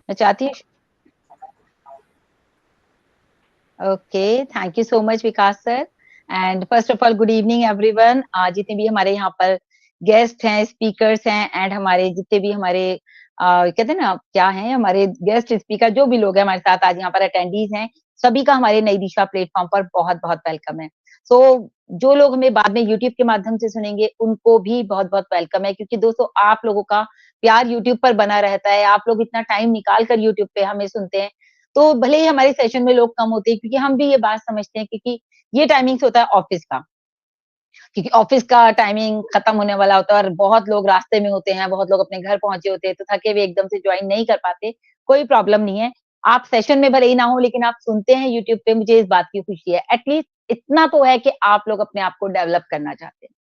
मैं चाहती हूँ okay, thank you so much Vikas sir and first of all good evening everyone. जितने भी हमारे यहाँ पर गेस्ट हैं, स्पीकर्स हैं एंड हमारे जितने भी हमारे कहते हैं ना क्या है हमारे गेस्ट स्पीकर जो भी लोग हैं हमारे साथ आज यहाँ पर अटेंडीज हैं, सभी का हमारे नई दिशा प्लेटफॉर्म पर बहुत बहुत वेलकम है। सो जो लोग हमें बाद में यूट्यूब के माध्यम से सुनेंगे उनको भी बहुत बहुत वेलकम है, क्योंकि दोस्तों आप लोगों का प्यार यूट्यूब पर बना रहता है, आप लोग इतना टाइम निकाल कर यूट्यूब पे हमें सुनते हैं। तो भले ही हमारे सेशन में लोग कम होते हैं, क्योंकि हम भी ये बात समझते हैं, क्योंकि ये टाइमिंग्स होता है ऑफिस का, क्योंकि ऑफिस का टाइमिंग खत्म होने वाला होता है और बहुत लोग रास्ते में होते हैं, बहुत लोग अपने घर पहुंचे होते हैं, तो थके हुए एकदम से ज्वाइन नहीं कर पाते। कोई प्रॉब्लम नहीं है, आप सेशन में भले ही ना हो लेकिन आप सुनते हैं यूट्यूब पे, मुझे इस बात की खुशी है। एटलीस्ट इतना तो है कि आप लोग अपने आप को डेवलप करना चाहते हैं,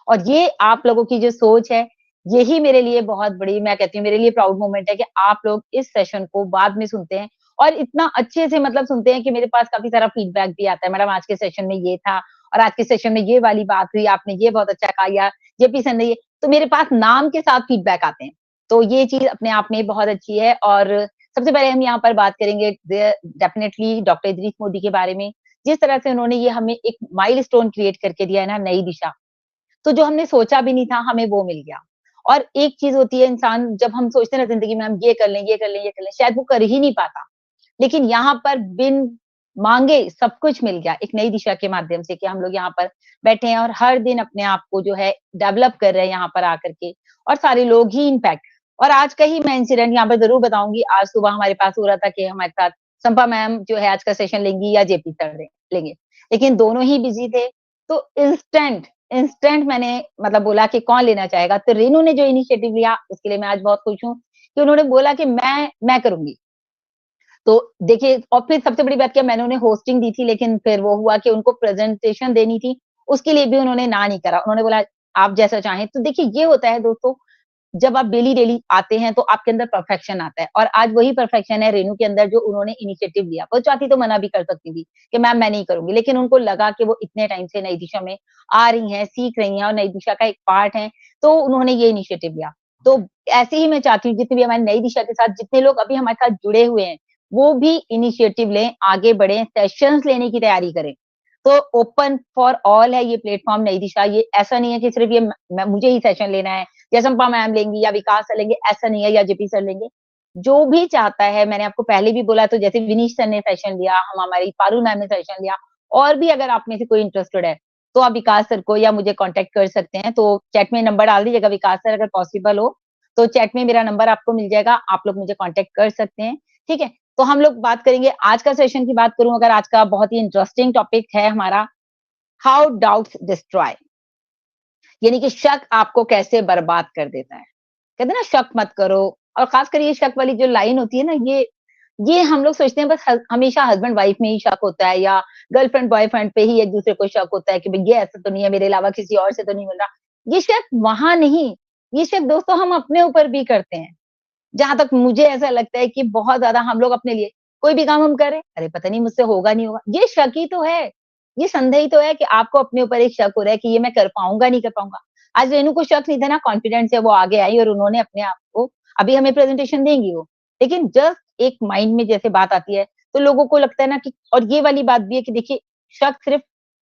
और ये आप लोगों की जो सोच है, यही मेरे लिए बहुत बड़ी, मैं कहती हूँ मेरे लिए प्राउड मोमेंट है कि आप लोग इस सेशन को बाद में सुनते हैं और इतना अच्छे से मतलब सुनते हैं कि मेरे पास काफ़ी सारा फीडबैक भी आता है, मैडम आज के सेशन में ये था और आज के सेशन में ये वाली बात हुई, आपने ये बहुत अच्छा कहा या जेपी सर ने ये, तो मेरे पास नाम के साथ फीडबैक आते हैं। तो ये चीज़ अपने आप में बहुत अच्छी है। और सबसे पहले हम यहाँ पर बात करेंगे डेफिनिटली डॉक्टर इदरीस मोदी के बारे में। जिस तरह से उन्होंने ये हमें एक माइलस्टोन क्रिएट करके दिया है ना, नई दिशा, तो जो हमने सोचा भी नहीं था हमें वो मिल गया। और एक चीज़ होती है, इंसान जब हम सोचते हैं ना ज़िंदगी में हम ये कर लें, ये कर लें, ये कर लें, शायद वो कर ही नहीं पाता। लेकिन यहाँ पर बिन माँगे सब कुछ मिल गया, एक नई दिशा के माध्यम से, कि हम लोग यहाँ पर बैठे हैं और हर दिन अपने आप को जो है डेवलप कर रहे हैं यहाँ पर आकर के, और सारे लोग ही इनफैक्ट। और आज का ही मैं इंसिडेंट यहाँ पर ज़रूर बताऊँगी। आज सुबह हमारे पास हो रहा था कि हमारे साथ संपा मैम जो है आज का सेशन लेंगी या जेपी सर लेंगे, लेकिन दोनों ही बिज़ी थे। तो इंस्टेंट इंस्टेंट मैंने मतलब बोला कि कौन लेना चाहेगा? तो रेनू ने जो इनिशिएटिव लिया उसके लिए मैं आज बहुत खुश हूँ, कि उन्होंने बोला कि मैं करूँगी। तो देखिए, और फिर सबसे बड़ी बात क्या, मैंने उन्हें होस्टिंग दी थी, लेकिन फिर वो हुआ कि उनको प्रेज़ेंटेशन देनी थी, उसके लिए भी उन्होंने ना नहीं करा। उन्होंने बोला आप जैसा चाहें। तो देखिए ये होता है दोस्तों, जब आप डेली-डेली आते हैं तो आपके अंदर परफेक्शन आता है, और आज वही परफेक्शन है रेनू के अंदर, जो उन्होंने इनिशिएटिव लिया। वो चाहती तो मना भी कर सकती थी कि मैम मैं नहीं करूँगी, लेकिन उनको लगा कि वो इतने टाइम से नई दिशा में आ रही हैं, सीख रही हैं और नई दिशा का एक पार्ट हैं, तो उन्होंने ये इनिशिएटिव लिया। तो ऐसे ही मैं चाहती हूँ जितने भी हमारी नई दिशा के साथ जितने लोग अभी हमारे साथ जुड़े हुए हैं, वो भी इनिशिएटिव लें, आगे बढ़ें, सेशंस लेने की तैयारी करें। तो ओपन फॉर ऑल है ये प्लेटफ़ॉर्म नई दिशा। ये ऐसा नहीं है कि सिर्फ़ ये मैं मुझे ही सेशन लेना है, या संपा मैम लेंगी या विकास सर लेंगे, ऐसा नहीं है, या जेपी सर लेंगे। जो भी चाहता है, मैंने आपको पहले भी बोला, तो जैसे विनीश सर ने सेशन लिया, हम हमारी पारुल मैम ने सेशन लिया, और भी अगर आप में से कोई इंटरेस्टेड है, तो आप विकास सर को या मुझे कॉन्टैक्ट कर सकते हैं। तो चैट में नंबर डाल दीजिएगा विकास सर, अगर पॉसिबल हो, तो चैट में मेरा नंबर आपको मिल जाएगा, आप लोग मुझे कॉन्टैक्ट कर सकते हैं, ठीक है? तो हम लोग बात करेंगे आज का सेशन की बात करूँ अगर, आज का बहुत ही इंटरेस्टिंग टॉपिक है हमारा, हाउ डाउट्स डिस्ट्रॉय, यानी कि शक आपको कैसे बर्बाद कर देता है। कहते हैं ना शक मत करो, और खासकर ये शक वाली जो लाइन होती है ना, ये हम लोग सोचते हैं बस हमेशा हस्बैंड वाइफ में ही शक होता है, या गर्लफ्रेंड बॉयफ्रेंड पे ही एक दूसरे को शक होता है कि भई ये ऐसा तो नहीं है, मेरे अलावा किसी और से तो नहीं मिल रहा। ये शक वहाँ नहीं, ये शक दोस्तों हम अपने ऊपर भी करते हैं। जहाँ तक मुझे ऐसा लगता है कि बहुत ज़्यादा हम लोग अपने लिए कोई भी काम हम कर रहे हैं, अरे पता नहीं मुझसे होगा नहीं होगा, ये शक ही तो है। ये संदेह ही तो है कि आपको अपने ऊपर एक शक हो रहा है कि ये मैं कर पाऊँगा, नहीं कर पाऊँगा। आज रेनू को शक नहीं था ना, कॉन्फिडेंस से वो आगे आई और उन्होंने अपने आप को, अभी हमें प्रेज़ेंटेशन देंगी वो। लेकिन जस्ट एक माइंड में जैसे बात आती है, तो लोगों को लगता है ना कि, और ये वाली बात भी है कि देखिए, शक सिर्फ़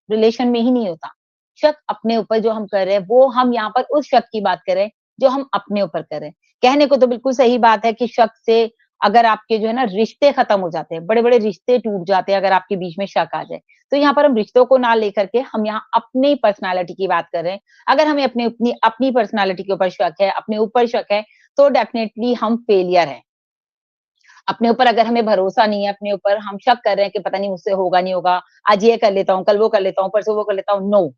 रिलेशन में ही नहीं होता। शक अपने ऊपर जो हम कर रहे हैं, वो हम यहाँ पर उस शक की बात कर रहे हैं, जो हम अपने ऊपर कर रहे हैं। कहने को तो बिल्कुल सही बात है कि शक से अगर आपके जो है ना रिश्ते खत्म हो जाते हैं, बड़े-बड़े रिश्ते टूट जाते हैं अगर आपके बीच में शक आ जाए। तो यहाँ पर हम रिश्तों को ना लेकर के हम यहाँ अपनी पर्सनैलिटी की बात कर रहे हैं। अगर हमें अपनी अपनी पर्सनैलिटी के ऊपर शक है, अपने ऊपर शक है, तो डेफिनिटली हम फेलियर हैं। अपने ऊपर अगर हमें भरोसा नहीं है, अपने ऊपर हम शक कर रहे हैं कि पता नहीं मुझसे होगा नहीं होगा, आज ये कर लेता हूँ, कल वो कर लेता हूँ, परसों वो कर लेता हूँ, नो।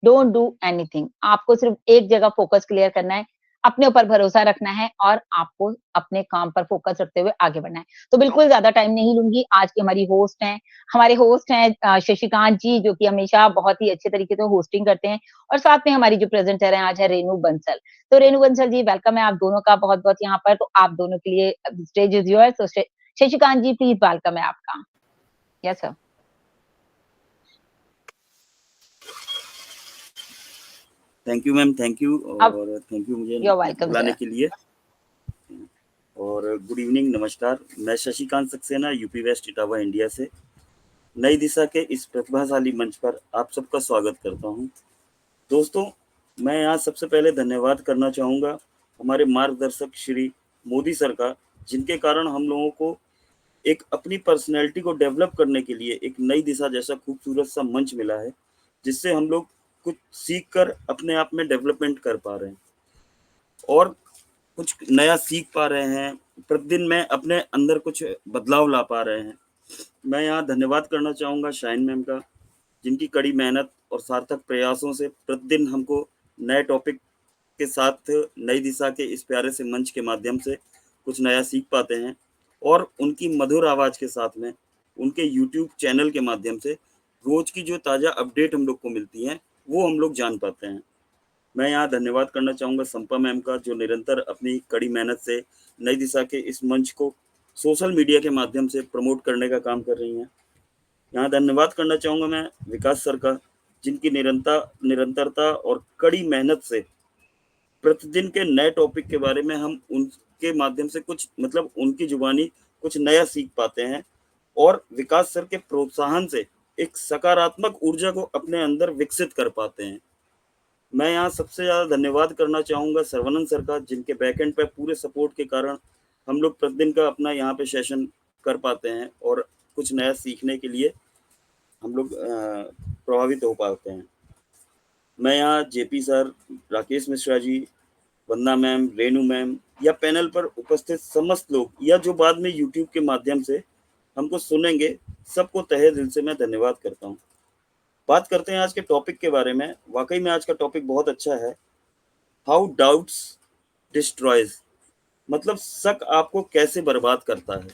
Don't do anything. आपको सिर्फ एक जगह फोकस क्लियर करना है, अपने ऊपर भरोसा रखना है और आपको अपने काम पर फोकस रखते हुए आगे बढ़ना है। तो बिल्कुल ज़्यादा टाइम नहीं लूँगी, आज की हमारी होस्ट हैं, हमारे होस्ट हैं शशिकांत जी, जो कि हमेशा बहुत ही अच्छे तरीके से होस्टिंग करते हैं, और साथ में हमारी जो प्रेज़ेंटर हैं आज है रेनू बंसल। तो रेनू बंसल जी, वेलकम है आप दोनों का बहुत-बहुत यहाँ पर, तो आप दोनों के लिए स्टेज इज़ योर्स। तो शशिकांत जी प्लीज़ वेलकम है आपका। Yes sir. Thank you ma'am, thank you, अब और थैंक यू मुझे यू आर वेलकम बुलाने सर। के लिए। और गुड इवनिंग, नमस्कार। मैं Shashikant Saxena, UP west Etawah India से नई दिशा के इस प्रतिभाशाली मंच पर आप सबका स्वागत करता हूं। दोस्तों, मैं यहाँ सबसे पहले धन्यवाद करना चाहूँगा हमारे मार्गदर्शक श्री मोदी सर का, जिनके कारण हम लोगों को एक अपनी पर्सनैलिटी को डेवलप करने के लिए एक नई दिशा जैसा खूबसूरत सा मंच मिला है, जिससे हम लोग कुछ सीख कर अपने आप में डेवलपमेंट कर पा रहे हैं और कुछ नया सीख पा रहे हैं। प्रतिदिन मैं अपने अंदर कुछ बदलाव ला पा रहे हैं। मैं यहाँ धन्यवाद करना चाहूँगा शाइन मैम का, जिनकी कड़ी मेहनत और सार्थक प्रयासों से प्रतिदिन हमको नए टॉपिक के साथ नई दिशा के इस प्यारे से मंच के माध्यम से कुछ नया सीख पाते हैं और उनकी मधुर आवाज़ के साथ में उनके यूट्यूब चैनल के माध्यम से रोज की जो ताज़ा अपडेट हम लोग को मिलती हैं, वो हम लोग जान पाते हैं। मैं यहाँ धन्यवाद करना चाहूँगा संपा मैम का, जो निरंतर अपनी कड़ी मेहनत से नई दिशा के इस मंच को सोशल मीडिया के माध्यम से प्रमोट करने का काम कर रही हैं। यहाँ धन्यवाद करना चाहूँगा मैं विकास सर का, जिनकी निरंतरता और कड़ी मेहनत से प्रतिदिन के नए टॉपिक के बारे में हम उनके माध्यम से कुछ मतलब उनकी जुबानी कुछ नया सीख पाते हैं और विकास सर के प्रोत्साहन से एक सकारात्मक ऊर्जा को अपने अंदर विकसित कर पाते हैं। मैं यहाँ सबसे ज़्यादा धन्यवाद करना चाहूँगा सर्वानंद सर का, जिनके बैकएंड पे पूरे सपोर्ट के कारण हम लोग प्रतिदिन का अपना यहाँ पे सेशन कर पाते हैं और कुछ नया सीखने के लिए हम लोग प्रभावित हो पाते हैं। मैं यहाँ जेपी सर, राकेश मिश्रा जी, वंदना मैम, रेनू मैम या पैनल पर उपस्थित समस्त लोग या जो बाद में यूट्यूब के माध्यम से हमको सुनेंगे, सबको तहे दिल से मैं धन्यवाद करता हूँ। बात करते हैं आज के टॉपिक के बारे में। वाकई में आज का टॉपिक बहुत अच्छा है। हाउ डाउट्स डिस्ट्रॉयज, मतलब शक आपको कैसे बर्बाद करता है।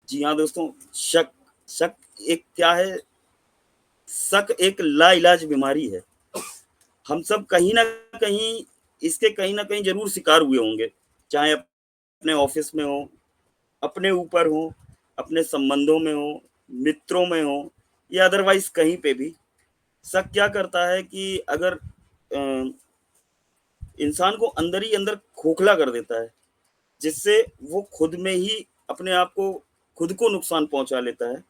जी हाँ दोस्तों, शक शक एक क्या है? शक एक लाइलाज बीमारी है। हम सब कहीं ना कहीं इसके कहीं ना कहीं जरूर शिकार हुए होंगे, चाहे अपने ऑफिस में हो, अपने ऊपर हो, अपने संबंधों में हो, मित्रों में हो या अदरवाइज कहीं पे भी। शक क्या करता है कि अगर इंसान को अंदर ही अंदर खोखला कर देता है, जिससे वो खुद में ही अपने आप को खुद को नुकसान पहुंचा लेता है।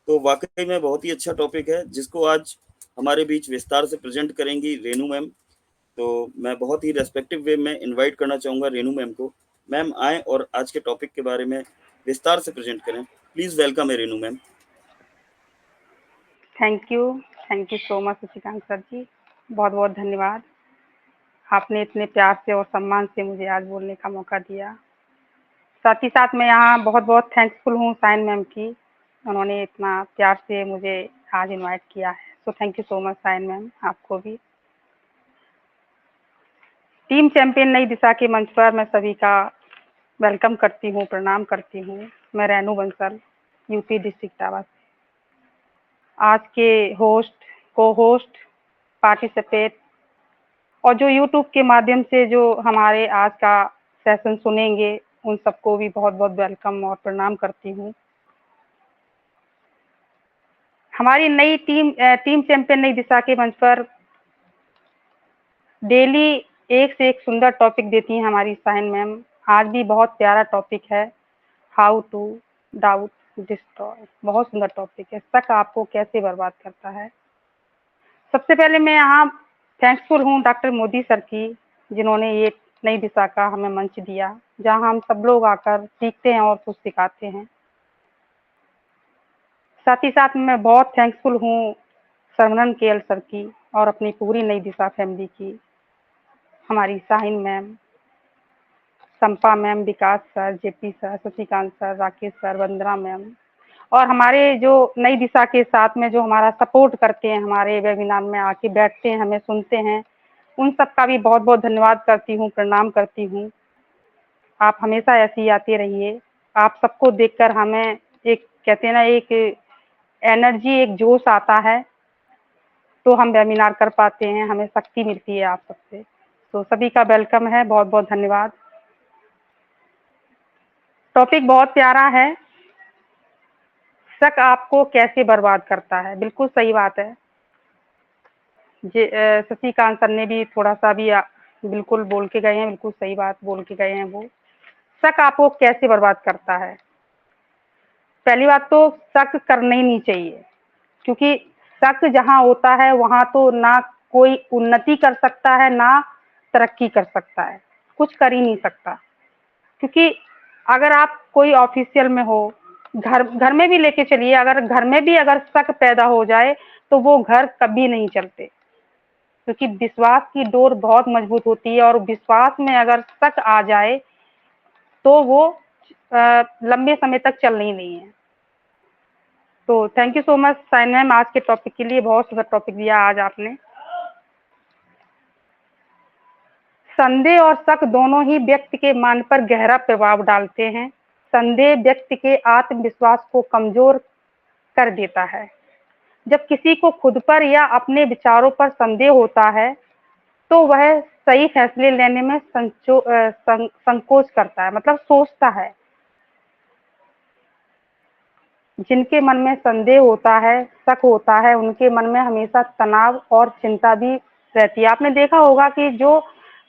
तो वाकई में बहुत ही अच्छा टॉपिक है, जिसको आज हमारे बीच विस्तार से प्रेजेंट करेंगी रेनू मैम। तो मैं बहुत ही रेस्पेक्टिव वे में इनवाइट करना चाहूँगा रेनू मैम को। मैम आए और आज के टॉपिक के बारे में विस्तार से प्रेजेंट करें। प्लीज़ वेलकम है Renu ma'am. Thank you. Thank you so much Shashikant sir ji. बहुत बहुत धन्यवाद। आपने इतने प्यार से और सम्मान से मुझे आज बोलने का मौका दिया। साथ ही साथ मैं यहाँ बहुत बहुत थैंकफुल हूँ साइन मैम की। उन्होंने इतना प्यार से मुझे आज इनवाइट किया है। So thank you so much Shine ma'am, आपको भी। टीम चैंपियन नई दिशा के मंच पर मैं सभी का वेलकम करती हूँ, प्रणाम करती हूँ। मैं रेनू बंसल, यूपी डिस्ट्रिक्ट इटावा से आज के होस्ट, को होस्ट, पार्टिसिपेट और जो यूट्यूब के माध्यम से जो हमारे आज का सेशन सुनेंगे, उन सबको भी बहुत बहुत वेलकम और प्रणाम करती हूँ। हमारी नई टीम चैंपियन नई दिशा के मंच पर डेली एक से एक सुंदर टॉपिक देती हैं हमारी साइन मैम। आज भी बहुत प्यारा टॉपिक है, हाउ टू डाउट डिस्ट्रॉय। बहुत सुंदर टॉपिक है, शक आपको कैसे बर्बाद करता है। सबसे पहले मैं यहाँ थैंक्सफुल हूँ डॉक्टर मोदी सर की, जिन्होंने ये नई दिशा का हमें मंच दिया, जहाँ हम सब लोग आकर सीखते हैं और कुछ सिखाते हैं। साथ ही साथ मैं बहुत थैंक्सफुल हूँ सरवनन केएल सर की और अपनी पूरी नई दिशा फैमिली की, हमारी Shaheen ma'am, Sampa ma'am, Vikas sir, JP sir, Shashikant sir, Rakesh sir, Vandana ma'am और हमारे जो नई दिशा के साथ में जो हमारा सपोर्ट करते हैं, हमारे वेबिनार में आके बैठते हैं, हमें सुनते हैं, उन सब का भी बहुत बहुत धन्यवाद करती हूँ, प्रणाम करती हूँ। आप हमेशा ऐसे ही आते रहिए। आप सबको देखकर हमें एक कहते हैं ना, एक एनर्जी, एक जोश आता है, तो हम वेबिनार कर पाते हैं, हमें शक्ति मिलती है आप सबसे। तो सभी का वेलकम है, बहुत बहुत धन्यवाद। टॉपिक बहुत प्यारा है, शक आपको कैसे बर्बाद करता है। बिल्कुल सही बात है। शशिकांत सर ने भी थोड़ा सा भी बिल्कुल बोल के गए हैं, बिल्कुल सही बात बोल के गए हैं वो। शक आपको कैसे बर्बाद करता है? पहली बात तो शक करना ही नहीं चाहिए, क्योंकि शक जहाँ होता है वहां तो ना कोई उन्नति कर सकता है ना तरक्की कर सकता है, कुछ कर ही नहीं सकता। क्योंकि अगर आप कोई ऑफिशियल में हो, घर घर में भी लेके चलिए, अगर घर में भी अगर शक पैदा हो जाए तो वो घर कभी नहीं चलते, क्योंकि विश्वास की डोर बहुत मजबूत होती है, और विश्वास में अगर शक आ जाए तो वो लंबे समय तक चलनी नहीं है। तो thank you so much Shine ma'am, आज के टॉपिक के लिए बहुत सुंदर टॉपिक दिया आज आपने। संदेह और शक दोनों ही व्यक्ति के मन पर गहरा प्रभाव डालते हैं। संदेह व्यक्ति के आत्मविश्वास को कमजोर कर देता है। जब किसी को खुद पर या अपने विचारों पर संदेह होता है तो वह सही फैसले लेने में संकोच करता है, मतलब सोचता है। जिनके मन में संदेह होता है, शक होता है, उनके मन में हमेशा तनाव और चिंता भी रहती है। आपने देखा होगा कि जो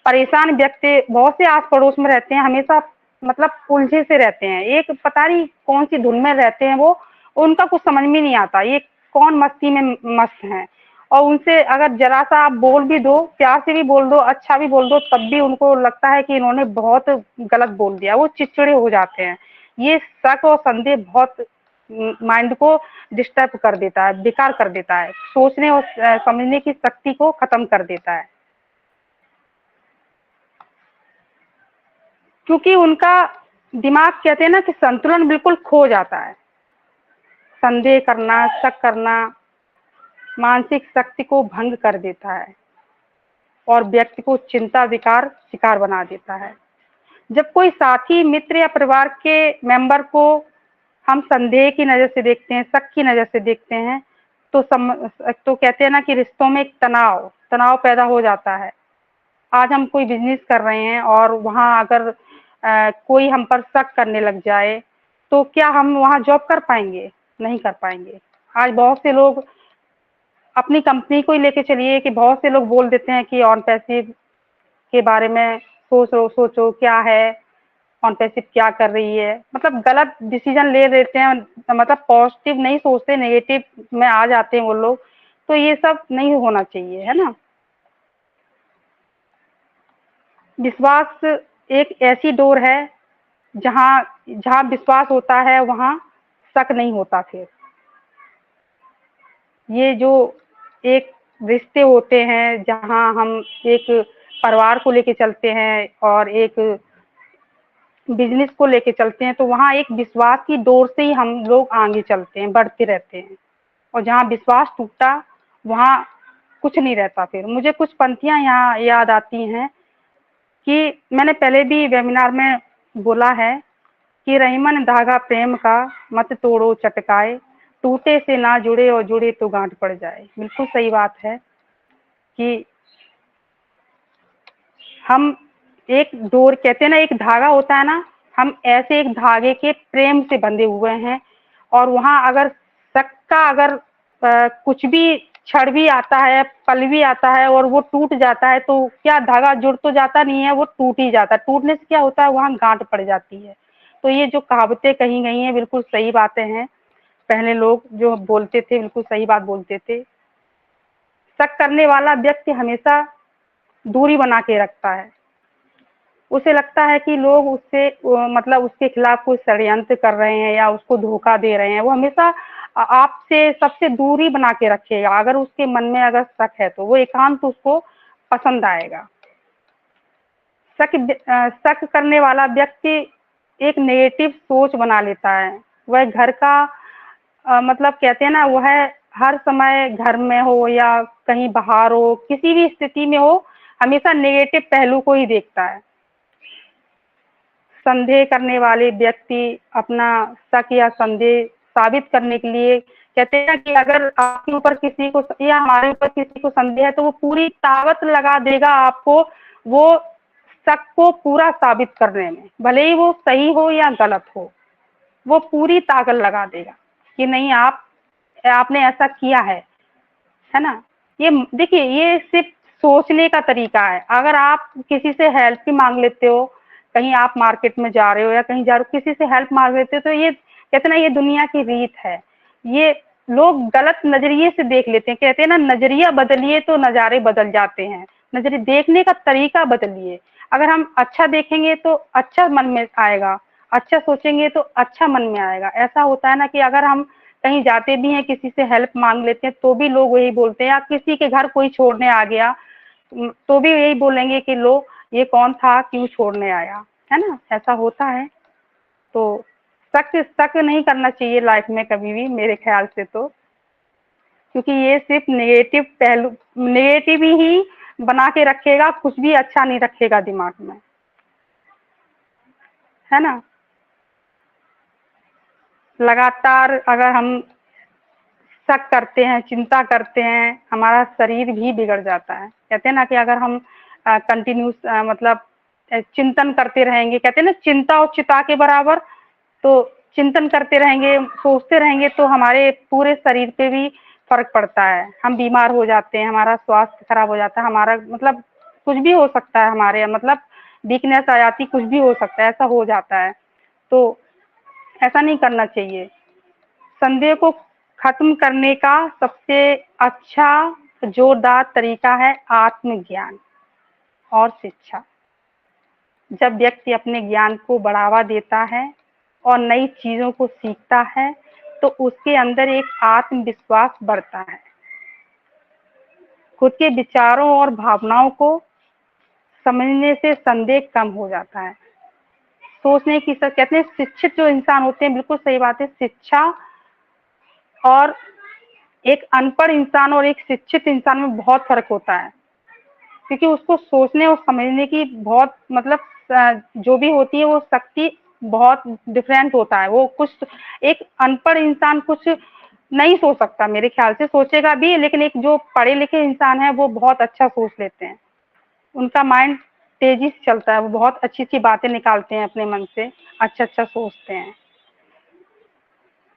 परेशान व्यक्ति बहुत से आस पड़ोस में रहते हैं, हमेशा मतलब उलझे से रहते हैं, एक पता नहीं कौन सी धुन में रहते हैं, वो उनका कुछ समझ में नहीं आता ये कौन मस्ती में मस्त हैं। और उनसे अगर जरा सा आप बोल भी दो, प्यार से भी बोल दो, अच्छा भी बोल दो, तब भी उनको लगता है कि इन्होंने बहुत गलत बोल दिया, वो चिड़चिड़े हो जाते हैं। ये शक और संदेह बहुत माइंड को डिस्टर्ब कर देता है, बेकार कर देता है, सोचने और समझने की शक्ति को खत्म कर देता है, क्योंकि उनका दिमाग कहते हैं ना कि संतुलन बिल्कुल खो जाता है। संदेह करना, शक करना मानसिक शक्ति को भंग कर देता है और व्यक्ति को चिंता विकार शिकार बना देता है। जब कोई साथी, मित्र या परिवार के मेंबर को हम संदेह की नज़र से देखते हैं, शक की नज़र से देखते हैं, तो कहते हैं ना कि रिश्तों में एक तनाव पैदा हो जाता है। आज हम कोई बिजनेस कर रहे हैं और वहाँ अगर कोई हम पर शक करने लग जाए तो क्या हम वहाँ जॉब कर पाएंगे? नहीं कर पाएंगे। आज बहुत से लोग अपनी कंपनी को ही लेके चलिए कि बहुत से लोग बोल देते हैं कि ऑन पैसिव के बारे में सोचो क्या है, ऑन पैसिव क्या कर रही है, मतलब गलत डिसीजन ले लेते हैं, मतलब पॉजिटिव नहीं सोचते, नेगेटिव में आ जाते हैं वो लोग। तो ये सब नहीं होना चाहिए, है ना। विश्वास एक ऐसी डोर है जहाँ जहाँ विश्वास होता है वहाँ शक नहीं होता। फिर ये जो एक रिश्ते होते हैं जहाँ हम एक परिवार को लेके चलते हैं और एक बिजनेस को लेके चलते हैं, तो वहाँ एक विश्वास की डोर से ही हम लोग आगे चलते हैं, बढ़ते रहते हैं। और जहाँ विश्वास टूटा वहाँ कुछ नहीं रहता। फिर मुझे कुछ पंक्तियाँ यहाँ याद आती हैं कि मैंने पहले भी वेबिनार में बोला है कि रहीमन धागा प्रेम का मत तोड़ो चटकाए, टूटे से ना जुड़े और जुड़े तो गांठ पड़ जाए। बिल्कुल सही बात है कि हम एक डोर, कहते हैं ना एक धागा होता है ना, हम ऐसे एक धागे के प्रेम से बंधे हुए हैं, और वहाँ अगर शक का अगर कुछ भी क्षण भी आता है, पल भी आता है और वो टूट जाता है, तो क्या धागा जुड़ तो जाता नहीं है, वो टूट ही जाता है। टूटने से क्या होता है, वहाँ गांठ पड़ जाती है। तो ये जो कहावतें कही गई हैं बिल्कुल सही बातें हैं, पहले लोग जो बोलते थे बिल्कुल सही बात बोलते थे। शक करने वाला व्यक्ति हमेशा दूरी बना के रखता है, उसे लगता है कि लोग उससे मतलब उसके खिलाफ कोई षड्यंत्र कर रहे हैं या उसको धोखा दे रहे हैं। वो हमेशा आपसे सबसे दूरी बना के रखेगा। अगर उसके मन में अगर शक है तो वो एकांत उसको पसंद आएगा। शक करने वाला व्यक्ति एक नेगेटिव सोच बना लेता है। वह घर का मतलब कहते हैं ना, वह हर समय घर में हो या कहीं बाहर हो, किसी भी स्थिति में हो, हमेशा नेगेटिव पहलू को ही देखता है। संदेह करने वाले व्यक्ति अपना शक या संदेह साबित करने के लिए कहते हैं कि अगर आपके ऊपर किसी को या हमारे ऊपर किसी को संदेह है तो वो पूरी ताकत लगा देगा आपको वो शक को पूरा साबित करने में, भले ही वो सही हो या गलत हो, वो पूरी ताकत लगा देगा कि नहीं आपने ऐसा किया है ना। ये देखिए, ये सिर्फ सोचने का तरीका है। अगर आप किसी से हेल्प भी मांग लेते हो कहीं आप मार्केट में जा रहे हो या कहीं जा रहे हो, किसी से हेल्प मांग लेते हो, तो ये कहते ना ये दुनिया की रीत है। ये लोग गलत नजरिए से देख लेते हैं। कहते हैं ना, नजरिया बदलिए तो नजारे बदल जाते हैं। नजरिए देखने का तरीका बदलिए। अगर हम अच्छा देखेंगे तो अच्छा मन में आएगा, अच्छा सोचेंगे तो अच्छा मन में आएगा। ऐसा होता है ना कि अगर हम कहीं जाते भी हैं, किसी से हेल्प मांग लेते हैं, तो भी लोग वही बोलते हैं, या किसी के घर कोई छोड़ने आ गया तो भी यही बोलेंगे कि लो ये कौन था, क्यों छोड़ने आया, है ना। ऐसा होता है। तो शक नहीं करना चाहिए लाइफ में कभी भी, मेरे ख्याल से तो, क्योंकि ये सिर्फ नेगेटिव पहलू, नेगेटिव ही बना के रखेगा, कुछ भी अच्छा नहीं रखेगा दिमाग में, है ना। लगातार अगर हम शक करते हैं, चिंता करते हैं, हमारा शरीर भी बिगड़ जाता है। कहते हैं ना कि अगर हम कंटिन्यूस मतलब चिंतन करते रहेंगे, कहते हैं ना चिंता और चिता के बराबर, तो चिंतन करते रहेंगे, सोचते रहेंगे, तो हमारे पूरे शरीर पे भी फर्क पड़ता है। हम बीमार हो जाते हैं, हमारा स्वास्थ्य खराब हो जाता है, हमारा मतलब कुछ भी हो सकता है, हमारे मतलब वीकनेस आ जाती, कुछ भी हो सकता है, ऐसा हो जाता है। तो ऐसा नहीं करना चाहिए। संदेह को खत्म करने का सबसे अच्छा जोरदार तरीका है आत्मज्ञान और शिक्षा। जब व्यक्ति अपने ज्ञान को बढ़ावा देता है और नई चीजों को सीखता है, तो उसके अंदर एक आत्मविश्वास बढ़ता है। खुद के विचारों और भावनाओं को समझने से संदेह कम हो जाता है। सोचने की कहते हैं शिक्षित जो इंसान होते हैं, बिल्कुल सही बात है, शिक्षा और एक अनपढ़ इंसान और एक शिक्षित इंसान में बहुत फर्क होता है, क्योंकि उसको सोचने और समझने की बहुत मतलब जो भी होती है वो शक्ति बहुत डिफरेंट होता है। वो कुछ एक अनपढ़ इंसान कुछ नहीं सोच सकता, मेरे ख्याल से सोचेगा भी, लेकिन एक जो पढ़े लिखे इंसान है वो बहुत अच्छा सोच लेते हैं। उनका माइंड तेजी से चलता है, वो बहुत अच्छी अच्छी बातें निकालते हैं अपने मन से, अच्छा अच्छा सोचते हैं।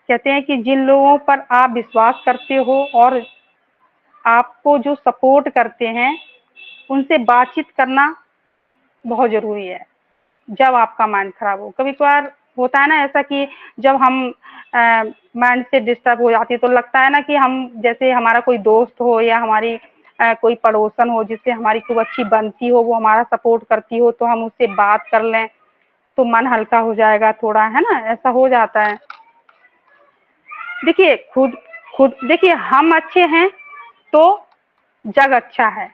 कहते हैं कि जिन लोगों पर आप विश्वास करते हो और आपको जो सपोर्ट करते हैं, उनसे बातचीत करना बहुत जरूरी है जब आपका माइंड खराब हो। कभी कभार होता है ना ऐसा कि जब हम माइंड से डिस्टर्ब हो जाती है, तो लगता है ना कि हम जैसे हमारा कोई दोस्त हो या हमारी कोई पड़ोसन हो जिससे हमारी खूब अच्छी बनती हो, वो हमारा सपोर्ट करती हो, तो हम उससे बात कर लें तो मन हल्का हो जाएगा थोड़ा, है ना। ऐसा हो जाता है। देखिए खुद खुद देखिए, हम अच्छे हैं तो जग अच्छा है।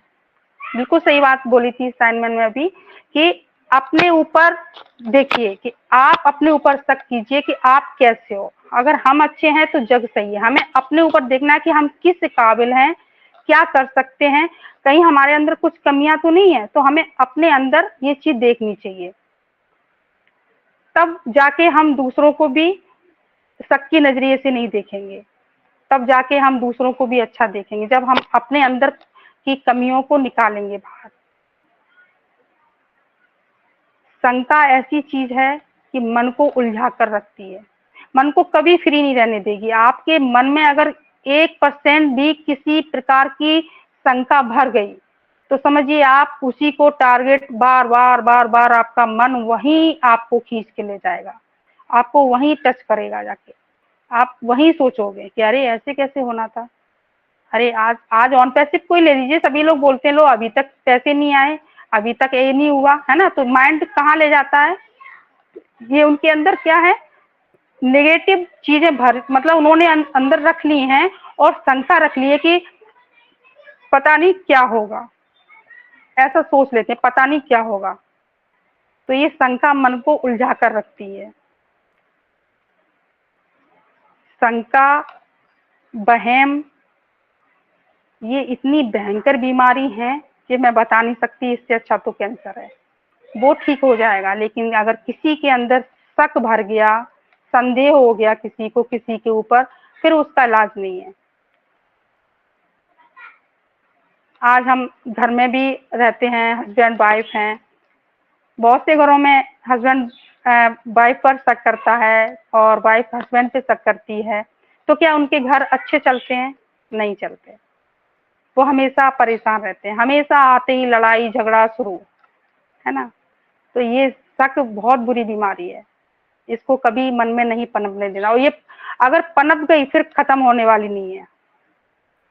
बिल्कुल सही बात बोली थी साइनमैन में अभी, कि अपने ऊपर देखिए, कि आप अपने ऊपर शक कीजिए कि आप कैसे हो। अगर हम अच्छे हैं तो जग सही है। हमें अपने ऊपर देखना है कि हम किस काबिल हैं, क्या कर सकते हैं, कहीं हमारे अंदर कुछ कमियां तो नहीं है। तो हमें अपने अंदर ये चीज देखनी चाहिए, तब जाके हम दूसरों को भी शक की नजरिए से नहीं देखेंगे, तब जाके हम दूसरों को भी अच्छा देखेंगे, जब हम अपने अंदर की कमियों को निकालेंगे बाहर। शंका ऐसी चीज है कि मन को उलझा कर रखती है, मन को कभी फ्री नहीं रहने देगी। आपके मन में अगर 1% भी किसी प्रकार की शंका भर गई, तो समझिए आप उसी को टारगेट बार बार बार बार आपका मन वहीं आपको खींच के ले जाएगा, आपको वहीं टच करेगा जाके। आप वहीं सोचोगे कि अरे ऐसे कैसे होना था, अरे आज आज ऑन पैसिव कोई ले लीजिए, सभी लोग बोलते हैं लो अभी तक पैसे नहीं आए, अभी तक ये नहीं हुआ, है ना। तो माइंड कहाँ ले जाता है, ये उनके अंदर क्या है, नेगेटिव चीजें भर मतलब उन्होंने अंदर रख ली हैं और शंका रख ली है कि पता नहीं क्या होगा, ऐसा सोच लेते हैं पता नहीं क्या होगा। तो ये शंका मन को उलझा कर रखती है। शंका, वहम, ये इतनी भयंकर बीमारी है कि मैं बता नहीं सकती। इससे अच्छा तो कैंसर है, वो ठीक हो जाएगा। लेकिन अगर किसी के अंदर शक भर गया, संदेह हो गया किसी को किसी के ऊपर, फिर उसका इलाज नहीं है। आज हम घर में भी रहते हैं, हस्बैंड वाइफ हैं, बहुत से घरों में हस्बैंड वाइफ पर शक करता है और वाइफ हस्बैंड पे शक करती है। तो क्या उनके घर अच्छे चलते हैं? नहीं चलते। वो हमेशा परेशान रहते हैं, हमेशा आते ही लड़ाई झगड़ा शुरू, है ना। तो ये शक बहुत बुरी बीमारी है, इसको कभी मन में नहीं पनपने देना, और ये अगर पनप गई फिर खत्म होने वाली नहीं है।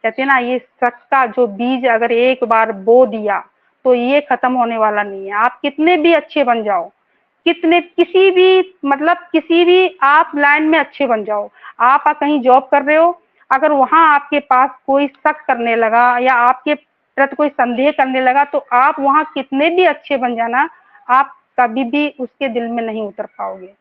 कहते हैं ना, ये शक का जो बीज अगर एक बार बो दिया तो ये खत्म होने वाला नहीं है। आप कितने भी अच्छे बन जाओ, कितने किसी भी किसी भी आप लाइन में अच्छे बन जाओ, आप कहीं जॉब कर रहे हो, अगर वहां आपके पास कोई शक करने लगा या आपके प्रति कोई संदेह करने लगा, तो आप वहां कितने भी अच्छे बन जाना, आप कभी भी उसके दिल में नहीं उतर पाओगे,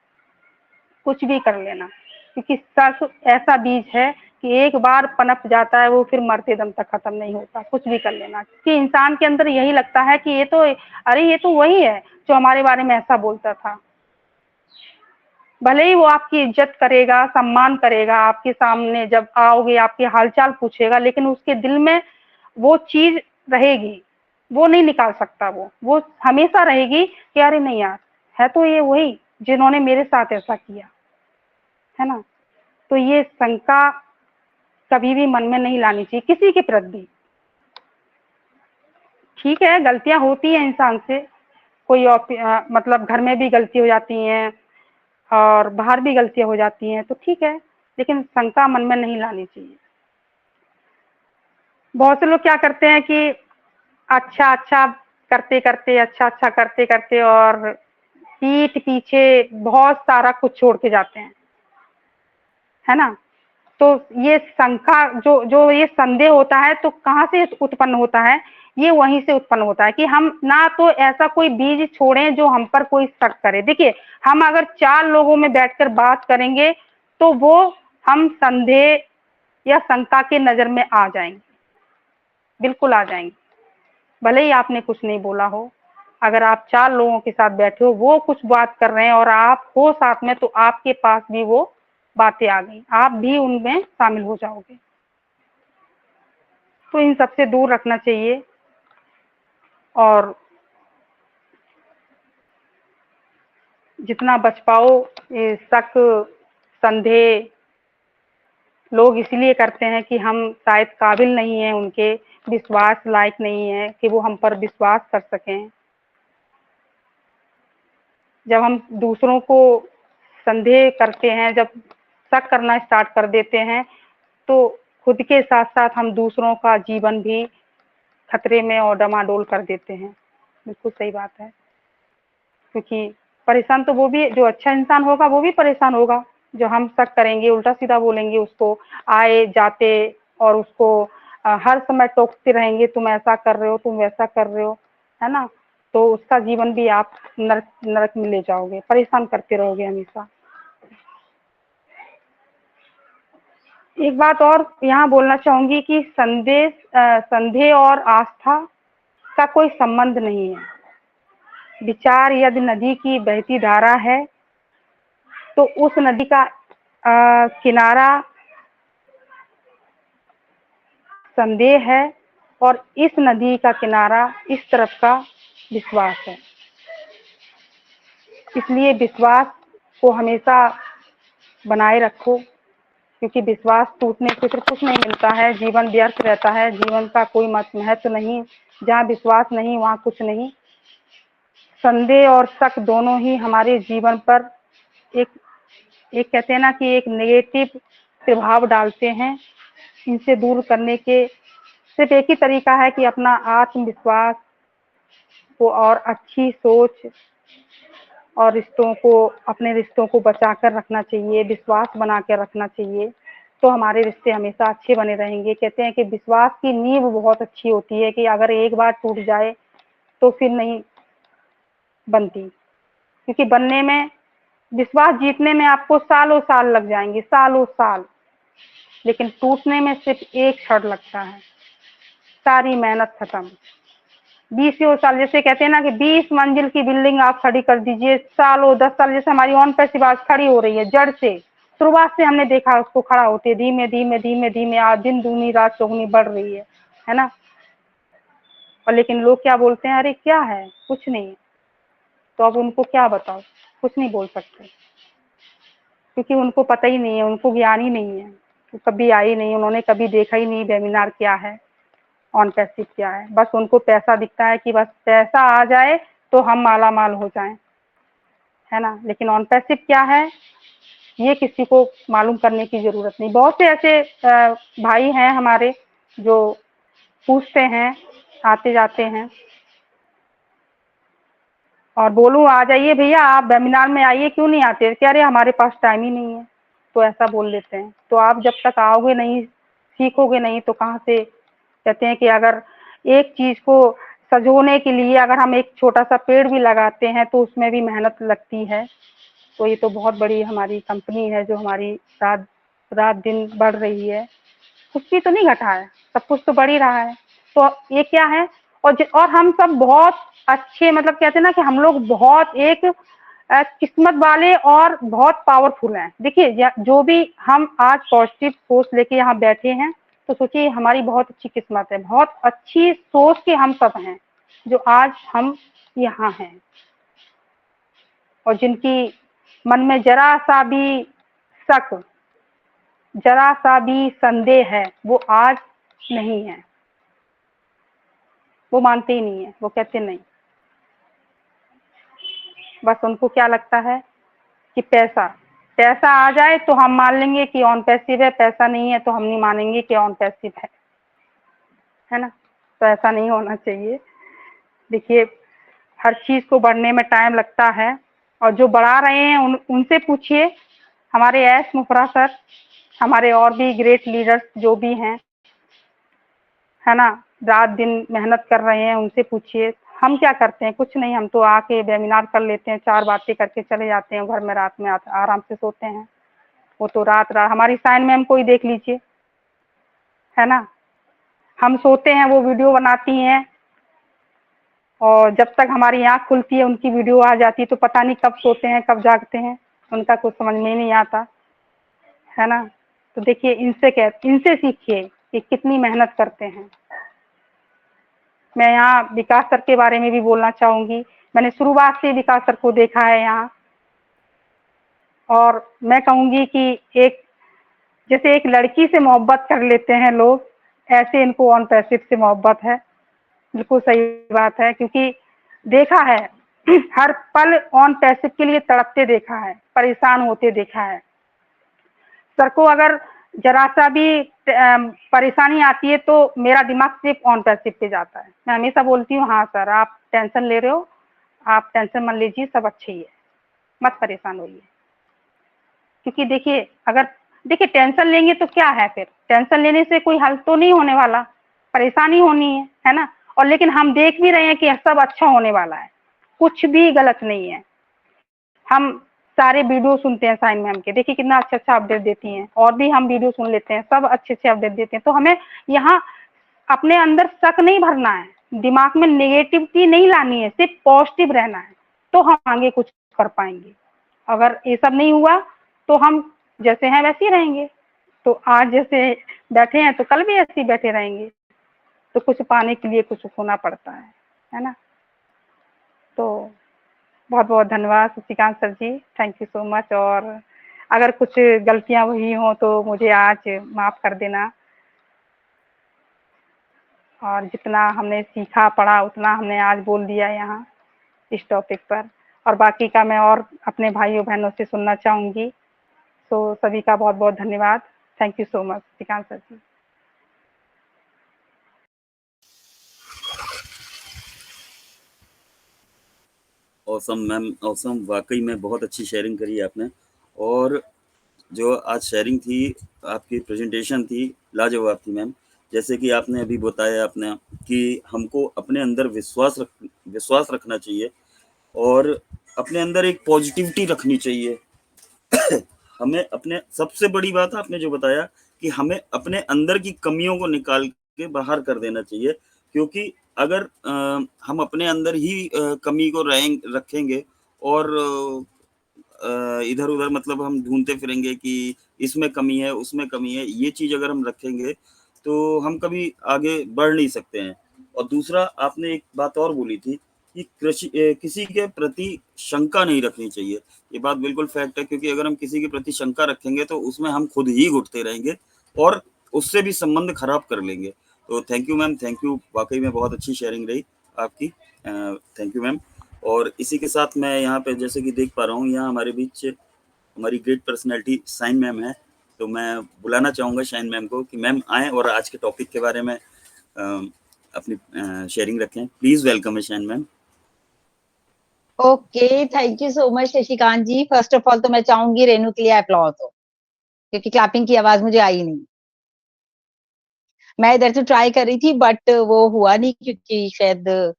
कुछ भी कर लेना, क्योंकि शक ऐसा बीज है कि एक बार पनप जाता है वो फिर मरते दम तक खत्म नहीं होता, कुछ भी कर लेना। कि इंसान के अंदर यही लगता है कि ये तो वही है जो हमारे बारे में ऐसा बोलता था। भले ही वो आपकी इज्जत करेगा, सम्मान करेगा, आपके सामने जब आओगे आपके हालचाल पूछेगा, लेकिन उसके दिल में वो चीज रहेगी, वो नहीं निकाल सकता। वो हमेशा रहेगी कि अरे नहीं यार, है तो ये वही जिन्होंने मेरे साथ ऐसा किया, है ना। तो ये शंका कभी भी मन में नहीं लानी चाहिए किसी के प्रति भी। ठीक है, गलतियां होती हैं इंसान से, कोई घर में भी गलती हो जाती हैं और बाहर भी गलतियां हो जाती हैं, तो ठीक है, लेकिन शंका मन में नहीं लानी चाहिए। बहुत से लोग क्या करते हैं कि अच्छा अच्छा करते करते, अच्छा अच्छा करते करते और पीठ पीछे बहुत सारा कुछ छोड़ के जाते हैं, है ना। तो ये शंका जो जो ये संदेह होता है, तो कहाँ से उत्पन्न होता है? ये वहीं से उत्पन्न होता है कि हम ना तो ऐसा कोई बीज छोड़ें जो हम पर कोई शक करे। देखिए, हम अगर 4 लोगों में बैठकर बात करेंगे तो वो हम संदेह या शंका के नजर में आ जाएंगे, बिल्कुल आ जाएंगे, भले ही आपने कुछ नहीं बोला हो। अगर आप 4 लोगों के साथ बैठे हो, वो कुछ बात कर रहे हैं और आप हो साथ में, तो आपके पास भी वो बातें आ गई, आप भी उनमें शामिल हो जाओगे। तो इन सबसे दूर रखना चाहिए, और जितना बच पाओ ये शक, संदेह लोग इसलिए करते हैं कि हम शायद काबिल नहीं हैं, उनके विश्वास लायक नहीं है कि वो हम पर विश्वास कर सकें। जब हम दूसरों को संदेह करते हैं, जब शक करना स्टार्ट कर देते हैं, तो खुद के साथ साथ हम दूसरों का जीवन भी खतरे में और डमाडोल कर देते हैं। बिल्कुल सही बात है, क्योंकि परेशान तो वो भी, जो अच्छा इंसान होगा वो भी परेशान होगा। जो हम शक करेंगे, उल्टा सीधा बोलेंगे उसको आए जाते, और उसको हर समय टोकते रहेंगे, तुम ऐसा कर रहे हो, तुम वैसा कर रहे हो, है ना। तो उसका जीवन भी आप नरक नरक में ले जाओगे, परेशान करते रहोगे हमेशा। एक बात और यहाँ बोलना चाहूंगी कि संदेह और आस्था का कोई संबंध नहीं है। विचार यदि नदी की बहती धारा है, तो उस नदी का किनारा संदेह है, और इस नदी का किनारा इस तरफ का विश्वास है। इसलिए विश्वास को हमेशा बनाए रखो, क्योंकि विश्वास टूटने से फिर कुछ नहीं मिलता है, जीवन व्यर्थ रहता है, जीवन का कोई महत्व नहीं। जहाँ विश्वास नहीं वहाँ कुछ नहीं। संदेह और शक दोनों ही हमारे जीवन पर एक एक कहते हैं ना कि एक नेगेटिव प्रभाव डालते हैं। इनसे दूर करने के सिर्फ एक ही तरीका है कि अपना आत्मविश्वास को और अच्छी सोच और अपने रिश्तों को बचा कर रखना चाहिए, विश्वास बना कर रखना चाहिए, तो हमारे रिश्ते हमेशा अच्छे बने रहेंगे। कहते हैं कि विश्वास की नींव बहुत अच्छी होती है, कि अगर एक बार टूट जाए तो फिर नहीं बनती, क्योंकि बनने में, विश्वास जीतने में आपको सालों साल लग जाएंगे, सालों साल, लेकिन टूटने में सिर्फ एक क्षण लगता है, सारी मेहनत खत्म। 20 साल, जैसे कहते हैं ना कि 20 मंजिल की बिल्डिंग आप खड़ी कर दीजिए, सालों 10 साल, जैसे हमारी ऑन पैसिव आज खड़ी हो रही है, जड़ से, शुरुआत से हमने देखा उसको खड़ा होते, धीमे धीमे धीमे धीमे आज दिन दूनी रात चौगुनी बढ़ रही है ना। और लेकिन लोग क्या बोलते हैं, अरे क्या है, कुछ नहीं। तो अब उनको क्या बताओ, कुछ नहीं बोल सकते, क्योंकि उनको पता ही नहीं है, उनको ज्ञान ही नहीं है, तो कभी आई नहीं, उन्होंने कभी देखा ही नहीं वेबिनार क्या है, ऑन पैसिव क्या है। बस उनको पैसा दिखता है कि बस पैसा आ जाए तो हम माला माल हो जाएं, है ना। लेकिन ऑन पैसिव क्या है ये किसी को मालूम करने की जरूरत नहीं। बहुत से ऐसे भाई हैं हमारे जो पूछते हैं, आते जाते हैं, और बोलूं आ जाइए भैया आप वेबिनार में आइए, क्यों नहीं आते, क्या अरे हमारे पास टाइम ही नहीं है, तो ऐसा बोल देते हैं। तो आप जब तक आओगे नहीं, सीखोगे नहीं, तो कहाँ से। कहते हैं कि अगर एक चीज को सजोने के लिए अगर हम एक छोटा सा पेड़ भी लगाते हैं तो उसमें भी मेहनत लगती है। तो ये तो बहुत बड़ी हमारी कंपनी है जो हमारी रात रात दिन बढ़ रही है, कुछ भी तो नहीं घटा है, सब कुछ तो बढ़ ही रहा है। तो ये क्या है, और हम सब बहुत अच्छे, मतलब कहते हैं ना कि हम लोग बहुत एक किस्मत वाले और बहुत पावरफुल हैं। देखिए जो भी हम आज पॉजिटिव सोच लेके यहाँ बैठे हैं, तो सोचिए हमारी बहुत अच्छी किस्मत है, बहुत अच्छी सोच के हम सब हैं जो आज हम यहाँ हैं। और जिनकी मन में जरा सा भी शक, जरा सा भी संदेह है, वो आज नहीं है, वो मानते ही नहीं है, वो कहते नहीं। बस उनको क्या लगता है कि पैसा पैसा आ जाए तो हम मान लेंगे कि ऑन पैसिव है, पैसा नहीं है तो हम नहीं मानेंगे कि ऑन पैसिव है ना। तो ऐसा नहीं होना चाहिए। देखिए हर चीज को बढ़ने में टाइम लगता है, और जो बढ़ा रहे हैं उनसे पूछिए, हमारे एस मुफरा सर, हमारे और भी ग्रेट लीडर्स जो भी हैं, है ना, रात दिन मेहनत कर रहे हैं, उनसे पूछिए। हम क्या करते हैं, कुछ नहीं, हम तो आके वेबिनार कर लेते हैं, 4 बातें करके चले जाते हैं घर में, रात में आराम से सोते हैं। वो तो रात हमारी साइन मैम को ही देख लीजिए, है ना, हम सोते हैं वो वीडियो बनाती हैं, और जब तक हमारी आँख खुलती है उनकी वीडियो आ जाती है, तो पता नहीं कब सोते हैं कब जागते हैं, उनका कुछ समझ में ही नहीं आता, है ना। तो देखिए इनसे सीखिए कि कितनी मेहनत करते हैं। मैं यहाँ विकास सर के बारे में भी बोलना चाहूंगी। मैंने शुरुआत से विकास सर को देखा है यहाँ, और मैं कहूंगी कि जैसे एक लड़की से मोहब्बत कर लेते हैं लोग, ऐसे इनको ऑन पैसिव से मोहब्बत है। बिल्कुल सही बात है, क्योंकि देखा है हर पल ऑन पैसिव के लिए तड़पते देखा है, परेशान होते देखा है। सर को अगर जरा सा भी परेशानी आती है तो मेरा दिमाग सिर्फ ऑन पैसिव पे जाता है। मैं हमेशा बोलती हूँ, हाँ सर आप टेंशन ले रहे हो, आप टेंशन मत लीजिए, सब अच्छे ही है, मत परेशान होइए। क्योंकि देखिए टेंशन लेंगे तो क्या है, फिर टेंशन लेने से कोई हल तो नहीं होने वाला, परेशानी होनी है ना। और लेकिन हम देख भी रहे हैं कि सब अच्छा होने वाला है, कुछ भी गलत नहीं है। हम सारे वीडियो सुनते हैं साइन मैम के, देखिए कितना अच्छा अच्छा अपडेट देती हैं, और भी हम वीडियो सुन लेते हैं, सब अच्छे अच्छे अपडेट देते हैं। तो हमें यहाँ अपने अंदर शक नहीं भरना है, दिमाग में नेगेटिविटी नहीं लानी है, सिर्फ पॉजिटिव रहना है, तो हम आगे कुछ कर पाएंगे। अगर ये सब नहीं हुआ तो हम जैसे हैं वैसे ही रहेंगे। तो आज जैसे बैठे हैं तो कल भी ऐसे ही बैठे रहेंगे। तो कुछ पाने के लिए कुछ खोना पड़ता है ना। तो बहुत बहुत धन्यवाद Shashikant sir ji, thank you so much. और अगर कुछ गलतियां हुई हों तो मुझे आज माफ़ कर देना, और जितना हमने सीखा पढ़ा उतना हमने आज बोल दिया यहाँ इस टॉपिक पर, और बाकी का मैं और अपने भाइयों बहनों से सुनना चाहूँगी। तो सभी का बहुत बहुत धन्यवाद, thank you so much Shashikant sir ji. Awesome ma'am, awesome, वाकई में बहुत अच्छी शेयरिंग करी आपने। और जो आज शेयरिंग थी, आपकी प्रेजेंटेशन थी, लाजवाब थी मैम। जैसे कि आपने अभी बताया अपने कि हमको अपने अंदर विश्वास रखना चाहिए, और अपने अंदर एक पॉजिटिविटी रखनी चाहिए। हमें अपने, सबसे बड़ी बात आपने जो बताया कि हमें अपने अंदर की कमियों को निकाल के बाहर कर देना चाहिए, क्योंकि अगर हम अपने अंदर ही कमी को रखेंगे और इधर उधर मतलब हम ढूंढते फिरेंगे कि इसमें कमी है उसमें कमी है, ये चीज अगर हम रखेंगे तो हम कभी आगे बढ़ नहीं सकते हैं। और दूसरा आपने एक बात और बोली थी कि किसी के प्रति शंका नहीं रखनी चाहिए। ये बात बिल्कुल फैक्ट है, क्योंकि अगर हम किसी के प्रति शंका रखेंगे तो उसमें हम खुद ही घुटते रहेंगे और उससे भी संबंध खराब कर लेंगे। तो thank you ma'am, thank you, वाकई में बहुत अच्छी शेयरिंग रही आपकी, थैंक यू मैम। और इसी के साथ मैं यहाँ पे जैसे कि देख पा रहा हूँ, यहाँ हमारे बीच हमारी ग्रेट पर्सनैलिटी शाइन मैम है। तो मैं बुलाना चाहूँगा शाइन मैम को कि मैम आएँ और आज के टॉपिक के बारे में अपनी शेयरिंग रखें। प्लीज़ वेलकम है shine ma'am. Okay, thank you so much Shashikant ji. First of all तो मैं चाहूंगी रेनू के लिए अप्लॉज हो, क्योंकि क्लैपिंग की आवाज मुझे आई नहीं। मैं इधर से ट्राई कर रही थी बट वो हुआ नहीं, क्योंकि शायद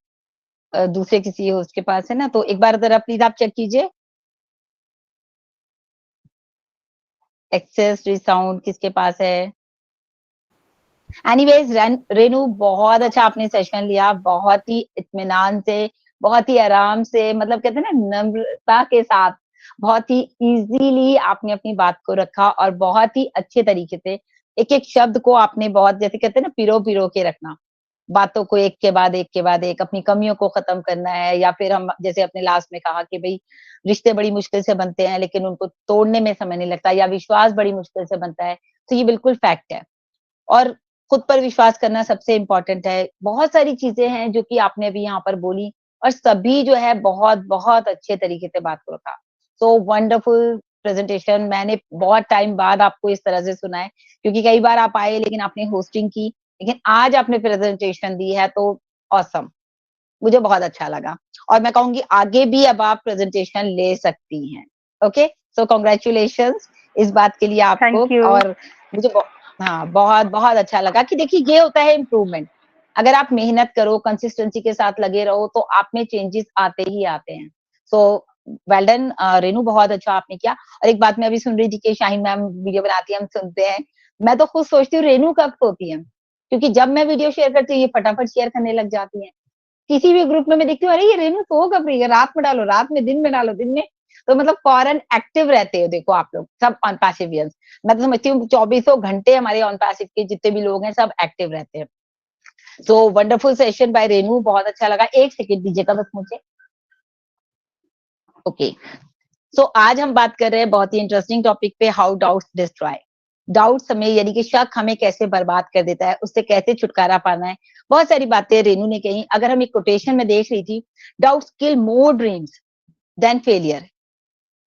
दूसरे किसी होस्ट के पास है ना। तो एक बार जरा प्लीज आप चेक कीजिए, एक्सेस साउंड किसके पास है। एनीवेज रेनू, बहुत अच्छा आपने सेशन लिया, बहुत ही इत्मीनान से, बहुत ही आराम से, मतलब कहते हैं ना नम्रता के साथ, बहुत ही इजीली आपने अपनी बात को रखा और बहुत ही अच्छे तरीके से एक एक शब्द को आपने बहुत, जैसे कहते हैं ना, पिरो पिरो के रखना, बातों को एक के बाद एक के बाद एक, अपनी कमियों को खत्म करना है, या फिर हम जैसे अपने लास्ट में कहा कि भाई रिश्ते बड़ी मुश्किल से बनते हैं लेकिन उनको तोड़ने में समय नहीं लगता, या विश्वास बड़ी मुश्किल से बनता है। तो ये बिल्कुल फैक्ट है। और खुद पर विश्वास करना सबसे इम्पोर्टेंट है। बहुत सारी चीजें हैं जो कि आपने अभी यहाँ पर बोली, और सभी जो है बहुत बहुत अच्छे तरीके से बात को रखा। So wonderful presentation. मैंने बहुत टाइम बाद आपको इस तरह से सुना है, क्योंकि कई बार आप आए लेकिन आपने होस्टिंग की, लेकिन आज आपने प्रेजेंटेशन दी है तो ऑसम, मुझे बहुत अच्छा लगा। और मैं कहूंगी आगे भी अब आप प्रेजेंटेशन ले सकती हैं। ओके, सो कॉन्ग्रेचुलेशंस इस बात के लिए आपको। Thank you. और मुझे हाँ, बहुत बहुत अच्छा लगा कि देखिए ये होता है इम्प्रूवमेंट। अगर आप मेहनत करो, कंसिस्टेंसी के साथ लगे रहो, तो आप में चेंजेस आते ही आते हैं। सो वेल डन रेनू, बहुत अच्छा आपने किया। और एक बात मैं अभी सुन रही थी कि शाहीन मैम वीडियो बनाती है, हम सुनते हैं। मैं तो खुद सोचती हूँ रेनू कब सोती है, क्योंकि जब मैं वीडियो शेयर करती हूँ ये फटाफट शेयर करने लग जाती है। किसी भी ग्रुप में मैं देखती हूँ, अरे ये रेनू सो कब रही है, रात में डालो, रात में, दिन में डालो, दिन में। तो मतलब फॉरन एक्टिव रहते हो, देखो आप लोग सब ऑन पैसिवियंस। मैं तो समझती हूँ चौबीसों घंटे हमारे ऑन पैसिव के जितने भी लोग हैं सब एक्टिव रहते हैं। So wonderful session by Renu, बहुत अच्छा लगा। एक सेकेंड दीजिएगा बस मुझे। ओके, सो आज हम बात कर रहे हैं बहुत ही इंटरेस्टिंग टॉपिक पे, हाउ डाउट्स डिस्ट्रॉय। डाउट्स हमें, यानी कि शक हमें कैसे बर्बाद कर देता है, उससे कैसे छुटकारा पाना है। बहुत सारी बातें रेनू ने कही। अगर हम एक कोटेशन में देख रही थी, doubts kill more dreams than failure,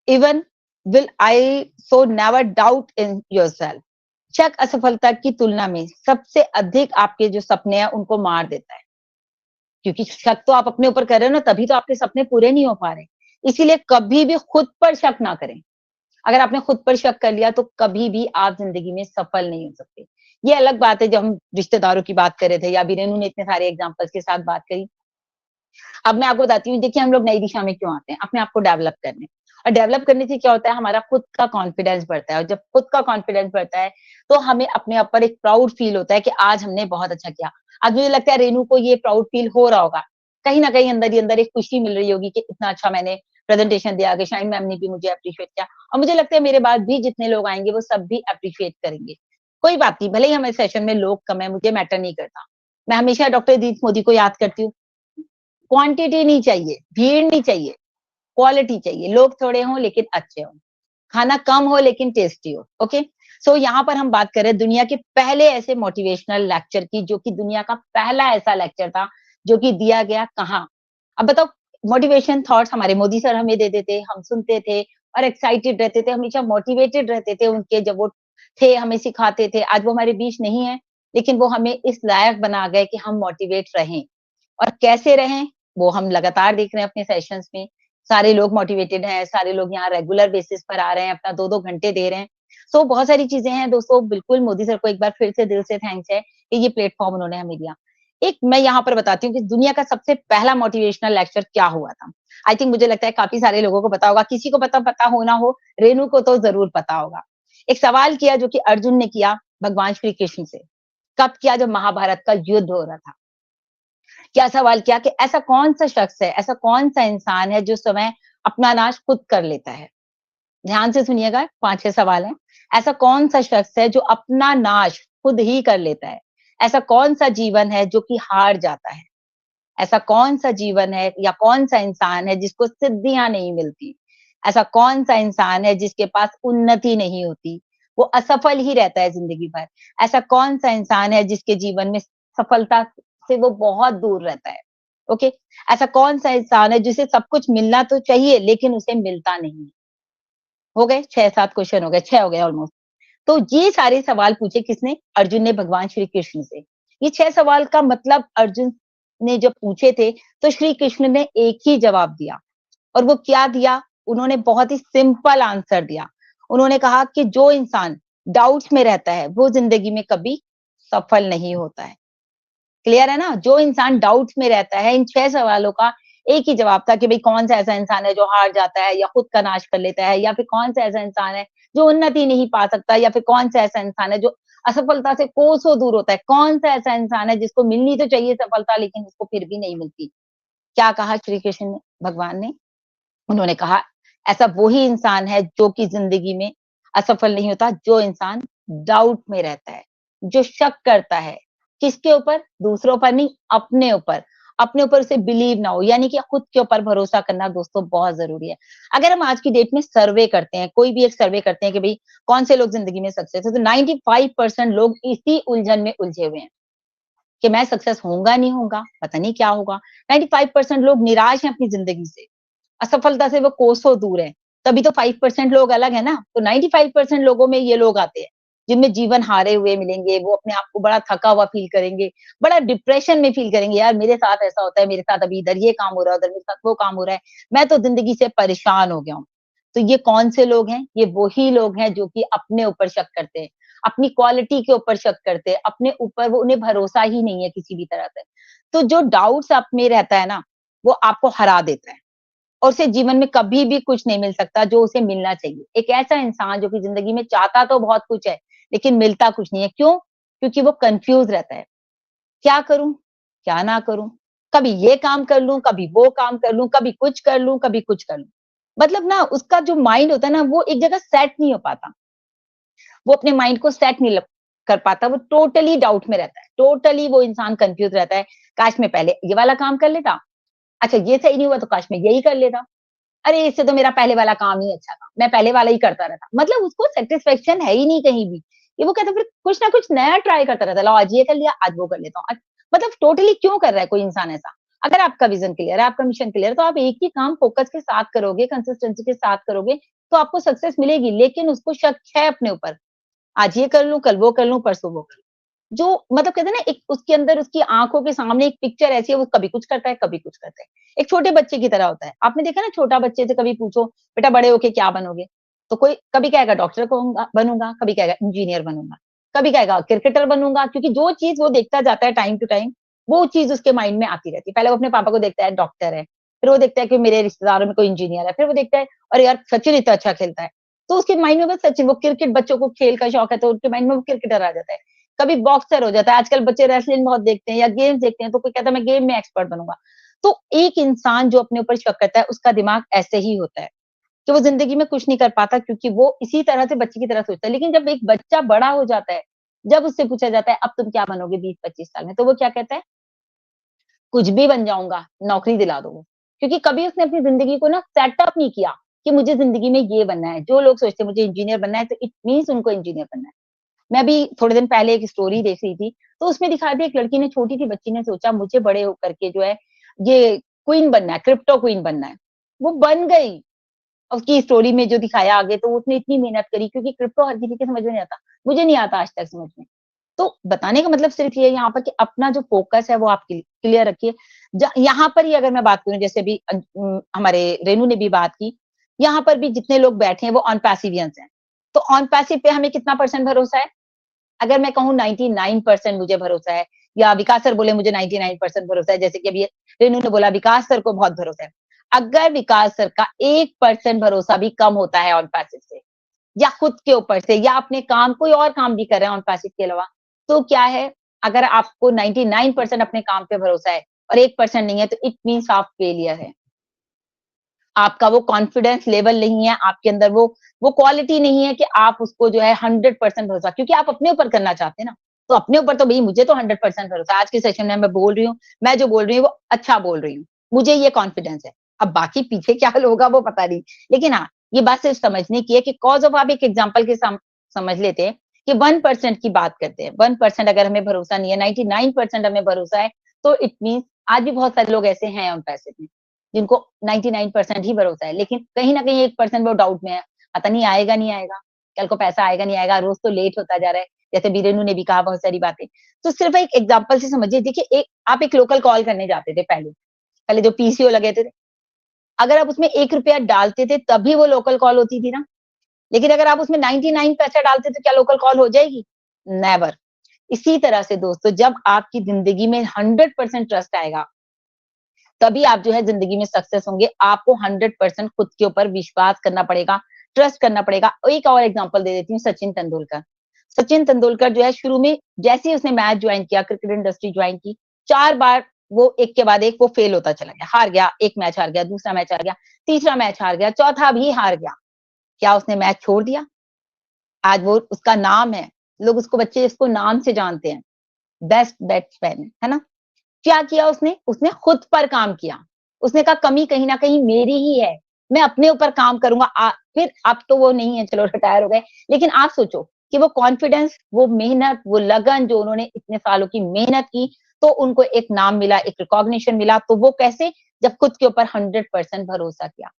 even will I so never doubt in yourself. शक असफलता की तुलना में सबसे अधिक आपके जो सपने हैं उनको मार देता है, क्योंकि शक तो आप अपने ऊपर कर रहे हो ना, तभी तो आपके सपने पूरे नहीं हो पा रहे। इसीलिए कभी भी खुद पर शक ना करें। अगर आपने खुद पर शक कर लिया तो कभी भी आप जिंदगी में सफल नहीं हो सकते। ये अलग बात है, जब हम रिश्तेदारों की बात कर रहे थे, या अभी रेनू ने इतने सारे एग्जांपल्स के साथ बात करी। अब मैं आपको बताती हूँ, देखिए हम लोग नई दिशा में क्यों आते हैं, अपने आप को डेवलप करने। और डेवलप करने से क्या होता है, हमारा खुद का कॉन्फिडेंस बढ़ता है। और जब खुद का कॉन्फिडेंस बढ़ता है तो हमें अपने ऊपर एक प्राउड फील होता है कि आज हमने बहुत अच्छा किया। आज मुझे लगता है रेनू को ये प्राउड फील हो रहा होगा, कहीं ना कहीं अंदर ही अंदर एक खुशी मिल रही होगी कि इतना अच्छा मैंने प्रेजेंटेशन दिया, कि शाइन मैम ने भी मुझे अप्रिशिएट किया। और मुझे लगता है मेरे बाद भी जितने लोग आएंगे वो सब भी अप्रिशिएट करेंगे। कोई बात नहीं, भले ही हमारे सेशन में लोग कम है, मुझे मैटर नहीं करता। मैं हमेशा डॉक्टर दीप मोदी को याद करती हूँ, क्वांटिटी नहीं चाहिए, भीड़ नहीं चाहिए, क्वालिटी चाहिए। लोग थोड़े हों लेकिन अच्छे हों, खाना कम हो लेकिन टेस्टी हो। ओके, सो यहाँ पर हम बात करें दुनिया के पहले ऐसे मोटिवेशनल लेक्चर की, जो कि दुनिया का पहला ऐसा लेक्चर था जो कि दिया गया कहाँ। अब बताओ, मोटिवेशन थॉट्स हमारे मोदी सर हमें दे देते, हम सुनते थे और एक्साइटेड रहते थे, हमेशा मोटिवेटेड रहते थे उनके, जब वो थे हमें सिखाते थे। आज वो हमारे बीच नहीं है, लेकिन वो हमें इस लायक बना गए कि हम मोटिवेट रहें। और कैसे रहें वो हम लगातार देख रहे हैं अपने सेशंस में। सारे लोग मोटिवेटेड हैं, सारे लोग यहाँ रेगुलर बेसिस पर आ रहे हैं, अपना 2-2 घंटे दे रहे हैं। सो बहुत सारी चीजें हैं दोस्तों, बिल्कुल मोदी सर को एक बार फिर से दिल से थैंक्स है कि ये प्लेटफॉर्म उन्होंने हमें दिया। एक मैं यहाँ पर बताती हूँ कि दुनिया का सबसे पहला मोटिवेशनल लेक्चर क्या हुआ था। आई थिंक मुझे लगता है काफी सारे लोगों को पता होगा, किसी को पता हो ना हो, रेनू को तो जरूर पता होगा। एक सवाल किया जो कि अर्जुन ने किया भगवान श्री कृष्ण से, कब किया, जब महाभारत का युद्ध हो रहा था। क्या सवाल किया कि ऐसा कौन सा शख्स है, ऐसा कौन सा इंसान है जो समय अपना नाश खुद कर लेता है। ध्यान से सुनिएगा, 5-6 सवाल हैं। ऐसा कौन सा शख्स है जो अपना नाश खुद ही कर लेता है। ऐसा कौन सा जीवन है जो कि हार जाता है। ऐसा कौन सा जीवन है या कौन सा इंसान है जिसको सिद्धियां नहीं मिलती। ऐसा कौन सा इंसान है जिसके पास उन्नति नहीं होती, वो असफल ही रहता है जिंदगी भर। ऐसा कौन सा इंसान है जिसके जीवन में सफलता से वो बहुत दूर रहता है। ओके, ऐसा कौन सा इंसान है जिसे सब कुछ मिलना तो चाहिए लेकिन उसे मिलता नहीं? हो गए 6-7 क्वेश्चन हो गए, 6 हो गए ऑलमोस्ट। तो ये सारे सवाल पूछे किसने? अर्जुन ने भगवान श्री कृष्ण से। ये 6 सवाल का मतलब अर्जुन ने जब पूछे थे, तो श्री कृष्ण ने एक ही जवाब दिया और वो क्या दिया? उन्होंने बहुत ही सिंपल आंसर दिया। उन्होंने कहा कि जो इंसान डाउट्स में रहता है, वो ज़िंदगी में कभी सफल नहीं होता है। क्लियर है ना? जो इंसान डाउट्स में रहता है, इन 6 सवालों का एक ही जवाब था कि भई कौन-सा ऐसा इंसान है जो हार जाता है या खुद का नाश कर लेता है या फिर कौन-सा ऐसा इंसान है जो उन्नति नहीं पा सकता या फिर कौन-सा ऐसा इंसान है जो असफलता से कोसों दूर होता है। कौन-सा ऐसा इंसान है जिसको मिलनी तो चाहिए सफलता लेकिन उसको फिर भी नहीं मिलती। क्या कहा श्री कृष्ण ने भगवान ने? उन्होंने कहा ऐसा वो ही इंसान है जो कि ज़िंदगी में असफल नहीं होता, जो इंसान डाउट में रहता है, जो शक करता है। किसके ऊपर? दूसरों पर नहीं, अपने ऊपर। अपने ऊपर उसे बिलीव ना हो, यानी कि खुद के ऊपर भरोसा करना दोस्तों बहुत ज़रूरी है। अगर हम आज की डेट में सर्वे करते हैं, कोई भी एक सर्वे करते हैं कि भई कौन से लोग ज़िंदगी में सक्सेस है, तो 95% लोग इसी उलझन में उलझे हुए हैं कि मैं सक्सेस होऊँगा, नहीं होऊँगा, पता नहीं क्या होगा। 95% लोग निराश हैं अपनी ज़िंदगी से। असफलता से वो कोसों दूर है। तभी तो 5% लोग अलग है ना, तो 95% लोगों में ये लोग आते हैं, जिनमें जीवन हारे हुए मिलेंगे, वो अपने आप को बड़ा थका हुआ फ़ील करेंगे, बड़ा डिप्रेशन में फ़ील करेंगे, यार मेरे साथ ऐसा होता है, मेरे साथ अभी इधर ये काम हो रहा है, उधर मेरे साथ वो काम हो रहा है, मैं तो ज़िंदगी से परेशान हो गया हूँ। तो ये कौन से लोग हैं? ये वही लोग हैं जो कि अपने ऊपर शक करते हैं, अपनी क्वालिटी के ऊपर शक करते हैं, अपने ऊपर वो उन्हें भरोसा ही नहीं है किसी भी तरह से। तो जो डाउट्स आप में रहता है ना, वो आपको हरा देता है। और उसे जीवन में कभी भी कुछ नहीं मिल सकता जो उसे मिलना चाहिए। एक ऐसा इंसान जो कि ज़िंदगी में चाहता तो बहुत कुछ है, लेकिन मिलता कुछ नहीं है। क्यों? क्योंकि वो कन्फ्यूज़ रहता है। क्या करूँ? क्या ना करूँ? कभी ये काम कर लूँ, कभी वो काम कर लूँ, कभी कुछ कर लूँ, कभी कुछ कर लूँ। मतलब ना उसका जो माइंड होता है ना, वो एक जगह सेट नहीं हो पाता। वो अपने माइंड को सेट नहीं ल कर पाता, वो टोटली डाउट में रहता है। टोटली वो इंसान कन्फ्यूज़ रहता है, काश मैं पहले ये वाला काम कर लेता, अच्छा ये सही नहीं हुआ तो काश मैं यही कर लेता। अरे! इससे तो मेरा पहले वाला काम ही अच्छा था। मैं पहले वाला ही करता रहता। मतलब उसको सैटिस्फैक्शन है ही नहीं कहीं भी। ये वो कहता फिर कुछ ना कुछ नया ट्राई करता रहता है। लो आज ये कर लिया, आज वो कर लेता हूँ। मतलब टोटली क्यों कर रहा है कोई इंसान ऐसा? अगर आपका विज़न क्लियर है, आपका मिशन क्लियर है, तो आप एक ही काम फ़ोकस के साथ करोगे, कंसिस्टेंसी के साथ करोगे, तो आपको सक्सेस मिलेगी। लेकिन उसको शक है अपने ऊपर। आज ये कर लूँ, कल वो कर लूँ, परसों वो कर लूँ। जो मतलब कहते हैं ना एक उसके अंदर उसकी आँखों के सामने एक पिक्चर ऐसी है, वो कभी कुछ करता है, कभी कुछ करता है। एक छोटे बच्चे की तरह होता है। आपने देखा ना छोटा बच्चे से कभी पूछो, बेटा बड़े होके क्या बनोगे? तो कोई कभी कहेगा डॉक्टर कहूँगा बनूँगा, कभी कहेगा इंजीनियर बनूँगा, कभी कहेगा क्रिकेटर बनूँगा क्योंकि जो चीज़ वो देखता जाता है टाइम टू टाइम, वो चीज़ उसके माइंड में आती रहती है। पहले वो अपने पापा को देखता है डॉक्टर है, फिर वो देखता है कि मेरे रिश्तेदारों में कोई इंजीनियर है, फिर वो देखता है अरे यार सचिन इतना अच्छा खेलता है। तो उसके माइंड में बस सचिन वो क्रिकेट बच्चों को खेल का शौक है तो उनके माइंड में वो क्रिकेटर आ जाता है। कभी बॉक्सर हो जाता है, आजकल बच्चे रेसलिंग बहुत देखते हैं या गेम्स देखते हैं, तो कोई कहता है मैं गेम में एक्सपर्ट बनूँगा। तो एक इंसान जो अपने ऊपर शक करता है, उसका दिमाग ऐसे ही होता है, कि वो ज़िंदगी में कुछ नहीं कर पाता क्योंकि वो इसी तरह से बच्चे की तरह सोचता है। लेकिन जब एक बच्चा बड़ा हो जाता है, जब उससे पूछा जाता है, "अब तुम क्या बनोगे 20-25 साल में?" तो वो क्या कहता है? कुछ भी बन जाऊँगा, नौकरी दिला दो वो। क्योंकि कभी उसने अपनी ज़िंदगी को ना सेटअप नहीं किया, कि मुझे ज़िंदगी में ये बनना है। जो लोग सोचते हैं मुझे इंजीनियर बनना है, तो इट मीन्स उनको इंजीनियर बनना है। मैं अभी थोड़े दिन पहले एक स्टोरी देख रही थी, तो उसमें दिखाया था एक लड़की ने छोटी-सी बच्ची ने सोचा मुझे बड़े होकर के जो है, ये क्वीन बनना है, क्रिप्टो क्वीन बनना है। वो बन गई। उसकी स्टोरी में जो दिखाया आगे तो उसने इतनी मेहनत करी क्योंकि क्रिप्टो हर किसी के समझ में नहीं आता। मुझे नहीं आता आज तक समझ में। तो बताने का मतलब सिर्फ ये है यहाँ पर कि अपना जो फ़ोकस है वो आप क्लियर रखिए। ज यहाँ पर ही अगर मैं बात करूँ जैसे अभी हमारे रेनू ने भी बात की, यहाँ पर भी जितने लोग बैठे हैं वो ऑन पैसिवियंस हैं। तो ऑन पैसिव पे हमें कितना परसेंट भरोसा है? अगर मैं कहूँ 99% मुझे भरोसा है या विकास सर बोले मुझे 99% भरोसा है, जैसे कि अभी रेनू ने बोला विकास सर को बहुत भरोसा है। अगर विकास सर का 1% भरोसा भी कम होता है ऑन पैसिव से या खुद के ऊपर से या अपने काम कोई और काम भी कर रहे हैं ऑन पैसिव के अलावा, तो क्या है अगर आपको 99% अपने काम पे भरोसा है और 1% नहीं है तो इट मीन्स आप फेलियर है। आपका वो कॉन्फिडेंस लेवल नहीं है, आपके अंदर वो क्वालिटी नहीं है कि आप उसको जो है 100% भरोसा क्योंकि आप अपने ऊपर करना चाहते हैं ना, तो अपने ऊपर तो भई मुझे तो 100% भरोसा है। आज के सेशन में मैं बोल रही हूँ, मैं जो बोल रही हूँ वो अच्छा बोल रही हूँ। मुझे ये कॉन्फिडेंस है। अब बाकी पीछे क्या हल होगा वो पता नहीं। लेकिन हाँ, ये बात सिर्फ समझने की है कि कॉज़ ऑफ आप एक एग्ज़ाम्पल के समझ लेते हैं कि 1% की बात करते हैं। 1% अगर हमें भरोसा नहीं है, 99% हमें भरोसा है, तो इट मीन्स आज भी बहुत सारे लोग ऐसे हैं उन पैसे में, जिनको 99% ही भरोसा है, लेकिन कहीं न कहीं 1% वो डाउट में है, पता नहीं आएगा, नहीं आएगा, कल को पैसा आएगा, नहीं आएगा, रोज़ तो लेट होता जा रहा है, जैसे बीरेनु ने भी कहा बहुत सारी बातें। तो सिर्फ एक एग्ज़ाम्पल से समझिए, देखिए आप एक लोकल कॉल करने जाते थे पहले, पहले जो पीसीओ लगे थे, अगर आप उसमें ₹1 डालते थे तभी वो लोकल कॉल होती थी ना, लेकिन अगर आप उसमें 99 पैसे डालते तो क्या लोकल कॉल हो जाएगी? नेवर। इसी तरह से दोस्तों, जब आपकी ज़िंदगी में 100% ट्रस्ट आएगा, तभी आप जो है ज़िंदगी में सक्सेस होंगे। आपको 100% खुद के ऊपर विश्वास करना पड़ेगा, ट्रस्ट करना पड़ेगा। एक और एग्ज़ाम्पल दे देती हूँ, सचिन तेंदुलकर। सचिन तेंदुलकर जो है शुरू में जैसे ही उसने मैच जॉइन किया, क्रिकेट इंडस्ट्री जॉइन की, 4 बार वो एक के बाद एक वो फेल होता चला गया। हार गया, 1 मैच हार गया, दूसरा मैच हार गया, तीसरा मैच हार गया, चौथा भी हार गया। क्या उसने मैच छोड़ दिया? आज वो उसका नाम है, लोग उसको बच्चे इसको नाम से जानते हैं, बेस्ट बैट्समैन, है ना? क्या किया उसने? उसने खुद पर काम किया। उसने कहा कमी कहीं न कहीं मेरी ही है, मैं अपने ऊपर काम करूँगा। फिर अब तो वो नहीं है, चलो रिटायर हो गए, लेकिन आप सोचो कि वो कॉन्फिडेंस, वो मेहनत, वो लगन जो उन्होंने इतने सालों की मेहनत की, तो उनको एक नाम मिला, एक रिकॉग्निशन मिला, तो वो कैसे? जब खुद के ऊपर 100% भरोसा किया।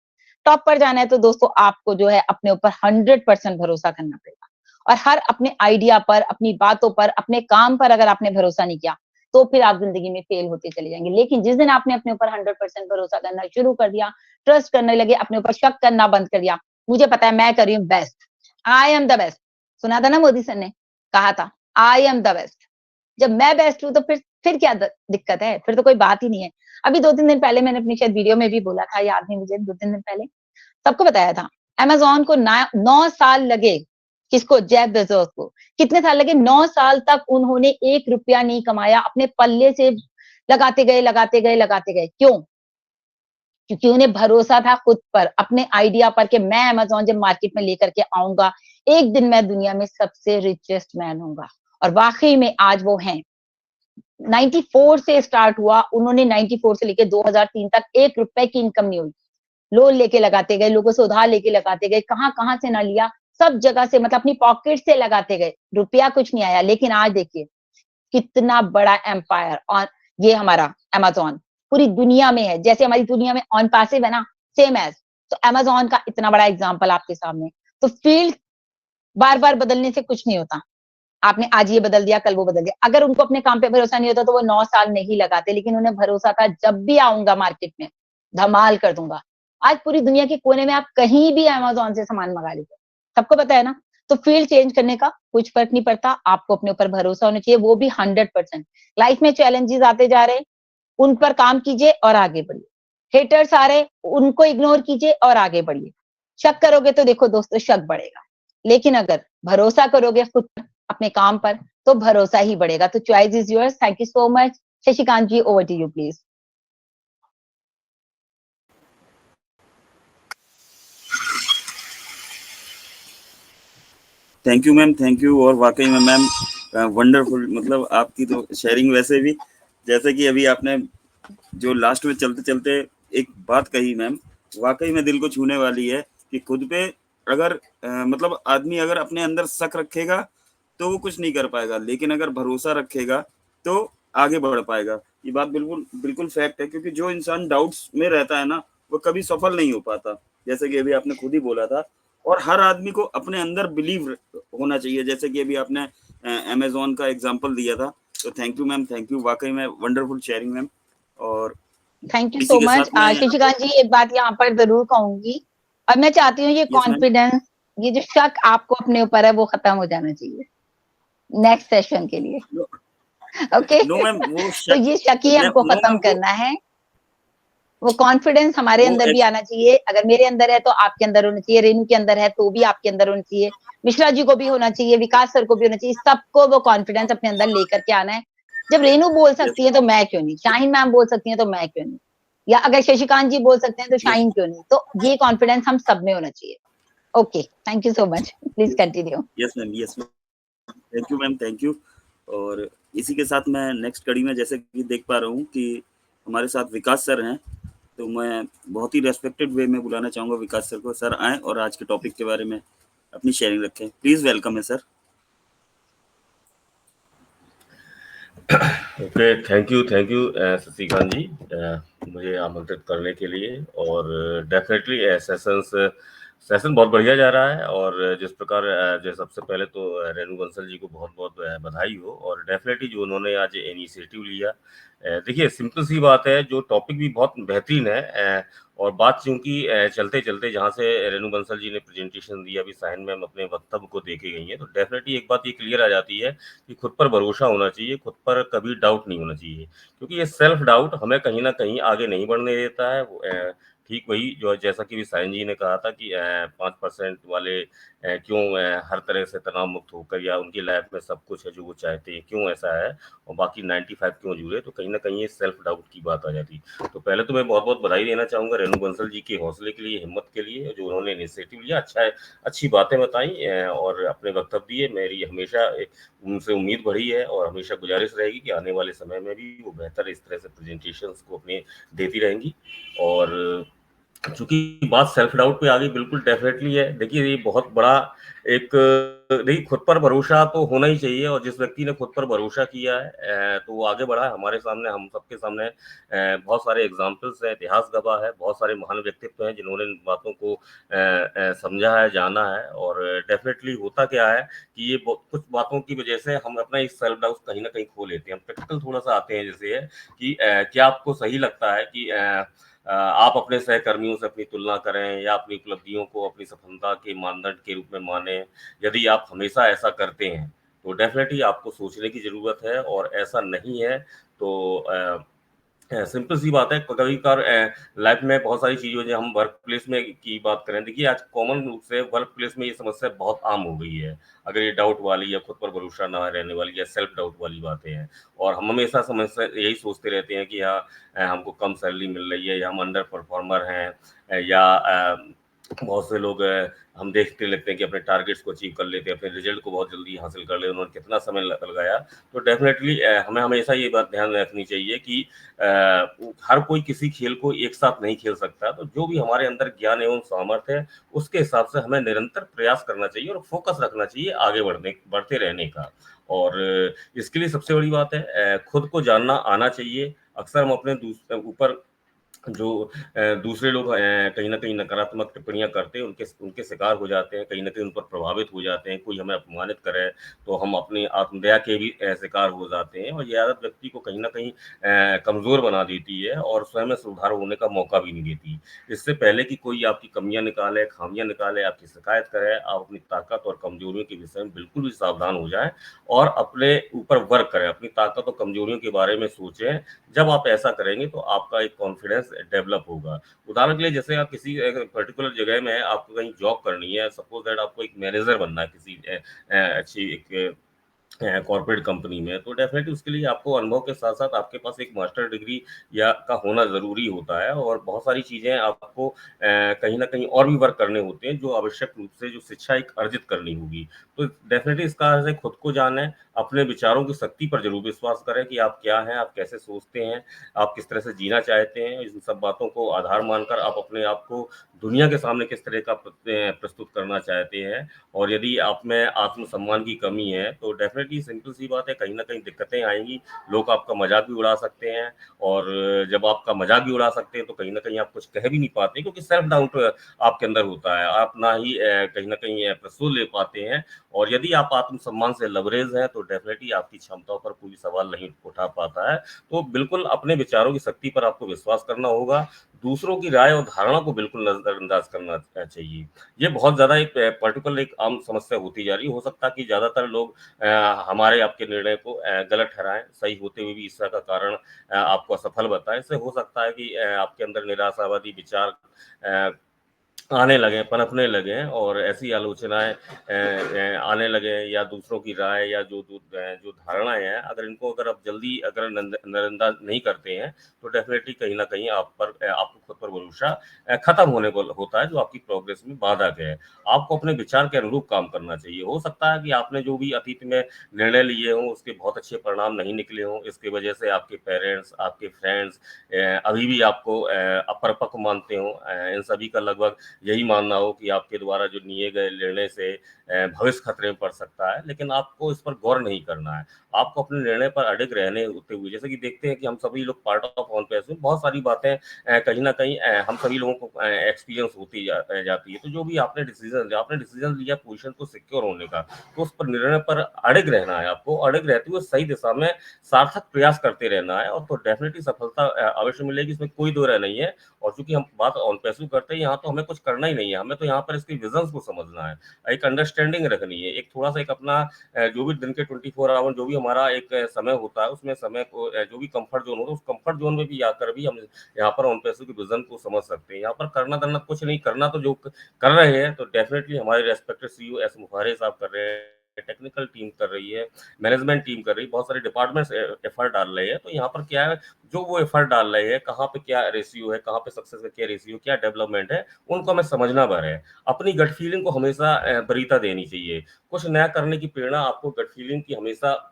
टॉप पर जाना है तो दोस्तों आपको जो है अपने ऊपर 100% भरोसा करना पड़ेगा और हर अपने आइडिया पर, अपनी बातों पर, अपने काम पर अगर आपने भरोसा नहीं किया, तो फिर आप ज़िंदगी में फेल होते चले जाएँगे। लेकिन जिस दिन आपने अपने ऊपर 100% भरोसा करना शुरू कर दिया, ट्रस्ट करने लगे, अपने ऊपर शक करना बंद कर दिया, मुझे पता है मैं कर रही हूँ best, I am the best. सुना था ना मोदी सर ने, कहा था, आई एम द बेस्ट। जब मैं बेस्ट हूँ तो फिर क्या दिक्कत है? फिर तो कोई बात ही नहीं है। अभी 2-3 दिन पहले मैंने अपनी शायद वीडियो में भी बोला था, याद नहीं मुझे, 2-3 दिन पहले। सबको बताया था, अमेज़न को ना 9 साल लगे, किसको? जेफ बेज़ोस को। कितने साल लगे? 9 साल तक उन्होंने ₹1 नहीं कमाया, अपने पल्ले से लगाते गए, लगाते गए, लगाते गए। क्यों? क्योंकि उन्हें भरोसा था खुद पर, अपने आइडिया पर कि मैं अमेज़न जब मार्केट में लेकर के आऊँगा, एक दिन मैं दुनिया में सबसे रिचेस्ट मैन होऊँगा। और वाक़ई में आज वो हैं। 94 से स्टार्ट हुआ, उन्होंने 94 से लेके 2003 तक ₹1 की इनकम नहीं हुई। लोन लेके लगाते गए, लोगों से उधार लेके लगाते गए, कहाँ-कहाँ से ना लिया, सब जगह से, मतलब अपनी पॉकेट से लगाते गए, रुपया कुछ नहीं आया। लेकिन आज देखिए, कितना बड़ा एम्पायर और ये हमारा अमेज़न पूरी दुनिया में है। जैसे हमारी दुनिया में ऑन पैसिव है ना, सेम एज़, तो अमेज़न का इतना बड़ा एग्ज़ाम्पल आपके सामने। तो फील्ड बार-बार बदलने से कुछ नहीं होता। आपने आज ये बदल दिया, कल वो बदल दिया। अगर उनको अपने काम पे भरोसा नहीं होता तो वो 9 साल नहीं लगाते, लेकिन उन्हें भरोसा था जब भी आऊँगा मार्केट में, धमाल कर दूँगा। आज पूरी दुनिया के कोने में आप कहीं भी अमेज़न से सामान मँगा लीजिए, सबको पता है ना? तो फ़ील्ड चेंज करने का कुछ फ़र्क नहीं पड़ता, आपको अपने ऊपर भरोसा होना चाहिए, वो भी 100%। लाइफ़ में चैलेंजेज़ आते जा रहे हैं, उन पर काम कीजिए और आगे बढ़िए। हेटर्स आ रहे, उनको इग्नोर कीजिए और आगे बढ़िए। शक करोगे तो देखो दोस्तों शक बढ़ेगा, लेकिन अगर भरोसा करोगे खुद पर, अपने काम पर, तो भरोसा ही बढ़ेगा। तो choice is yours. Thank you so much. Shashikant ji, over to you please. Thank you ma'am, thank you. और वाकई में मैम वंडरफुल, मतलब आपकी तो शेयरिंग वैसे भी, जैसे कि अभी आपने जो लास्ट में चलते चलते एक बात कही मैम, वाकई में दिल को छूने वाली है कि खुद पे अगर मतलब आदमी अगर अपने अंदर शक रखेगा तो वो कुछ नहीं कर पाएगा, लेकिन अगर भरोसा रखेगा तो आगे बढ़ पाएगा। ये बात बिल्कुल बिल्कुल फैक्ट है, क्योंकि जो इंसान डाउट्स में रहता है ना, वो कभी सफल नहीं हो पाता, जैसे कि अभी आपने खुद ही बोला था। और हर आदमी को अपने अंदर बिलीव होना चाहिए, जैसे कि अभी आपने अमेज़न का एग्जांपल दिया था। तो thank you ma'am, thank you, वाकई में वंडरफुल शेयरिंग मैम। और थैंक यू इसी सो के मच। साथ मैं यहाँ पे, शशिकांत जी, एक बात यहाँ पर ज़रूर कहूँगी और मैं चाहती हूँ ये यस मैम, कॉन्फिडेंस, ये जो शक आपको अपने ऊपर है, वो खत्म हो जाना चाहिए नेक्स्ट सेशन के लिए। No okay? नो मैम, वो तो ये शक ही हमको नो खत्म मैम, करना है। वो कॉन्फिडेंस हमारे वो अंदर भी आना चाहिए। अगर मेरे अंदर है तो आपके अंदर होना चाहिए, रेनू के अंदर है तो भी आपके अंदर होना चाहिए, मिश्रा जी को भी होना चाहिए, विकास सर को भी होना चाहिए, सबको वो कॉन्फिडेंस अपने अंदर लेकर के आना है। जब रेनू बोल यस सकती है तो मैं क्यों नहीं? शाहीन मैम बोल सकती हैं तो मैं क्यों नहीं? या अगर शशिकांत जी बोल सकते हैं तो यस शाहीन क्यों नहीं? तो ये कॉन्फिडेंस हम सब में होना चाहिए। Okay, thank you so much. Please continue. Yes ma'am, yes ma'am, thank you ma'am, thank you. और इसी के साथ मैं नेक्स्ट कड़ी में जैसे कि देख पा रहा हूँ कि हमारे साथ विकास सर हैं, तो मैं बहुत ही रेस्पेक्टेड वे में बुलाना चाहूँगा विकास सर को। सर आएँ और आज के टॉपिक के बारे में अपनी शेयरिंग रखें, प्लीज़ वेलकम है sir. Okay, thank you Shashikant ji, मुझे आमंत्रित करने के लिए। और डेफिनेटली सेशन बहुत बढ़िया जा रहा है। और जिस प्रकार जो सबसे पहले तो रेणु बंसल जी को बहुत बहुत बधाई हो। और डेफिनेटली जो उन्होंने आज इनिशिएटिव लिया, देखिए सिंपल सी बात है, जो टॉपिक भी बहुत बेहतरीन है। और बात चूंकि चलते चलते जहाँ से रेणु बंसल जी ने प्रेजेंटेशन दिया, अभी साइन मैम अपने वक्तव्य को देके गई है, तो डेफिनेटली एक बात ये क्लियर आ जाती है कि खुद पर भरोसा होना चाहिए, खुद पर कभी डाउट नहीं होना चाहिए, क्योंकि ये सेल्फ डाउट हमें कहीं ना कहीं आगे नहीं बढ़ने देता है। ठीक वही जो जैसा कि साइन जी ने कहा था कि 5% वाले क्यों हर तरह से तनाव मुक्त होकर, या उनकी लाइफ में सब कुछ है जो वो चाहते हैं, क्यों ऐसा है, और बाकी 95 क्यों जुड़े, तो कहीं ना कहीं ये सेल्फ डाउट की बात आ जाती है। तो पहले तो मैं बहुत बहुत बधाई देना चाहूंगा रेणु बंसल जी के हौसले के लिए, हिम्मत के लिए, जो उन्होंने इनिशिएटिव लिया। अच्छा है, अच्छी बातें बताई और अपने वक्तव्य दिए। मेरी हमेशा उनसे उम्मीद बढ़ी है और हमेशा गुजारिश रहेगी कि आने वाले समय में भी वो बेहतर इस तरह से प्रेजेंटेशंस को अपने देती रहेंगी। और चूंकि बात सेल्फ डाउट पे आ गई, बिल्कुल डेफिनेटली है। देखिए ये बहुत बड़ा एक, देखिए खुद पर भरोसा तो होना ही चाहिए, और जिस व्यक्ति ने खुद पर भरोसा किया है तो वो आगे बढ़ा है। हमारे सामने, हम सबके सामने बहुत सारे एग्जाम्पल्स हैं, इतिहास गवाह है, बहुत सारे महान व्यक्तित्व हैं जिन्होंने इन बातों को समझा है, जाना है। और डेफिनेटली होता क्या है कि ये कुछ बातों की वजह से हम अपना इस सेल्फ डाउट कहीं ना कहीं खो लेते हैं। हम प्रैक्टिकल थोड़ा सा आते हैं, जैसे है कि क्या आपको सही लगता है कि आप अपने सहकर्मियों से अपनी तुलना करें, या अपनी उपलब्धियों को अपनी सफलता के मानदंड के रूप में माने? यदि आप हमेशा ऐसा करते हैं तो डेफिनेटली आपको सोचने की जरूरत है, और ऐसा नहीं है तो सिंपल सी बात है। कभी कभार लाइफ में बहुत सारी चीजें, जो हम वर्क प्लेस में की बात करें, देखिए आज कॉमन रूप से वर्क प्लेस में ये समस्या बहुत आम हो गई है। अगर ये डाउट वाली या खुद पर भरोसा ना रहने वाली या सेल्फ डाउट वाली बातें हैं, और हम हमेशा समस्या यही सोचते रहते हैं कि हाँ हमको कम सैलरी मिल रही है, या हम अंडर परफॉर्मर हैं, या बहुत से लोग हम देखते लगते हैं कि अपने टारगेट्स को अचीव कर लेते हैं, अपने रिजल्ट को बहुत जल्दी हासिल कर लेते हैं, उन्होंने कितना समय लगाया। तो डेफिनेटली हमें हमेशा ये बात ध्यान रखनी चाहिए कि हर कोई किसी खेल को एक साथ नहीं खेल सकता। तो जो भी हमारे अंदर ज्ञान एवं सामर्थ्य है, उसके हिसाब से हमें निरंतर प्रयास करना चाहिए और फोकस रखना चाहिए आगे बढ़ते रहने का। और इसके लिए सबसे बड़ी बात है खुद को जानना आना चाहिए। अक्सर हम अपने ऊपर जो दूसरे लोग कहीं न कहीं नकारात्मक टिप्पणियाँ करते हैं, उनके उनके शिकार हो जाते हैं, कहीं न कहीं उन पर प्रभावित हो जाते हैं। कोई हमें अपमानित करे तो हम अपनी आत्मदया के भी शिकार हो जाते हैं, और ये आदत व्यक्ति को कहीं न कहीं कमज़ोर बना देती है और स्वयं में सुधार होने का मौका भी नहीं देती। इससे पहले कि कोई आपकी कमियाँ निकाले, खामियाँ निकाले, आपकी शिकायत करे, आप अपनी ताकत और कमज़ोरियों के विषय में बिल्कुल भी सावधान हो जाएँ और अपने ऊपर वर्क करें, अपनी ताकत और कमज़ोरियों के बारे में सोचें। जब आप ऐसा करेंगे तो आपका एक कॉन्फिडेंस डेवलप होगा। उदाहरण के लिए, जैसे आप किसी पर्टिकुलर जगह में आपको कहीं जॉब करनी है, सपोज दैट आपको एक मैनेजर बनना है किसी अच्छी एक कॉर्पोरेट कंपनी में, तो डेफिनेटली उसके लिए आपको अनुभव के साथ साथ आपके पास एक मास्टर डिग्री या का होना ज़रूरी होता है, और बहुत सारी चीज़ें आपको कहीं न कहीं और भी वर्क करने होते हैं, जो आवश्यक रूप से जो शिक्षा एक अर्जित करनी होगी। तो डेफिनेटली इसका अर्थ है खुद को जानें, अपने विचारों की शक्ति पर ज़रूर विश्वास करें कि आप क्या हैं, आप कैसे सोचते हैं, आप किस तरह से जीना चाहते हैं। इन सब बातों को आधार मानकर आप अपने आप को दुनिया के सामने किस तरह का प्रस्तुत करना चाहते हैं। और यदि आप में आत्मसम्मान की कमी है, तो डेफिनेटली सिंपल सी बात है, कहीं न कहीं दिक्कतें आएँगी। लोग आपका मज़ाक भी उड़ा सकते हैं, और जब आपका मज़ाक भी उड़ा सकते हैं, तो कहीं न कहीं आप कुछ कह भी नहीं पाते, क्योंकि सेल्फ डाउट आपके अंदर होता है। आप ना ही कहीं न कहीं प्रस्तुत ले पाते हैं, और यदि आप आत्मसम्मान से लबरेज़ हैं, तो डेफिनेटली आपकी क्षमताओं पर कोई सवाल नहीं उठा पाता है। तो बिल्कुल अपने विचारों की शक्ति पर आपको विश्वास करना होगा। दूसरों की राय और धारणा को बिल्कुल नज़रअंदाज करना चाहिए। ये बहुत ज़्यादा एक पर्टिकुलर एक आम समस्या होती जा रही है। हो सकता है कि ज़्यादातर लोग हमारे आपके निर्णय को गलत ठहराएँ, सही होते हुए भी ईर्ष्या का कारण आपको असफल बताएँ। इससे हो सकता है कि आपके अंदर निराशावादी विचार आने लगें, पनपने लगें, और ऐसी आलोचनाएँ आने लगें, या दूसरों की राय या जो धारणाएँ हैं, अगर आप जल्दी अगर नज़रअंदाज नहीं करते हैं, तो डेफ़िनेटली कहीं न कहीं आपको खुद पर भरोसा खत्म होने को होता है, जो आपकी प्रोग्रेस में बाधक है। आपको अपने विचार के अनुरूप काम करना चाहिए। हो सकता है कि आपने जो भी अतीत में निर्णय लिए हों, उसके बहुत अच्छे परिणाम नहीं निकले हों। इसकी वजह से आपके पेरेंट्स, आपके फ्रेंड्स अभी भी आपको अपरिपक्व मानते हों। इन सभी का लगभग यही मानना हो कि आपके द्वारा जो लिए गए निर्णय से भविष्य खतरे में पड़ सकता है, लेकिन आपको इस पर गौर नहीं करना है। आपको अपने निर्णय पर अडिग रहने होते हुए, जैसे कि देखते हैं कि हम सभी लोग पार्ट ऑफ ऑन पैसे बहुत सारी बातें कहीं ना कहीं हम सभी लोगों को एक्सपीरियंस होती जाती है। तो जो भी आपने डिसीजन लिया पोजीशन को सिक्योर होने का, तो उस पर निर्णय पर अडिग रहना है। आपको अडिग रहते हुए सही दिशा में सार्थक प्रयास करते रहना है, और तो डेफिनेटली सफलता अवश्य मिलेगी, इसमें कोई दो राय नहीं है। और चूंकि हम बात ऑन पैसू करते हैं, यहाँ तो हमें कुछ करना ही नहीं है, हमें तो यहाँ पर इसके विजन को समझना है, एक अंडरस्टैंडिंग रखनी है, एक थोड़ा सा एक अपना जो भी दिन के 24 आवर जो भी हमारा एक समय होता है, उसमें समय को जो भी कंफर्ट जोन होता है, उस कंफर्ट जोन में भी आकर भी हम यहाँ पर ऑन पैसू के विजन को समझ सकते हैं। यहाँ पर करना धरना कुछ नहीं करना, तो जो कर रहे हैं तो डेफिनेटली हमारे रेस्पेक्टेड सीईओ एस मुखारे साहब कर रहे हैं, टेक्निकल टीम कर रही है, मैनेजमेंट टीम कर रही है, बहुत सारे डिपार्टमेंट्स एफर्ट डाल रहे हैं। तो यहाँ पर क्या है, जो वो एफर्ट डाल रहे हैं, कहाँ पे क्या रेशियो है, कहाँ पे सक्सेस का क्या रेशियो, क्या डेवलपमेंट है, उनको हमें समझना भर है। अपनी गट फीलिंग को हमेशा वरीयता देनी चाहिए। कुछ नया करने की प्रेरणा आपको गट फीलिंग की हमेशा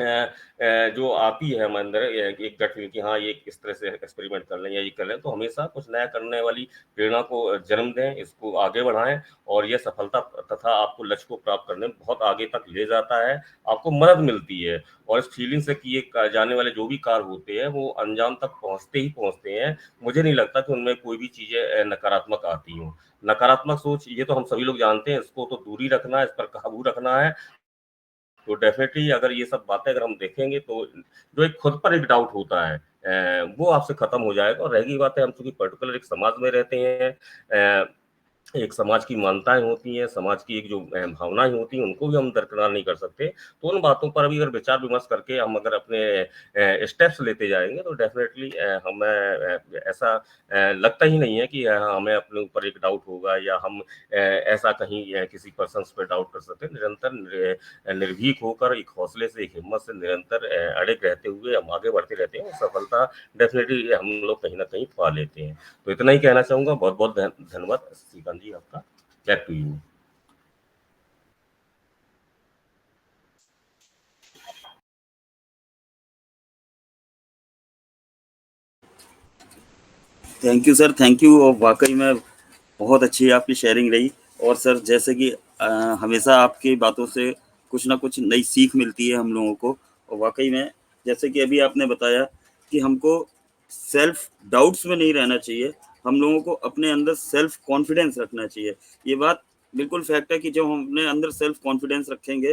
जो आती है हमारे अंदर, एक गट फीलिंग कि हाँ ये इस तरह से एक्सपेरिमेंट कर लें या ये कर लें, तो हमेशा कुछ नया करने वाली प्रेरणा को जन्म दें, इसको आगे बढ़ाएं, और यह सफलता तथा आपको लक्ष्य को प्राप्त करने में बहुत आगे तक ले जाता है, आपको मदद मिलती है। और इस फीलिंग से किए जाने वाले जो भी कार्य होते हैं वो अंजाम तक पहुंचते ही पहुंचते हैं। मुझे नहीं लगता कि उनमें कोई भी चीजें नकारात्मक आती हों। नकारात्मक सोच ये तो हम सभी लोग जानते हैं, इसको तो दूरी रखना है, इस पर काबू रखना है। तो डेफिनेटली अगर ये सब बातें अगर हम देखेंगे, तो जो एक खुद पर एक डाउट होता है वो आपसे खत्म हो जाएगा। और रहेगी बात है, हम चूंकि पर्टिकुलर एक समाज में रहते हैं, एक समाज की मान्यताएं होती हैं, समाज की एक जो भावनाएं होती हैं, उनको भी हम दरकिनार नहीं कर सकते। तो उन बातों पर भी अगर विचार विमर्श करके हम अगर अपने स्टेप्स लेते जाएंगे, तो डेफिनेटली हमें ऐसा लगता ही नहीं है कि हमें अपने ऊपर एक डाउट होगा, या हम ऐसा कहीं किसी पर्सन पर डाउट कर सकते हैं। निरंतर निर्भीक होकर, एक हौसले से, एक हिम्मत से निरंतर अड़िग रहते हुए हम आगे बढ़ते रहते हैं, सफलता डेफिनेटली हम लोग कहीं ना कहीं पा लेते हैं। तो इतना ही कहना चाहूंगा। बहुत बहुत धन्यवाद श्रीकांत जी आपका। Back to you. Thank you sir, thank you. और वाकई में बहुत अच्छी आपकी शेयरिंग रही। और सर जैसे कि हमेशा आपकी बातों से कुछ ना कुछ नई सीख मिलती है हम लोगों को। और वाकई में जैसे कि अभी आपने बताया कि हमको सेल्फ डाउट्स में नहीं रहना चाहिए, हम लोगों को अपने अंदर सेल्फ कॉन्फिडेंस रखना चाहिए। ये बात बिल्कुल फैक्ट है कि जब हम अपने अंदर सेल्फ कॉन्फिडेंस रखेंगे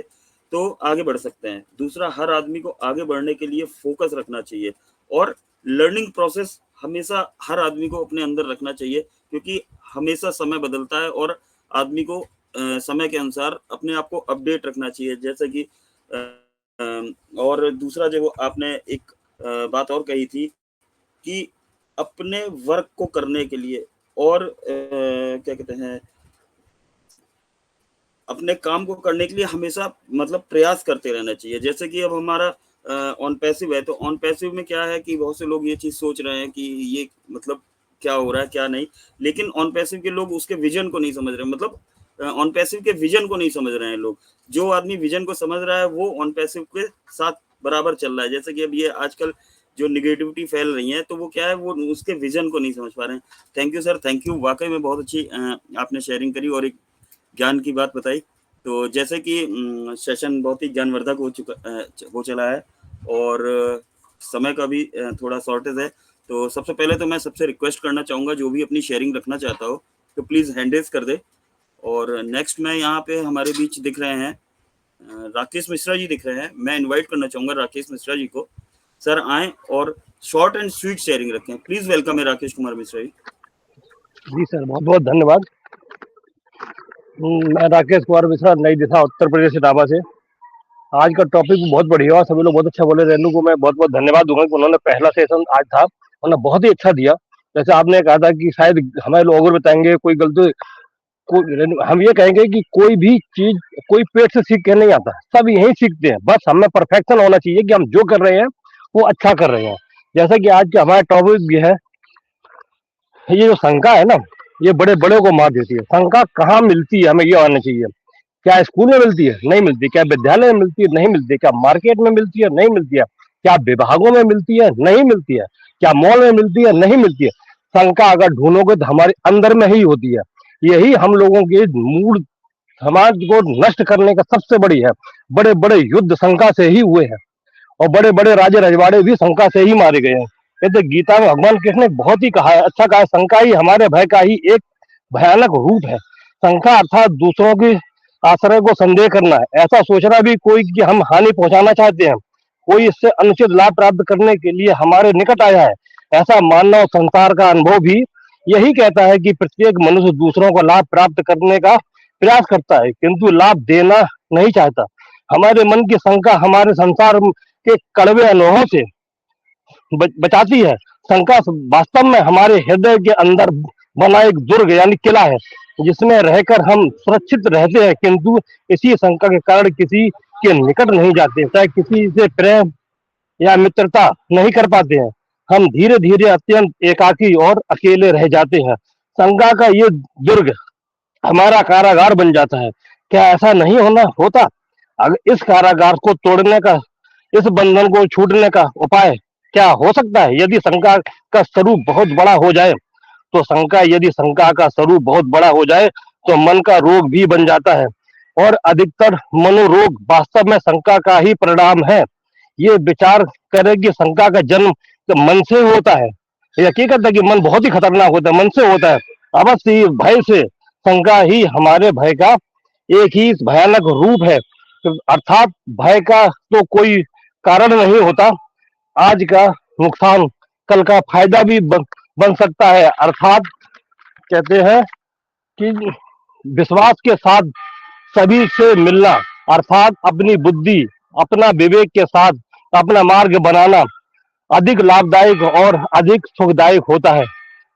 तो आगे बढ़ सकते हैं। दूसरा, हर आदमी को आगे बढ़ने के लिए फोकस रखना चाहिए, और लर्निंग प्रोसेस हमेशा हर आदमी को अपने अंदर रखना चाहिए, क्योंकि हमेशा समय बदलता है और आदमी को समय के अनुसार अपने आप को अपडेट रखना चाहिए। जैसे कि और दूसरा जो आपने एक बात और कही थी कि अपने वर्क को करने के लिए और क्या कहते हैं, अपने काम को करने के लिए हमेशा मतलब प्रयास करते रहना चाहिए। जैसे कि अब हमारा ऑन पैसिव है, तो ऑन पैसिव में क्या है कि बहुत से लोग ये चीज सोच रहे हैं कि ये मतलब क्या हो रहा है क्या नहीं, लेकिन ऑन पैसिव के लोग उसके विजन को नहीं समझ रहे। मतलब ऑन पैसिव के विजन को नहीं समझ रहे हैं लोग। जो आदमी विजन को समझ रहा है वो ऑन पैसिव के साथ बराबर चल रहा है। जैसे कि अब ये आजकल जो निगेटिविटी फैल रही है, तो वो क्या है, वो उसके विजन को नहीं समझ पा रहे हैं। Thank you sir, thank you. वाकई में बहुत अच्छी आपने शेयरिंग करी और एक ज्ञान की बात बताई। तो जैसे कि सेशन बहुत ही ज्ञानवर्धक हो चला है, और समय का भी थोड़ा शॉर्टेज है। तो सबसे पहले तो मैं सबसे रिक्वेस्ट करना चाहूँगा, जो भी अपनी शेयरिंग रखना चाहता हो तो प्लीज़ हैंड रेज कर दे। और नेक्स्ट में यहाँ पे हमारे बीच दिख रहे हैं राकेश मिश्रा जी दिख रहे हैं। मैं इनवाइट करना चाहूँगा राकेश मिश्रा जी को। सर आएँ और शॉर्ट एंड स्वीट शेयरिंग रखें। प्लीज़ वेलकम है राकेश कुमार मिश्रा जी। जी सर, बहुत बहुत धन्यवाद। मैं राकेश कुमार मिश्रा, नई दिशा, उत्तर प्रदेश इटावा से। आज का टॉपिक बहुत बढ़िया, सभी लोग बहुत अच्छा बोले। रेनू को मैं बहुत बहुत धन्यवाद दूंगा कि उन्होंने पहला सेशन आज था, उन्होंने बहुत ही अच्छा दिया। जैसे आपने कहा था कि शायद हमें लोग और बताएंगे कोई गलती, हम ये कहेंगे कि कोई भी चीज कोई पेट से सीख के नहीं आता, सब यही सीखते हैं। बस हमें परफेक्शन होना चाहिए कि हम जो कर रहे हैं वो अच्छा कर रहे हैं। जैसा कि आज का हमारा टॉपिक भी है, ये जो शंका है ना, ये बड़े बड़े को मार देती है। शंका कहाँ मिलती है, हमें ये आना चाहिए। क्या स्कूल में मिलती है? नहीं मिलती। क्या विद्यालय में मिलती है? नहीं मिलती। क्या मार्केट में मिलती है? नहीं मिलती है। क्या विभागों में मिलती है? नहीं मिलती है। क्या मॉल में मिलती है? नहीं मिलती है। शंका अगर ढूंढोगे तो हमारे अंदर में ही होती है। यही हम लोगों के मूड समाज को नष्ट करने का सबसे बड़ी है। बड़े बड़े युद्ध शंका से ही हुए हैं और बड़े बड़े राजे रजवाड़े भी शंका से ही मारे गए हैं। कहते गीता में भगवान कृष्ण ने बहुत ही कहा है, अच्छा कहा है, शंका ही हमारे भय का ही एक भयानक रूप है। शंका अर्थात दूसरों की आश्रय को संदेह करना है, ऐसा सोचना भी कोई कि हम हानि पहुंचाना चाहते हैं, कोई इससे अनुचित लाभ प्राप्त करने के लिए हमारे निकट आया है, ऐसा मानना। और संसार का अनुभव भी यही कहता है कि प्रत्येक मनुष्य दूसरों को लाभ प्राप्त करने का प्रयास करता है, किंतु लाभ देना नहीं चाहता। हमारे मन की शंका हमारे संसार के कड़वे अनुभव से बचाती है। शंका वास्तव में हमारे हृदय के अंदर बना एक दुर्ग यानी किला है, जिसमें रहकर हम सुरक्षित रहते हैं, किंतु इसी शंका के कारण किसी के निकट नहीं जाते, चाहे किसी से प्रेम या मित्रता नहीं कर पाते हैं। हम धीरे धीरे अत्यंत एकाकी और अकेले रह जाते हैं। शंका का ये दुर्ग हमारा कारागार बन जाता है। क्या ऐसा नहीं होना होता? अगर इस कारागार को तोड़ने का, इस बंधन को छूटने का उपाय क्या हो सकता है? यदि शंका का स्वरूप बहुत बड़ा हो जाए तो यदि शंका का स्वरूप बहुत बड़ा हो जाए तो मन का रोग भी बन जाता है, और अधिकतर मनोरोग वास्तव में शंका का ही परिणाम है। ये विचार करें कि शंका का जन्म तो मन से होता है। ये हकीकत है कि मन बहुत ही खतरनाक होता है, मन से होता है। अवश्य ही भय से, शंका ही हमारे भय का एक ही भयानक रूप है। तो अर्थात भय का तो कोई कारण नहीं होता। आज का नुकसान कल का फायदा भी बन सकता है। अर्थात कहते हैं कि विश्वास के साथ सभी से मिलना, अर्थात अपनी बुद्धि, अपना विवेक के साथ अपना मार्ग बनाना अधिक लाभदायक और अधिक सुखदायक होता है।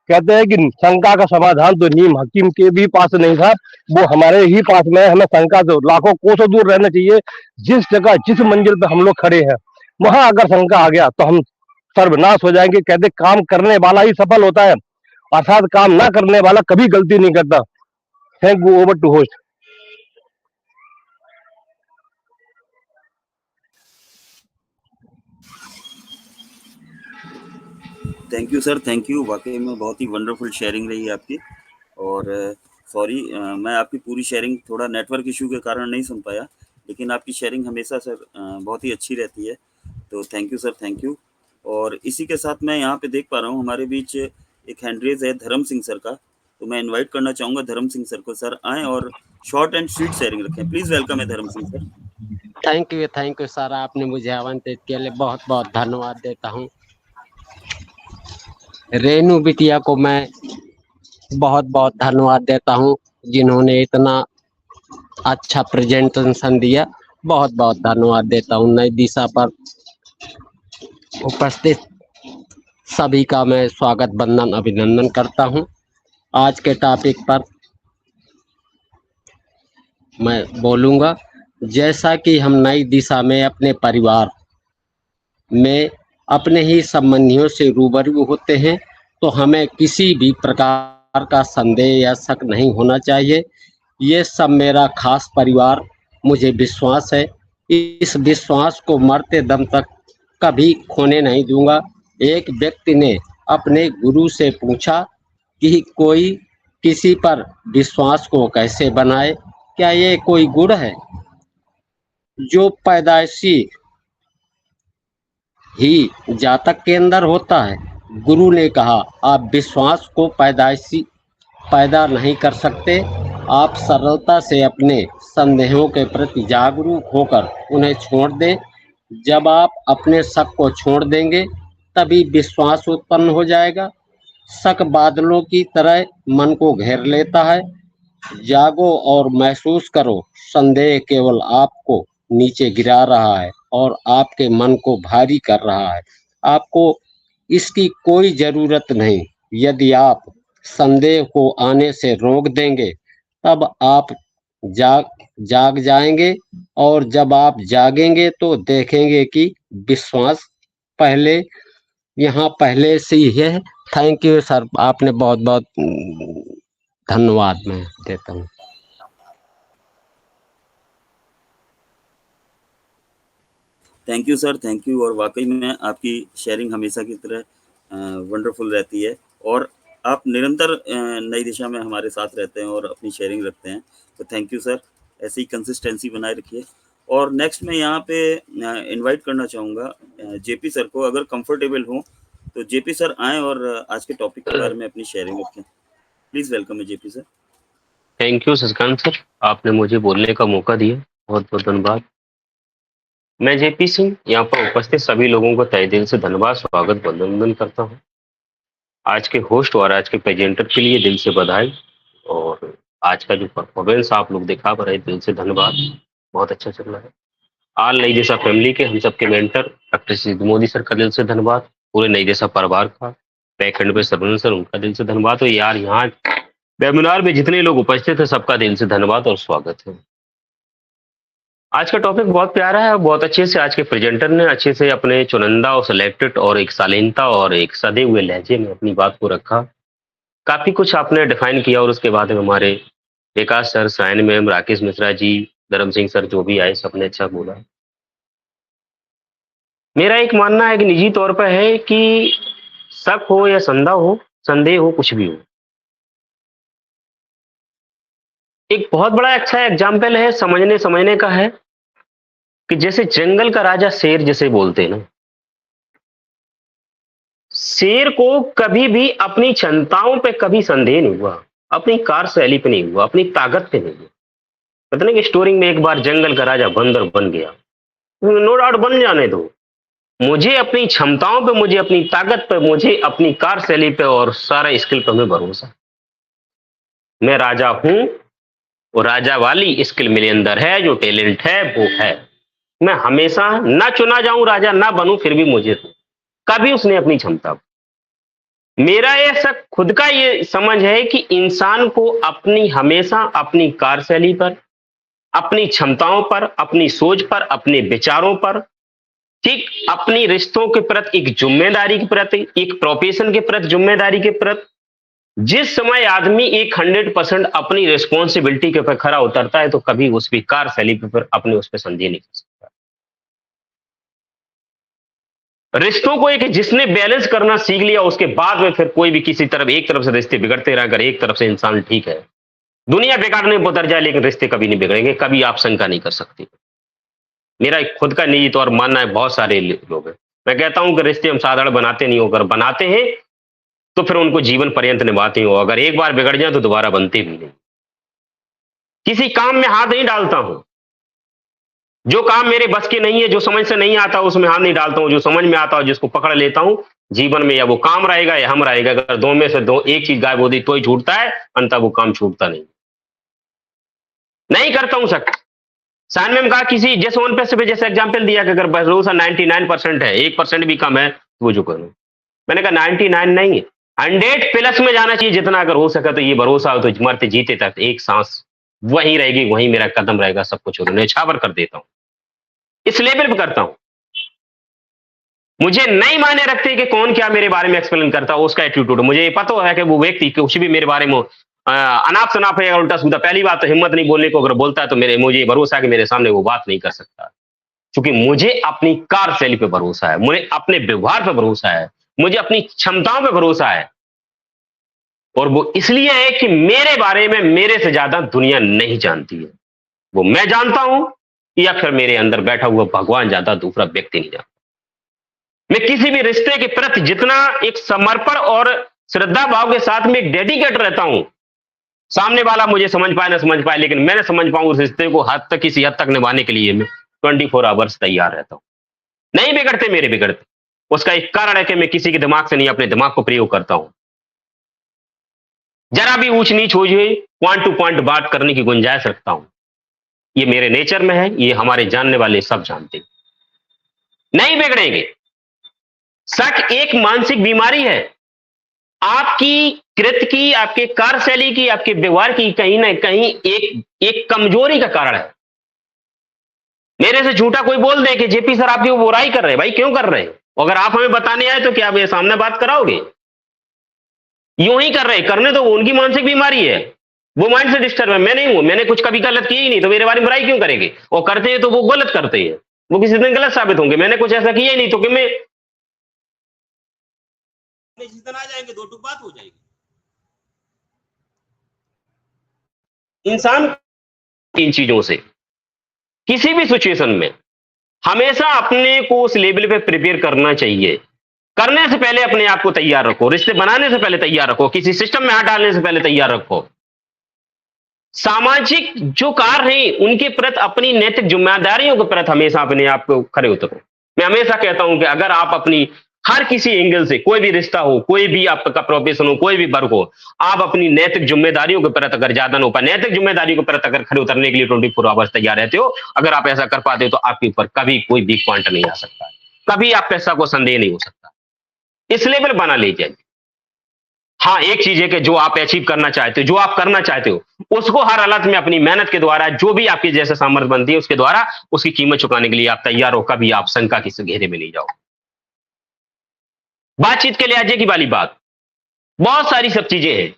कहते हैं कि शंका का समाधान तो नीम हकीम के भी पास नहीं था, वो हमारे ही पास में है। हमें शंका से लाखों कोसों दूर रहना चाहिए। जिस जगह, जिस मंजिल पे हम लोग खड़े हैं, वहां अगर शंका आ गया तो हम सर्वनाश हो जाएंगे। कहते काम करने वाला ही सफल होता है, अर्थात काम ना करने वाला कभी गलती नहीं करता। Thank you. Over to host. Thank you sir, thank you. वाकई में बहुत ही वंडरफुल शेयरिंग रही है आपकी। और सॉरी, मैं आपकी पूरी शेयरिंग थोड़ा नेटवर्क इशू के कारण नहीं सुन पाया, लेकिन आपकी शेयरिंग हमेशा सर बहुत ही अच्छी रहती है। तो thank you sir, thank you. और इसी के साथ मैं यहाँ पे देख पा रहा हूँ हमारे बीच एक हैंड रेज है धर्म सिंह सर का, तो मैं इनवाइट करना चाहूँगा धर्म सिंह सर को। सर आएँ और शॉर्ट एंड स्वीट शेयरिंग रखें। प्लीज़ वेलकम है धर्म Singh sir. Thank you sir, आपने मुझे आमंत्रित के लिए बहुत बहुत धन्यवाद देता हूँ। रेनू बिटिया को मैं बहुत बहुत धन्यवाद देता हूँ, जिन्होंने इतना अच्छा प्रेजेंटेशन दिया। बहुत बहुत धन्यवाद देता हूँ। नई दिशा पर उपस्थित सभी का मैं स्वागत, वंदन, अभिनंदन करता हूँ। आज के टॉपिक पर मैं बोलूँगा। जैसा कि हम नई दिशा में अपने परिवार में अपने ही संबंधियों से रूबरू होते हैं, तो हमें किसी भी प्रकार का संदेह या शक नहीं होना चाहिए। ये सब मेरा खास परिवार, मुझे विश्वास है। इस विश्वास को मरते दम तक कभी खोने नहीं दूंगा। एक व्यक्ति ने अपने गुरु से पूछा कि कोई किसी पर विश्वास को कैसे बनाए, क्या ये कोई गुण है जो पैदाइशी ही जातक के अंदर होता है? गुरु ने कहा, आप विश्वास को पैदा नहीं कर सकते। आप सरलता से अपने संदेहों के प्रति जागरूक होकर उन्हें छोड़ दें। जब आप अपने शक को छोड़ देंगे तभी विश्वास उत्पन्न हो जाएगा। शक बादलों की तरह मन को घेर लेता है। जागो और महसूस करो, संदेह केवल आपको नीचे गिरा रहा है और आपके मन को भारी कर रहा है। आपको इसकी कोई जरूरत नहीं। यदि आप संदेह को आने से रोक देंगे तब आप जाग जाएंगे, और जब आप जागेंगे तो देखेंगे कि विश्वास पहले से ही है। थैंक यू सर, आपने बहुत बहुत धन्यवाद मैं देता हूँ। Thank you sir, thank you. और वाकई में आपकी शेयरिंग हमेशा की तरह वंडरफुल रहती है। और आप निरंतर नई दिशा में हमारे साथ रहते हैं और अपनी शेयरिंग रखते हैं, तो थैंक यू सर। ऐसी कंसिस्टेंसी बनाए रखिए। और नेक्स्ट मैं यहाँ पे इनवाइट करना चाहूँगा जेपी सर को, अगर कंफर्टेबल हो तो जेपी सर आएँ और आज के टॉपिक के बारे में अपनी शेयरिंग रखें। प्लीज़ वेलकम है JP sir. Thank you Shashikant sir, आपने मुझे बोलने का मौका दिया, बहुत बहुत धन्यवाद। मैं जेपी सिंह यहाँ पर उपस्थित सभी लोगों को तहे दिल से धन्यवाद, स्वागत, वंदन करता हूँ। आज के होस्ट और आज के प्रेजेंटर के लिए दिल से बधाई, और आज का जो परफॉर्मेंस आप लोग दिखा पा रहे, दिल से धन्यवाद, बहुत अच्छा चल रहा है। आल नई दिशा फैमिली के हम सबके मेंटर डॉक्टर सिद्ध मोदी सर का दिल से धन्यवाद, पूरे नई दिशा परिवार का, बैकएंड पे सरवण सर, उनका दिल से धन्यवाद। तो यार यहाँ वेबिनार में जितने लोग उपस्थित हैं सबका दिल से धन्यवाद और स्वागत है। आज का टॉपिक बहुत प्यारा है और बहुत अच्छे से आज के प्रेजेंटर ने अच्छे से अपने चुनिंदा और सिलेक्टेड और एक शालीनता और एक सदे हुए लहजे में अपनी बात को रखा। काफी कुछ आपने डिफाइन किया और उसके बाद में हमारे विकास सर, सायन मैम, राकेश मिश्रा जी, धर्म सिंह सर जो भी आए सबने अच्छा बोला। मेरा एक मानना है कि निजी तौर पर है कि शक हो या संदेह हो, कुछ भी हो, एक बहुत बड़ा अच्छा एग्जाम्पल है समझने का है कि जैसे जंगल का राजा शेर जिसे बोलते हैं ना, शेर को कभी भी अपनी क्षमताओं पे कभी संदेह नहीं हुआ, अपनी कार्यशैली पे नहीं हुआ, अपनी ताकत पे नहीं हुआ। पता नहीं कि स्टोरी में एक बार जंगल का राजा बंदर बन गया, नो डाउट बन जाने दो, मुझे अपनी क्षमताओं पे, मुझे अपनी ताकत पे, मुझे अपनी कार्यशैली पे और सारा स्किल पे हमें भरोसा। मैं राजा हूं और राजा वाली स्किल मेरे अंदर है, जो टैलेंट है वो है। मैं हमेशा ना चुना जाऊं राजा, ना बनूं, फिर भी मुझे कभी उसने अपनी क्षमता। मेरा ऐसा खुद का ये समझ है कि इंसान को अपनी हमेशा अपनी कार्यशैली पर, अपनी क्षमताओं पर, अपनी सोच पर, अपने विचारों पर, ठीक अपनी रिश्तों के प्रति एक जिम्मेदारी के प्रति, एक प्रोफेशन के प्रति जिम्मेदारी के प्रति, जिस समय आदमी एक 100% अपनी रिस्पॉन्सिबिलिटी के ऊपर खरा उतरता है तो कभी उस भी कार्यशैली पर अपने उस पर संदेह नहीं कर सकता। रिश्तों को एक जिसने बैलेंस करना सीख लिया उसके बाद में फिर कोई भी किसी तरफ, एक तरफ से रिश्ते बिगड़ते रह, अगर एक तरफ से इंसान ठीक है, दुनिया बिगाड़ने पर उतर जाए लेकिन रिश्ते कभी नहीं बिगड़ेंगे, कभी आप शंका नहीं कर सकते। मेरा एक खुद का निजी तौर मानना है, बहुत सारे लोग हैं, मैं कहता हूं कि रिश्ते हम साधारण बनाते नहीं हो, अगर बनाते हैं तो फिर उनको जीवन पर्यंत निभाते हो, अगर एक बार बिगड़ जाए तो दोबारा बनते भी नहीं। किसी काम में हाथ नहीं डालता हूं, जो काम मेरे बस के नहीं है, जो समझ से नहीं आता उसमें हाथ नहीं डालता हूं, जो समझ में आता हो जिसको पकड़ लेता हूं, जीवन में या वो काम रहेगा या हम रहेगा। अगर दो में से दो एक चीज गायब होती तो ही छूटता है, अंततः वो काम छूटता नहीं करता हूं शक। साइन में कहा किसी जैसे 1% पे जैसे एग्जाम्पल दिया कि अगर भरोसा 99% है, 1% भी कम है तो वो जो करो, मैंने कहा 99 नहीं है, 100+ में जाना चाहिए जितना अगर हो सके। तो ये भरोसा हो तो मरते जीते तक एक सांस वहीं रहेगी, वहीं मेरा कदम रहेगा, सब कुछ न्यौछावर कर देता हूं, इस लेवल पे करता हूं। मुझे नहीं मायने रखते कि कौन क्या मेरे बारे में एक्सप्लेन करता है, उसका एटीट्यूड मुझे ये पता है कि वो व्यक्ति कुछ भी मेरे बारे में अनाप शनाप है, उल्टा सीधा, पहली बात तो हिम्मत नहीं बोलने को, अगर बोलता है तो मुझे भरोसा है कि मेरे सामने वो बात नहीं कर सकता, क्योंकि मुझे अपनी कार्यशैली पे भरोसा है, मुझे अपने व्यवहार पे भरोसा है, मुझे अपनी क्षमताओं पे भरोसा है। और वो इसलिए है कि मेरे बारे में मेरे से ज्यादा दुनिया नहीं जानती है, वो मैं जानता हूं या फिर मेरे अंदर बैठा हुआ भगवान ज्यादा, दूसरा व्यक्ति नहीं जानता। मैं किसी भी रिश्ते के प्रति जितना एक समर्पण और श्रद्धा भाव के साथ में डेडिकेट रहता हूं, सामने वाला मुझे समझ पाए ना समझ पाए, लेकिन मैंने समझ पाऊं उस रिश्ते को हद तक, किसी हद तक निभाने के लिए मैं 24 आवर्स तैयार रहता हूं। नहीं बिगड़ते मेरे बिगड़ते, उसका एक कारण है कि मैं किसी के दिमाग से नहीं, अपने दिमाग को प्रयोग करता हूं। जरा भी ऊंच नीच हो जाए, पॉइंट टू पॉइंट बात करने की गुंजाइश रखता हूं, ये मेरे नेचर में है, ये हमारे जानने वाले सब जानते। नहीं बिगड़ेंगे। शक एक मानसिक बीमारी है, आपकी कृत की, आपके कार्यशैली की, आपके व्यवहार की कहीं ना कहीं एक कमजोरी का कारण है। मेरे से झूठा कोई बोल दे कि जेपी सर आपकी वो बुराई कर रहे हैं, भाई क्यों कर रहे हैं? अगर आप हमें बताने आए तो क्या आप ये सामने बात कराओगे? यूं ही कर रहे, करने तो वो उनकी मानसिक बीमारी है, वो माइंड से डिस्टर्ब है, मैं नहीं हूं, मैंने कुछ कभी गलत किया ही नहीं, तो मेरे बारे में बुराई क्यों करेंगे? और करते हैं तो वो गलत करते हैं, वो किसी दिन गलत साबित होंगे, मैंने कुछ ऐसा किया ही नहीं, तो कि मैं जिस दिन आ जाएंगे दो टूक बात हो जाएगी। इंसान इन चीजों से किसी भी सिचुएशन में हमेशा अपने को उस लेवल पे प्रिपेयर करना चाहिए। करने से पहले अपने आप को तैयार रखो, रिश्ते बनाने से पहले तैयार रखो, किसी सिस्टम में हाथ डालने से पहले तैयार रखो। सामाजिक जो कार्य हैं उनके प्रति, अपनी नैतिक जिम्मेदारियों के प्रति हमेशा अपने आप को खड़े उतरो। मैं हमेशा कहता हूं कि अगर आप अपनी हर किसी एंगल से, कोई भी रिश्ता हो, कोई भी आपका प्रोफेशन हो, कोई भी वर्क हो, आप अपनी नैतिक जिम्मेदारियों के प्रति अगर ज्यादा न पाए, नैतिक जिम्मेदारियों के प्रति अगर खड़े उतरने के लिए 24 आवर्स तैयार रहते हो, अगर आप ऐसा कर पाते हो तो आपके ऊपर कभी कोई वीक पॉइंट नहीं आ सकता, कभी आप पैसा को संदेह नहीं हो सकता। इस लेवल बना लीजिए। हाँ, एक चीज है कि जो आप अचीव करना चाहते हो, जो आप करना चाहते हो, उसको हर हालत में अपनी मेहनत के द्वारा, जो भी आपकी जैसे सामर्थ्य बनती है उसके द्वारा उसकी कीमत चुकाने के लिए आप तैयार हो। कभी आप शंका के घेरे में नहीं जाओ। बातचीत के लिहाजे की वाली बात, बहुत सारी सब चीजें हैं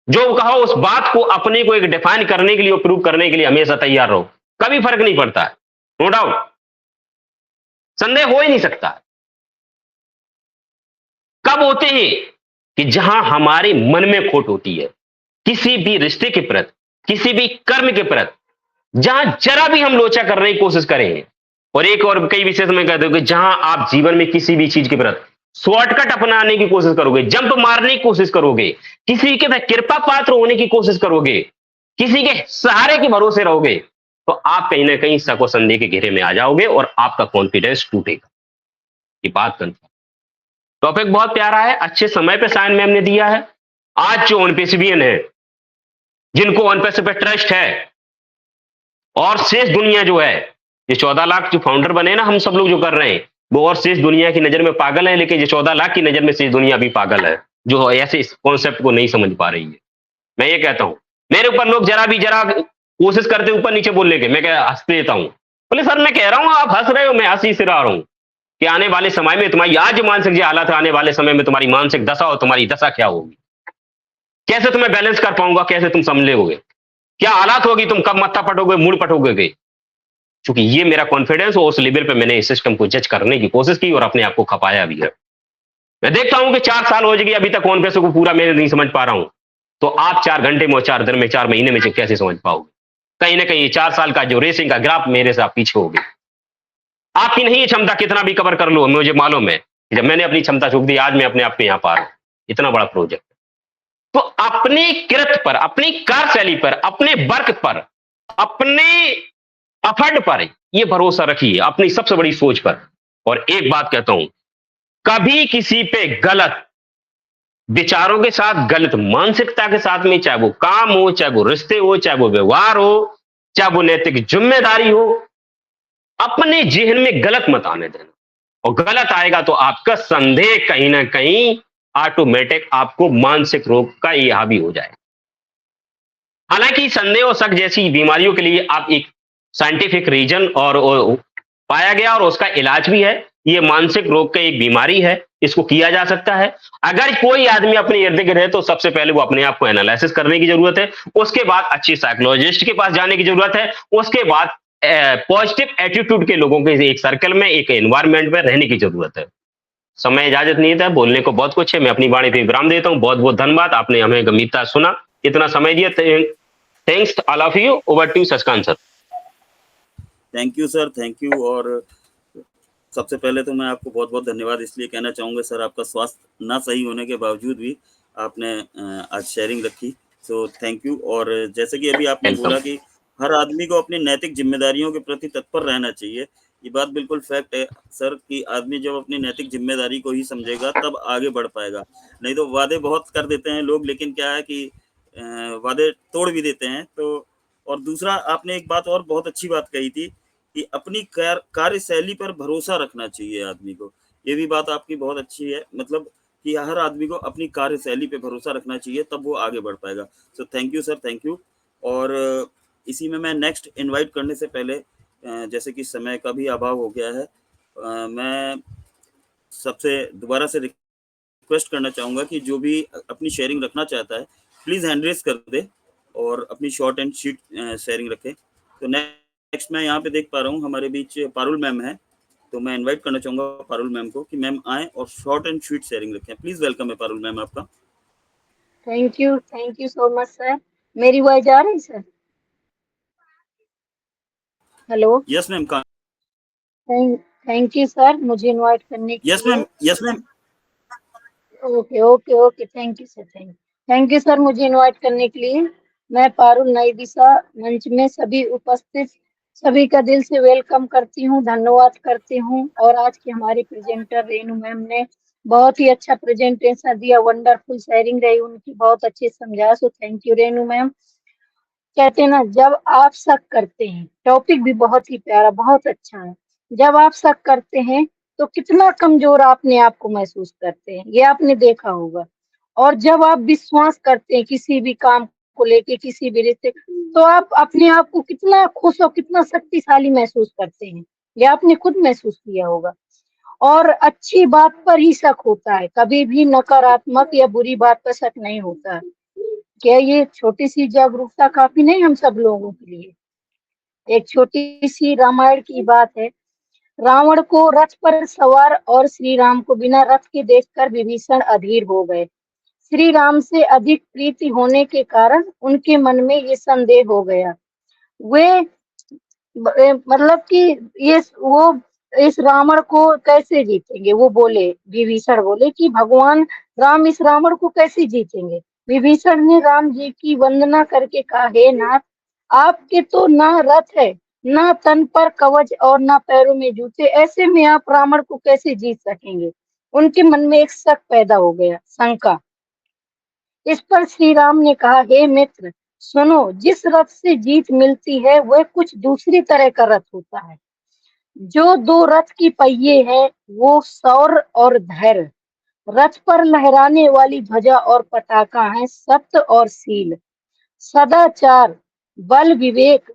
जो कहो, उस बात को अपने को एक डिफाइन करने के लिए, प्रूव करने के लिए हमेशा तैयार रहो। कभी फर्क नहीं पड़ता है, नो डाउट, संदेह हो ही नहीं सकता। कब होते हैं कि जहां हमारे मन में खोट होती है, किसी भी रिश्ते के प्रति, किसी भी कर्म के प्रति, जहां जरा भी हम लोचा करने की कोशिश करें। और एक और कई विशेष में कहते हो कि जहां आप जीवन में किसी भी चीज के प्रति शॉर्टकट अपनाने की कोशिश करोगे, जंप मारने की कोशिश करोगे, किसी के कृपा पात्र होने की कोशिश करोगे, किसी के सहारे के भरोसे रहोगे, तो आप कहीं ना कहीं शक और संदेह के घेरे में आ जाओगे और आपका कॉन्फिडेंस टूटेगा। ये बात कंफर्म। टॉपिक बहुत प्यारा है, अच्छे समय पे साइन मैम ने दिया है। आज जो ऑनपेसिवियन है, जिनको ऑनपेस पे ट्रस्ट है, और शेष दुनिया जो है, ये 14 लाख जो फाउंडर बने ना, हम सब लोग जो कर रहे हैं, वो और शेष दुनिया की नजर में पागल है, लेकिन ये 14 लाख की नजर में शेष दुनिया भी पागल है, जो ऐसे इस कॉन्सेप्ट को नहीं समझ पा रही है। मैं ये कहता हूं, मेरे ऊपर लोग जरा कोशिश करते ऊपर नीचे बोलने के, मैं क्या हंस देता हूं। बोले सर मैं कह रहा हूं, आप हंस रहे हो, मैं हंसी से रहा हूं कि आने वाले समय में तुम्हारी आज जो मानसिक जो हालत है, आने वाले समय में तुम्हारी मानसिक दशा और तुम्हारी दशा क्या होगी, कैसे तुम्हें बैलेंस कर पाऊंगा, कैसे तुम संभलोगे, क्या हालात होगी, तुम कब मत्था पटोगे, मूड पटोगे। क्योंकि ये मेरा कॉन्फिडेंस हो, उस लेवल पे मैंने इस सिस्टम को जज करने की कोशिश की और अपने आप को खपाया भी है। मैं देखता हूं कि 4 साल हो जाएगी, अभी तक कौन पैसे को पूरा मैं नहीं समझ पा रहा हूं, तो आप 4 घंटे में, 4 दिन में, 4 महीने में कैसे समझ पाओगे। कहीं ना कहीं 4 साल का जो रेसिंग का ग्राफ मेरे से आप पीछे हो गए। आपकी नहीं क्षमता, कितना भी कवर कर लो, मुझे मालूम है जब मैंने अपनी क्षमता झोंक दी, आज मैं अपने आप को यहां पा रहा हूं, इतना बड़ा प्रोजेक्ट। तो अपने कृत पर, अपनी कार्यशैली पर, अपने वर्क पर, अपने एफर्ट पर ये भरोसा रखिए, अपनी सबसे बड़ी सोच पर। और एक बात कहता हूं, कभी किसी पे गलत विचारों के साथ, गलत मानसिकता के साथ में, चाहे वो काम हो, चाहे वो रिश्ते हो, चाहे वो व्यवहार हो, चाहे वो नैतिक जिम्मेदारी हो, अपने जेहन में गलत मत आने देना। और गलत आएगा तो आपका संदेह कहीं ना कहीं ऑटोमेटिक आपको मानसिक रोग का ये हावी हो जाए। हालांकि संदेह और शक जैसी बीमारियों के लिए आप एक साइंटिफिक रीजन और पाया गया और उसका इलाज भी है। ये मानसिक रोग का एक बीमारी है, इसको किया जा सकता है। अगर कोई आदमी अपने इर्द गिर्द है तो सबसे पहले वो अपने आप को एनालिसिस करने की जरूरत है, उसके बाद अच्छी साइकोलॉजिस्ट के पास जाने की जरूरत है, उसके बाद पॉजिटिव एटीट्यूड के लोगों के एक सर्कल में, एक एनवायरमेंट में रहने की जरूरत है। समय इजाजत नहीं था, बोलने को बहुत कुछ है, मैं अपनी वाणी पे विराम देता हूं। बहुत बहुत धन्यवाद, आपने हमें गंभीरता सुना, इतना समय दिया। Thanks all of you. Over to Shashikant sir. Thank you sir, thank you. और सबसे पहले तो मैं आपको बहुत बहुत धन्यवाद इसलिए कहना चाहूँगा सर, आपका स्वास्थ्य ना सही होने के बावजूद भी आपने आज शेयरिंग रखी, सो थैंक यू। और जैसे कि अभी आपने बोला कि हर आदमी को अपनी नैतिक जिम्मेदारियों के प्रति तत्पर रहना चाहिए, ये बात बिल्कुल फैक्ट है सर कि आदमी जब अपनी नैतिक जिम्मेदारी को ही समझेगा तब आगे बढ़ पाएगा। नहीं तो वादे बहुत कर देते हैं लोग, लेकिन क्या है कि वादे तोड़ भी देते हैं। तो और दूसरा, आपने एक बात और बहुत अच्छी बात कही थी कि अपनी कार्यशैली पर भरोसा रखना चाहिए आदमी को। ये भी बात आपकी बहुत अच्छी है, मतलब कि हर आदमी को अपनी कार्यशैली पे भरोसा रखना चाहिए, तब वो आगे बढ़ पाएगा। सो thank you sir, thank you. और इसी में मैं नेक्स्ट इनवाइट करने से पहले, जैसे कि समय का भी अभाव हो गया है, मैं सबसे दोबारा से रिक्वेस्ट करना चाहूँगा कि जो भी अपनी शेयरिंग रखना चाहता है प्लीज़ हैंड रेज कर दे और अपनी शॉर्ट एंड स्वीट शेयरिंग रखें। तो नेक्स्ट मैं यहाँ पे देख पा रहा हूँ हमारे बीच पारुल मैम है, तो मैं इनवाइट करना चाहूँगा पारुल मैम को कि मैम आएँ और शॉर्ट एंड स्वीट शेयरिंग रखें। प्लीज़ वेलकम है पारुल मैम आपका। Thank you so much sir. मेरी आवाज आ रही sir? Hello. Yes ma'am. Thank you sir मुझे इनवाइट करने के यस लिए। Ma'am. Yes ma'am. Okay okay okay thank you sir. Thank you sir मुझे इनवाइट करने के लिए। मैं पारुल नई दिशा मंच में सभी उपस्थित सभी का दिल से वेलकम करती हूँ, धन्यवाद करती हूँ। और आज की हमारी प्रेजेंटर रेनू मैम ने बहुत ही अच्छा प्रेजेंटेशन दिया, वंडरफुल शेयरिंग रही उनकी, बहुत अच्छे समझाया। सो थैंक यू रेनू मैम। कहते हैं ना, जब आप शक करते हैं, टॉपिक भी बहुत ही प्यारा बहुत अच्छा है। जब आप शक करते हैं तो कितना कमजोर अपने आप को महसूस करते हैं, ये आपने देखा होगा। और जब आप विश्वास करते हैं किसी भी काम को लेके, किसी भी रिश्ते, तो आप अपने आप को कितना खुश और कितना शक्तिशाली महसूस करते हैं, ये आपने खुद महसूस किया होगा। और अच्छी बात पर ही शक होता है, कभी भी नकारात्मक या बुरी बात पर शक नहीं होता है। क्या ये छोटी सी जागरूकता काफी नहीं हम सब लोगों के लिए? एक छोटी सी रामायण की बात है। रावण को रथ पर सवार और श्री राम को बिना रथ के देखकर विभीषण अधीर हो गए। श्री राम से अधिक प्रीति होने के कारण उनके मन में ये संदेह हो गया। वे मतलब कि ये वो इस रावण को कैसे जीतेंगे, वो बोले, विभीषण बोले कि भगवान राम इस रावण को कैसे जीतेंगे। विभीषण ने राम जी की वंदना करके कहा, हे नाथ, आपके तो ना रथ है, ना तन पर कवच और ना पैरों में जूते, ऐसे में आप रावण को कैसे जीत सकेंगे। उनके मन में एक शक पैदा हो गया, शंका। इस पर श्री राम ने कहा, हे मित्र सुनो, जिस रथ से जीत मिलती है वह कुछ दूसरी तरह का रथ होता है। जो दो रथ की पहिए हैं वो शौर्य और धैर्य, रथ पर लहराने वाली ध्वजा और पताका है सत्य और शील, सदाचार, बल, विवेक,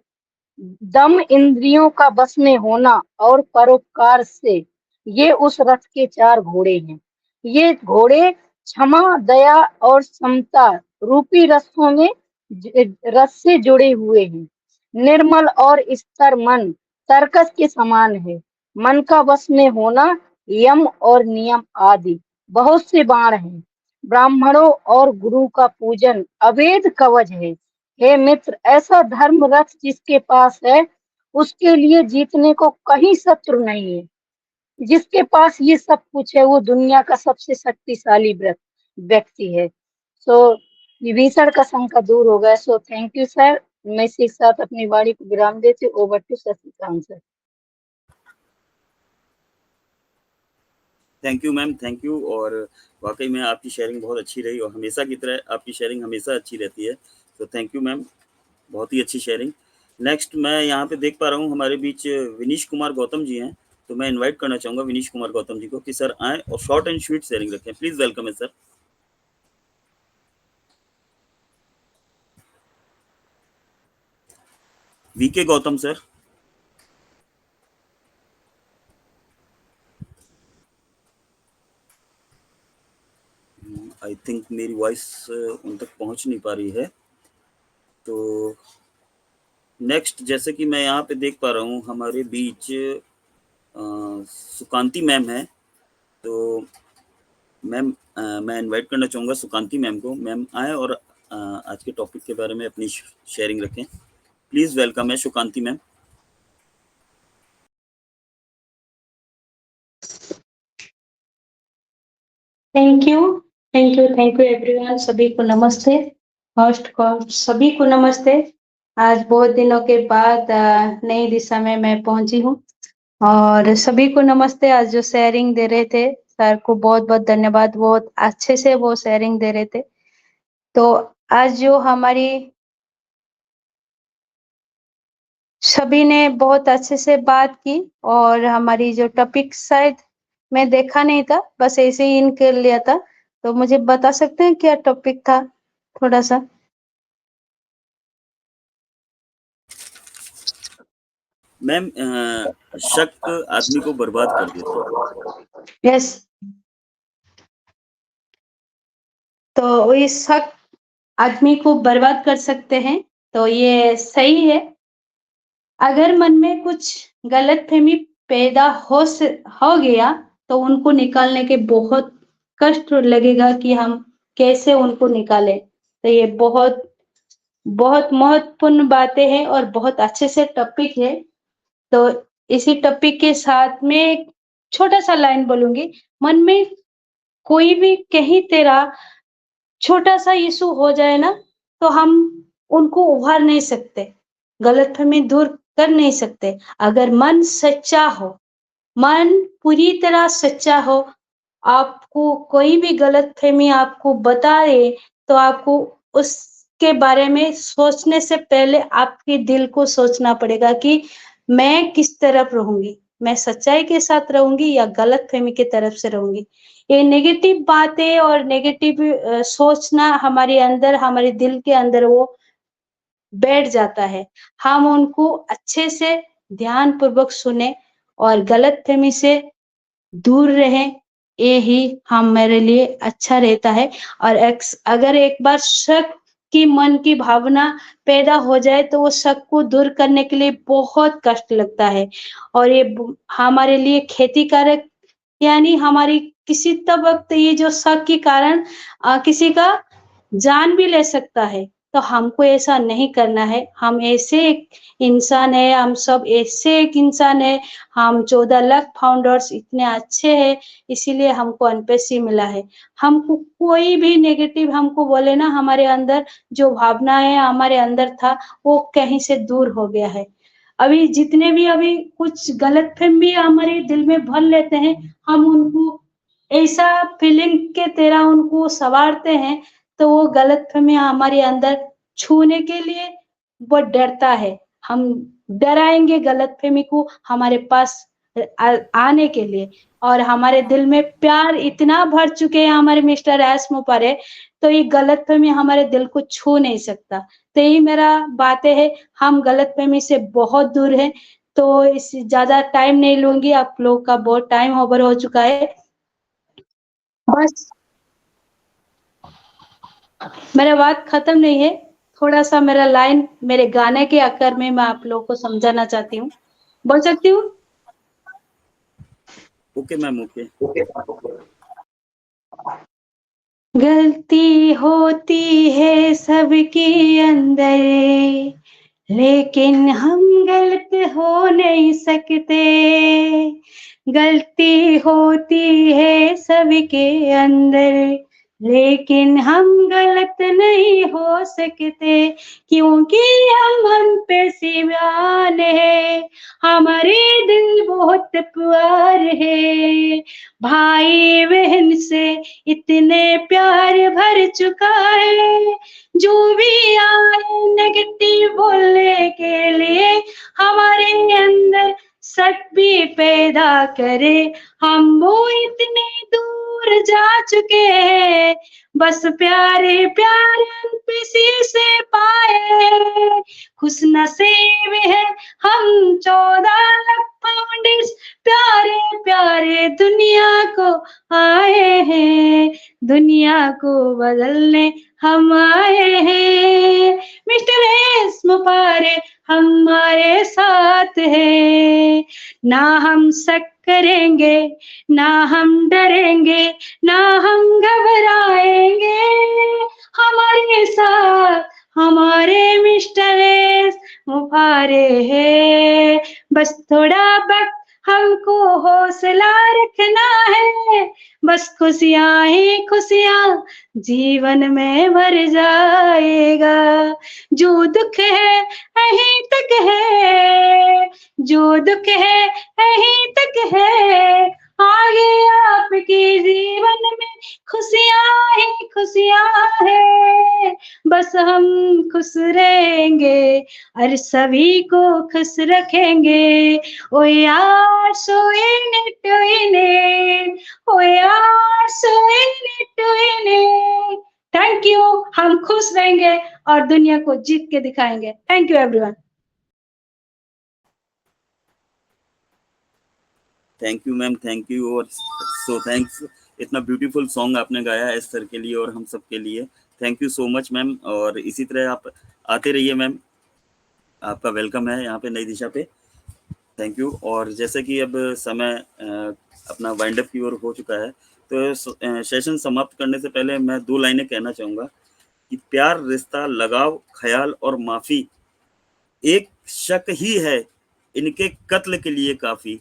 दम, इंद्रियों का बस में होना और परोपकार से, ये उस रथ के चार घोड़े हैं। ये घोड़े क्षमा, दया और समता रूपी रथों में रथ से जुड़े हुए हैं। निर्मल और स्थिर मन तर्कस के समान है। मन का वश में होना, यम और नियम आदि बहुत से बाण हैं। ब्राह्मणों और गुरु का पूजन अवैध कवच है। हे मित्र, ऐसा धर्म रथ जिसके पास है उसके लिए जीतने को कहीं शत्रु नहीं है। जिसके पास ये सब कुछ है वो दुनिया का सबसे शक्तिशाली व्यक्ति है। सो विभीषण का शंका दूर हो गया। सो थैंक यू सर। मैं इसी के साथ अपनी वाणी को विराम देती हूँ। Over to Shashikant sir. Thank you ma'am, thank you. और वाकई में आपकी शेयरिंग बहुत अच्छी रही और हमेशा की तरह आपकी शेयरिंग हमेशा अच्छी रहती है। तो थैंक यू मैम, बहुत ही अच्छी शेयरिंग। नेक्स्ट मैं यहाँ पे देख पा रहा हूँ हमारे बीच विनीश कुमार गौतम जी हैं, तो मैं इनवाइट करना चाहूँगा विनीश कुमार गौतम जी को कि सर आएँ और शॉर्ट एंड स्वीट शेयरिंग रखें। प्लीज़ वेलकम है sir. VK Gautam sir. I think मेरी वॉइस उन तक पहुंच नहीं पा रही है। तो नेक्स्ट जैसे कि मैं यहाँ पे देख पा रहा हूँ हमारे बीच सुकांति मैम है, तो मैम मैं इनवाइट करना चाहूँगा सुकांति मैम को। मैम आए और आज के टॉपिक के बारे में अपनी शेयरिंग रखें। प्लीज़ वेलकम है Sukanti ma'am. Thank you everyone. सभी को नमस्ते। होस्ट को सभी को नमस्ते। आज बहुत दिनों के बाद नई दिशा में मैं पहुंची हूँ और सभी को नमस्ते। आज जो शेयरिंग दे रहे थे सर को बहुत बहुत धन्यवाद, बहुत अच्छे से वो शेयरिंग दे रहे थे। तो आज जो हमारी सभी ने बहुत अच्छे से बात की और हमारी जो टॉपिक शायद मैं देखा नहीं था, बस ऐसे ही इन कर लिया था। तो मुझे बता सकते हैं क्या टॉपिक था थोड़ा सा? मैम शक आदमी को बर्बाद कर देता है। यस। तो ये शक आदमी को बर्बाद कर सकते हैं, तो ये सही है। अगर मन में कुछ गलतफहमी पैदा हो गया तो उनको निकालने के बहुत कष्ट लगेगा कि हम कैसे उनको निकालें। तो ये बहुत बहुत महत्वपूर्ण बातें हैं और बहुत अच्छे से टॉपिक है। तो इसी टॉपिक के साथ में एक छोटा सा लाइन बोलूंगी। मन में कोई भी कहीं तेरा छोटा सा इशू हो जाए ना, तो हम उनको उभार नहीं सकते, गलतफहमी दूर कर नहीं सकते। अगर मन सच्चा हो, मन पूरी तरह सच्चा हो, आपको कोई भी गलतफहमी आपको बता रहे, तो आपको उसके बारे में सोचने से पहले आपके दिल को सोचना पड़ेगा कि मैं किस तरफ रहूंगी, मैं सच्चाई के साथ रहूंगी या गलतफहमी की तरफ से रहूंगी। ये नेगेटिव बातें और नेगेटिव सोचना हमारे अंदर, हमारे दिल के अंदर वो बैठ जाता है। हम उनको अच्छे से ध्यान पूर्वक सुने और गलतफहमी से दूर रहें, ये ही हम मेरे लिए अच्छा रहता है। और अगर एक बार शक की मन की भावना पैदा हो जाए, तो वो शक को दूर करने के लिए बहुत कष्ट लगता है और ये हमारे लिए क्षतिकारक, यानी हमारी किसी वक्त ये जो शक के कारण किसी का जान भी ले सकता है। तो हमको ऐसा नहीं करना है। हम ऐसे एक इंसान है, हम सब ऐसे एक इंसान है। हम 14 लाख फाउंडर्स इतने अच्छे हैं, इसीलिए हमको अनपेशी मिला है। हमको कोई भी नेगेटिव हमको बोले ना, हमारे अंदर जो भावना है हमारे अंदर था, वो कहीं से दूर हो गया है। अभी जितने भी अभी कुछ गलतफहमी हमारे दिल में भर लेते हैं, हम उनको ऐसा फीलिंग के तेरा उनको सवारते हैं, तो वो गलतफहमी हमारे अंदर छूने के लिए वो डरता है। हम डराएंगे गलतफहमी को हमारे पास आने के लिए। और हमारे दिल में प्यार इतना भर चुके हैं हमारे मिस्टर एस मुपारे, तो ये गलतफहमी हमारे दिल को छू नहीं सकता। तो यही मेरा बातें है, हम गलतफहमी से बहुत दूर हैं। तो इस ज्यादा टाइम नहीं लूंगी, आप लोग का बहुत टाइम ओवर हो चुका है। बस मेरा बात खत्म नहीं है, थोड़ा सा मेरा लाइन मेरे गाने के आकर में मैं आप लोगों को समझाना चाहती हूँ। बोल सकती हूँ? Okay ma'am, okay. गलती होती है सबके अंदर, लेकिन हम गलत हो नहीं सकते। गलती होती है सबके अंदर, लेकिन हम गलत नहीं हो सकते, क्योंकि हम पे सिवान है, हमारे दिल बहुत प्यार है। भाई बहन से इतने प्यार भर चुका है, जो भी आए नेगेटिव बोलने के लिए हमारे अंदर शक भी पैदा करे, हम वो इतने दूर जा चुके हैं, बस प्यारे प्यारे किसी से पाए। खुश नसीब है हम 14 लाख फाउंडर्स, प्यारे प्यारे दुनिया को आए हैं, दुनिया को बदलने हम आए हैं। मिस्टर एस मुपारे हमारे साथ है, ना हम शक करेंगे, ना हम डरेंगे, ना हम घबराएंगे। हमारे साथ हमारे मिस्टर एस मुपारे है। बस थोड़ा वक्त हमको हौसला रखना है, बस खुशियां ही खुशियां जीवन में भर जाएगा। जो दुख है यहीं तक है, जो दुख है यहीं तक है, आगे आपके जीवन में खुशियां ही खुशियां है। बस हम खुश रहेंगे और सभी को खुश रखेंगे। ओ यार so in it to in it, ओ यार so in it to in it। Thank you. हम खुश रहेंगे और दुनिया को जीत के दिखाएंगे। Thank you everyone. Thank you ma'am, thank you. और सो थैंक्स, इतना ब्यूटीफुल सॉन्ग आपने गाया एस सर के लिए और हम सब के लिए। Thank you so much ma'am, और इसी तरह आप आते रहिए मैम, आपका वेलकम है यहाँ पे नई दिशा पे। Thank you. और जैसे कि अब समय अपना वाइंड अप की ओर हो चुका है, तो सेशन समाप्त करने से पहले मैं 2 लाइनें कहना चाहूँगा कि प्यार, रिश्ता, लगाव, ख्याल और माफी एक शक ही है, इनके कत्ल के लिए काफी।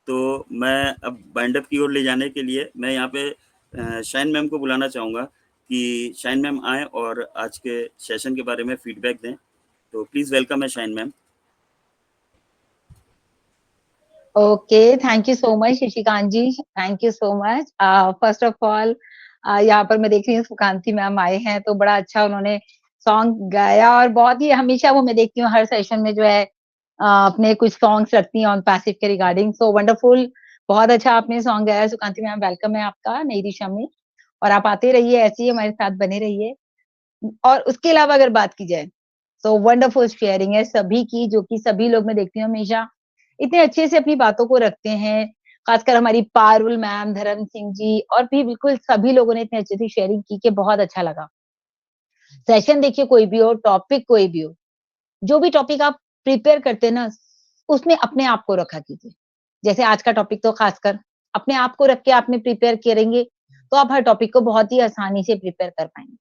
तो मैं अब बाइंड अप की ओर ले जाने के लिए मैं यहाँ पे शाइन मैम को बुलाना चाहूंगा कि शाइन मैम आए और आज के सेशन के बारे में फीडबैक दें। तो प्लीज वेलकम है shine ma'am. Okay, thank you so much Shashikant ji, thank you so much. First of all यहाँ पर मैं देख रही हूँ सुकांती मैम आए हैं, तो बड़ा अच्छा उन्होंने सॉन्ग गाया और बहुत ही हमेशा वो मैं देखती हूँ हर सेशन में जो है अपने कुछ सॉन्ग्स रखती हैं ऑन पैसिव के रिगार्डिंग, सो वंडरफुल। बहुत अच्छा आपने सॉन्ग गाया सुकांती मैम, वेलकम है आपका नई दिशा में, और आप आते रहिए, ऐसे ही हमारे साथ बने रहिए। और उसके अलावा अगर बात की जाए तो वंडरफुल शेयरिंग है सभी की, जो कि सभी लोग मैं देखती हूँ हमेशा इतने अच्छे से अपनी बातों को रखते हैं। खासकर हमारी पारुल मैम, धर्म सिंह जी और भी बिल्कुल सभी लोगों ने इतने अच्छे से शेयरिंग की कि बहुत अच्छा लगा। सेशन देखिए कोई भी हो, टॉपिक कोई भी हो, जो भी टॉपिक आप प्रिपेयर करते हैं ना, उसमें अपने आप को रखा कीजिए। जैसे आज का टॉपिक तो खासकर अपने आप को रख के आपने प्रिपेयर करेंगे, तो आप हर टॉपिक को बहुत ही आसानी से प्रिपेयर कर पाएँगे।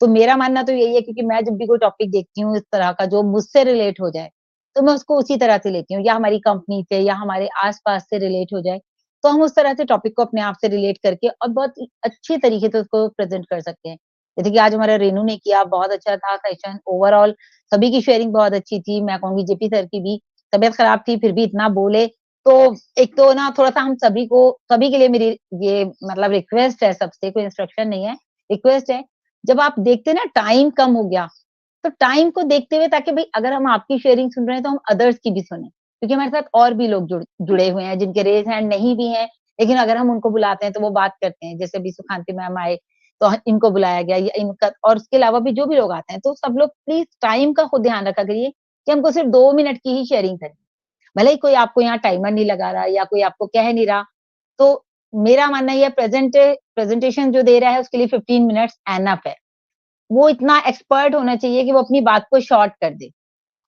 तो मेरा मानना तो यही है, क्योंकि मैं जब भी कोई टॉपिक देखती हूँ इस तरह का जो मुझसे रिलेट हो जाए, तो मैं उसको उसी तरह से लेती हूँ, या हमारी कंपनी से या हमारे आस-पास से रिलेट हो जाए, तो हम उस तरह से टॉपिक को अपने आप से रिलेट करके और बहुत ही अच्छे तरीके से उसको प्रेज़ेंट कर सकते हैं। जैसे कि आज हमारा रेनू ने किया, बहुत अच्छा था सेशन, ओवरऑल सभी की शेयरिंग बहुत अच्छी थी। मैं कहूँगी जेपी सर की भी तबीयत खराब थी, फिर भी इतना बोले। तो एक तो ना थोड़ा-सा हम सभी के लिए मेरी ये मतलब रिक्वेस्ट है सबसे, कोई इंस्ट्रक्शन नहीं है, रिक्वेस्ट है। जब आप देखते हैं ना टाइम कम हो गया, तो टाइम को देखते हुए, ताकि भई अगर हम आपकी शेयरिंग सुन रहे हैं तो हम अदर्स की भी सुनें। क्योंकि हमारे साथ और भी लोग जुड़े हुए हैं जिनके रेज़ हैंड नहीं भी हैं, लेकिन अगर हम उनको बुलाते हैं तो वो बात करते हैं। जैसे अभी सुखांती मैम आए, तो इनको बुलाया गया, या इनका, और उसके अलावा भी जो भी लोग आते हैं, तो सब लोग प्लीज़ टाइम का खुद ध्यान रखा करिए कि हमको सिर्फ 2 मिनट की ही शेयरिंग करनी है। भले ही कोई आपको यहाँ टाइमर नहीं लगा रहा या कोई आपको कह नहीं रहा, तो मेरा मानना ये है प्रेज़ेंटेशन जो दे रहा है उसके लिए 15 मिनट्स एनफ है। वो इतना एक्सपर्ट होना चाहिए कि वो अपनी बात को शॉर्ट कर दे।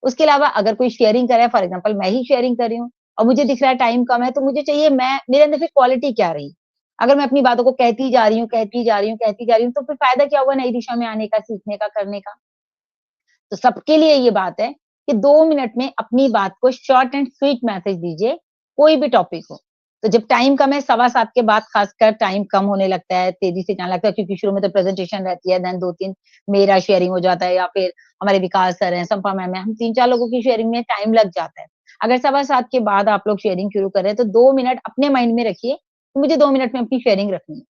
उसके अलावा अगर कोई शेयरिंग कर रहा है, फॉर एग्जांपल मैं ही शेयरिंग कर रही हूँ और मुझे दिख रहा है टाइम कम है, तो मुझे चाहिए मैं मेरे अंदर फिर क्वालिटी क्या रही? अगर मैं अपनी बातों को कहती जा रही हूँ, कहती जा रही हूँ, कहती जा रही हूँ, तो फिर फ़ायदा क्या हुआ नई दिशा में आने का, सीखने का, करने का? तो सबके लिए ये बात है कि 2 मिनट में अपनी बात को शॉर्ट एंड स्वीट मैसेज दीजिए, कोई भी टॉपिक हो। तो जब टाइम कम है, 7:15 के बाद खासकर टाइम कम होने लगता है, तेज़ी से जाने लगता है, क्योंकि शुरू में तो प्रेज़ेंटेशन रहती है, देन 2-3 मेरा शेयरिंग हो जाता है, या फिर हमारे विकास सर हैं, संपा मैम हैं, हम 3-4 लोगों की शेयरिंग में टाइम लग जाता है। अगर 7:15 के बाद आप लोग शेयरिंग शुरू कर रहे हैं, तो 2 मिनट अपने माइंड में रखिए कि मुझे 2 मिनट में अपनी शेयरिंग रखनी है।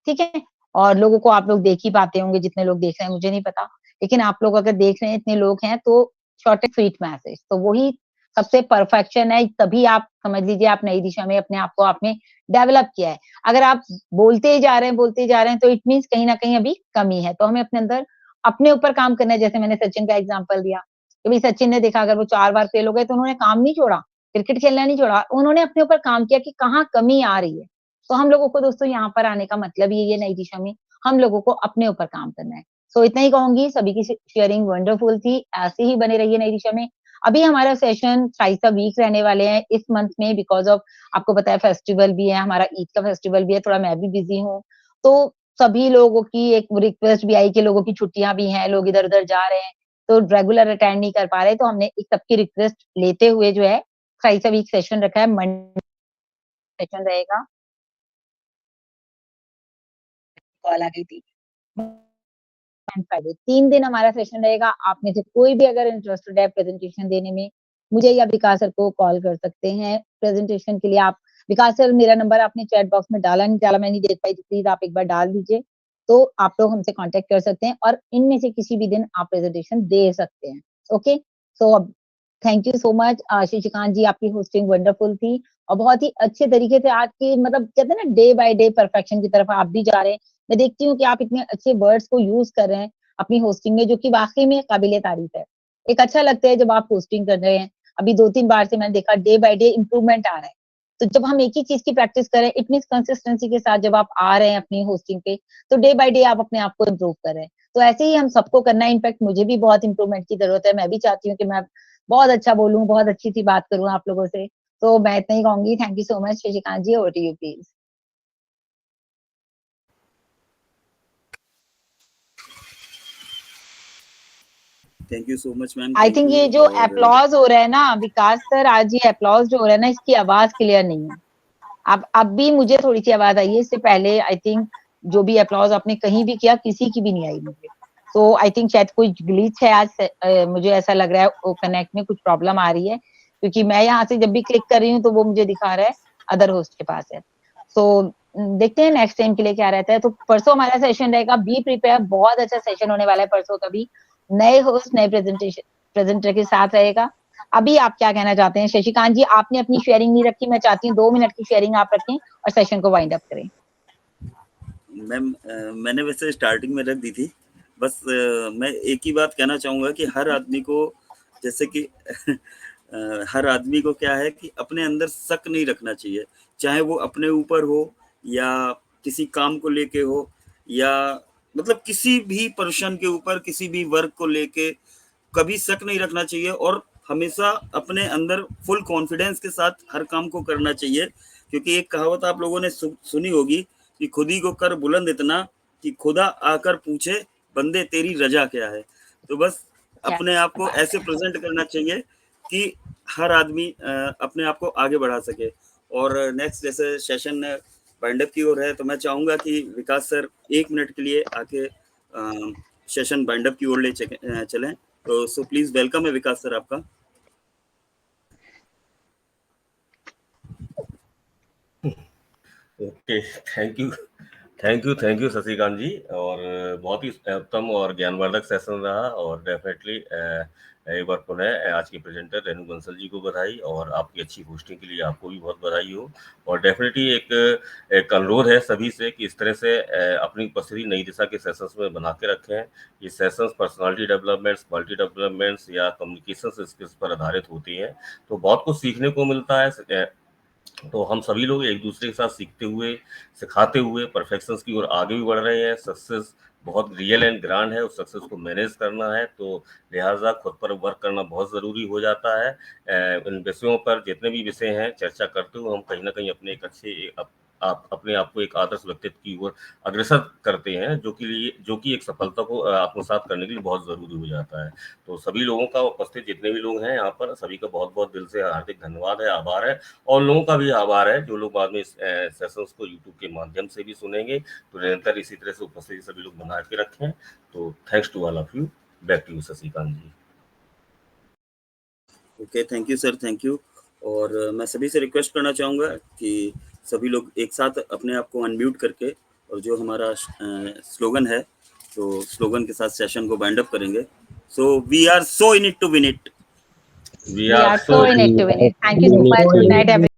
ठीक है? और लोगों को आप लोग देख ही पाते होंगे, जितने लोग देख रहे हैं मुझे नहीं पता। लेकिन आप लोग अगर देख रहे हैं, इतने लोग हैं, तो शॉर्ट एंड स्वीट मैसेज, तो वही सबसे परफेक्शन है, तभी आप समझ लीजिए आप नई दिशा में अपने आप को आपने डेवलप किया है। अगर आप बोलते ही जा रहे हैं, बोलते ही जा रहे हैं, तो इट मीन्स कहीं न कहीं अभी कमी है। तो हमें अपने अंदर अपने ऊपर काम करना है, जैसे मैंने सचिन का एग्ज़ाम्पल दिया, कि भई सचिन ने देखा अगर वो 4 बार फेल हो गए, तो उन्होंने काम नहीं छोड़ा, क्रिकेट खेलना नहीं छोड़ा, उन्होंने अपने ऊपर काम किया कि कहाँ कमी आ रही है। तो हम लोगों को दोस्तों यहाँ पर आने का मतलब ही ये नई दिशा में हम लोगों को अपने ऊपर काम करना है। सो इतना ही कहूँगी, सभी की शेयरिंग वंडरफुल थी, ऐसे ही बने रहिए नई दिशा में। अभी हमारा सेशन थ्राइस अ वीक रहने वाले हैं इस मंथ में, बिकॉज़ ऑफ आपको पता है फेस्टिवल भी है, हमारा ईद का फेस्टिवल भी है, थोड़ा मैं भी बिज़ी हूँ। तो सभी लोगों की एक रिक्वेस्ट भी आई कि लोगों की छुट्टियाँ भी हैं, लोग इधर-उधर जा रहे हैं, तो रेगुलर अटेंड नहीं कर पा रहे, तो हमने एक सबकी रिक्वेस्ट लेते हुए जो है थ्राइस अ वीक सेशन रखा है, मंडे सेशन रहेगा। कॉल आ गई थी। एंड फ्राइडे 3 दिन हमारा सेशन रहेगा। आप में से कोई भी अगर इंटरेस्टेड है प्रेज़ेंटेशन देने में, मुझे या विकास सर को कॉल कर सकते हैं। प्रेज़ेंटेशन के लिए आप विकास सर, मेरा नंबर आपने चैट बॉक्स में डाला नहीं डाला, मैं नहीं देख पाई, तो प्लीज़ आप एक बार डाल दीजिए। तो आप लोग हमसे कॉन्टैक्ट कर सकते हैं और इनमें से किसी भी दिन आप प्रेज़ेंटेशन दे सकते हैं। ओके? सो अब thank you so much Shashikant ji, आपकी होस्टिंग वंडरफुल थी और बहुत ही अच्छे तरीके से आज की मतलब कहते हैं ना डे बाय डे परफेक्शन की तरफ आप भी जा रहे हैं। मैं देखती हूँ कि आप इतने अच्छे वर्ड्स को यूज़ कर रहे हैं अपनी होस्टिंग में, जो कि वाक़ई में काबिल-ए-तारीफ़ है। एक अच्छा लगता है जब आप होस्टिंग कर रहे हैं। अभी 2-3 बार से मैंने देखा डे बाय डे इम्प्रूवमेंट आ रहा है। तो जब हम एक ही चीज़ की प्रैक्टिस करें, इट मीन्स कंसिस्टेंसी के साथ जब आप आ रहे हैं अपनी होस्टिंग पे, तो डे बाय डे आप अपने आप को इम्प्रूव कर रहे हैं। तो ऐसे ही हम सबको करना है, इनफैक्ट मुझे भी बहुत इम्प्रूवमेंट की ज़रूरत है। मैं भी चाहती हूँ कि मैं बहुत अच्छा बोलूँ, बहुत अच्छी-सी बात करूँ आप लोगों से। तो मैं इतना ही कहूँगी। Thank you so much Shashikant ji, over to you please. Thank you so much ma'am. I think ये जो अप्लॉज हो रहा है ना विकास सर, आज ये अप्लॉज जो हो रहा है ना, इसकी आवाज क्लियर नहीं है। अब भी मुझे थोड़ी सी आवाज आई है, इससे पहले आई थिंक जो भी अप्लॉज आपने कहीं भी किया किसी की भी नहीं आई मुझे। तो आई थिंक शायद कोई ग्लिच है आज, मुझे ऐसा लग रहा है वो कनेक्ट में कुछ प्रॉब्लम आ रही है, क्योंकि मैं यहाँ से जब भी क्लिक कर रही हूँ तो वो मुझे दिखा रहा है अदर होस्ट के पास है। तो देखते हैं नेक्स्ट टाइम के लिए क्या रहता है। तो परसों हमारा सेशन रहेगा, बी प्रिपेयर, बहुत अच्छा सेशन होने वाला है परसों का भी, नए होस्ट नए प्रेजेंटर के साथ रहेगा। अभी आप क्या कहना चाहते हैं शशिकांत जी? आपने अपनी शेयरिंग नहीं रखी, मैं चाहती हूँ 2 मिनट की शेयरिंग आप रखें और सेशन को वाइंड अप करें। मैम मैंने वैसे स्टार्टिंग में रख दी थी, बस मैं एक ही बात कहना चाहूंगा कि हर आदमी को, जैसे कि हर आदमी को क्या है कि अपने अंदर शक नहीं रखना चाहिए, चाहे वो अपने ऊपर हो या किसी काम को लेके हो या मतलब किसी भी पर्सन के ऊपर, किसी भी वर्क को लेके कभी शक नहीं रखना चाहिए और हमेशा अपने अंदर फुल कॉन्फिडेंस के साथ हर काम को करना चाहिए। क्योंकि एक कहावत आप लोगों ने सुनी होगी कि खुद ही को कर बुलंद इतना कि खुदा आकर पूछे बंदे तेरी रजा क्या है। तो बस अपने आप को ऐसे प्रेजेंट करना चाहिए कि हर आदमी अपने आप को आगे बढ़ा सके। और नेक्स्ट जैसे सेशन वाइंड अप की ओर है, तो मैं चाहूंगा कि विकास सर 1 मिनट के लिए आके सेशन वाइंड अप की ओर ले चलें। तो सो प्लीज वेलकम है विकास सर आपका। ओके, थैंक यू शशिकांत जी। और बहुत ही उत्तम और ज्ञानवर्धक सेशन रहा और डेफिनेटली एक बार पुनः आज के प्रेजेंटर रेणु बंसल जी को बधाई और आपकी अच्छी होस्टिंग के लिए आपको भी बहुत बधाई हो। और डेफिनेटली एक अनुरोध है सभी से कि इस तरह से अपनी उपस्थिति नई दिशा के सेशंस में बना के रखें। ये sessions personality developments, multi developments या कम्युनिकेशन स्किल्स पर आधारित होती हैं, तो बहुत कुछ सीखने को मिलता है। तो हम सभी लोग एक दूसरे के साथ सीखते हुए, सिखाते हुए परफेक्शंस की ओर आगे भी बढ़ रहे हैं। सक्सेस बहुत रियल एंड ग्रांड है, उस सक्सेस को मैनेज करना है, तो लिहाजा खुद पर वर्क करना बहुत ज़रूरी हो जाता है। इन विषयों पर जितने भी विषय हैं चर्चा करते हुए हम कहीं ना कहीं अपने एक अच्छे अपने आप को एक आदर्श व्यक्तित्व की ओर अग्रसर करते हैं, जो कि एक सफलता को आत्मसात करने के लिए बहुत ज़रूरी हो जाता है। तो सभी लोगों का, उपस्थित जितने भी लोग हैं यहाँ पर, सभी का बहुत बहुत दिल से हार्दिक धन्यवाद है, आभार है। और लोगों का भी आभार है जो लोग बाद में इस सेशंस को यूट्यूब के माध्यम से भी सुनेंगे। तो निरंतर इसी तरह से उपस्थिति सभी लोग बना के रखें। तो thanks to all of you. Back to you Shashikant ji. Okay, thank you sir, thank you. और मैं सभी से रिक्वेस्ट करना चाहूँगा कि सभी लोग एक साथ अपने आप को अनम्यूट करके और जो हमारा स्लोगन है, तो स्लोगन के साथ सेशन को वाइंड अप करेंगे। So we are so in it to win it. We are so in it to win it. Thank you so much. Good night, everyone.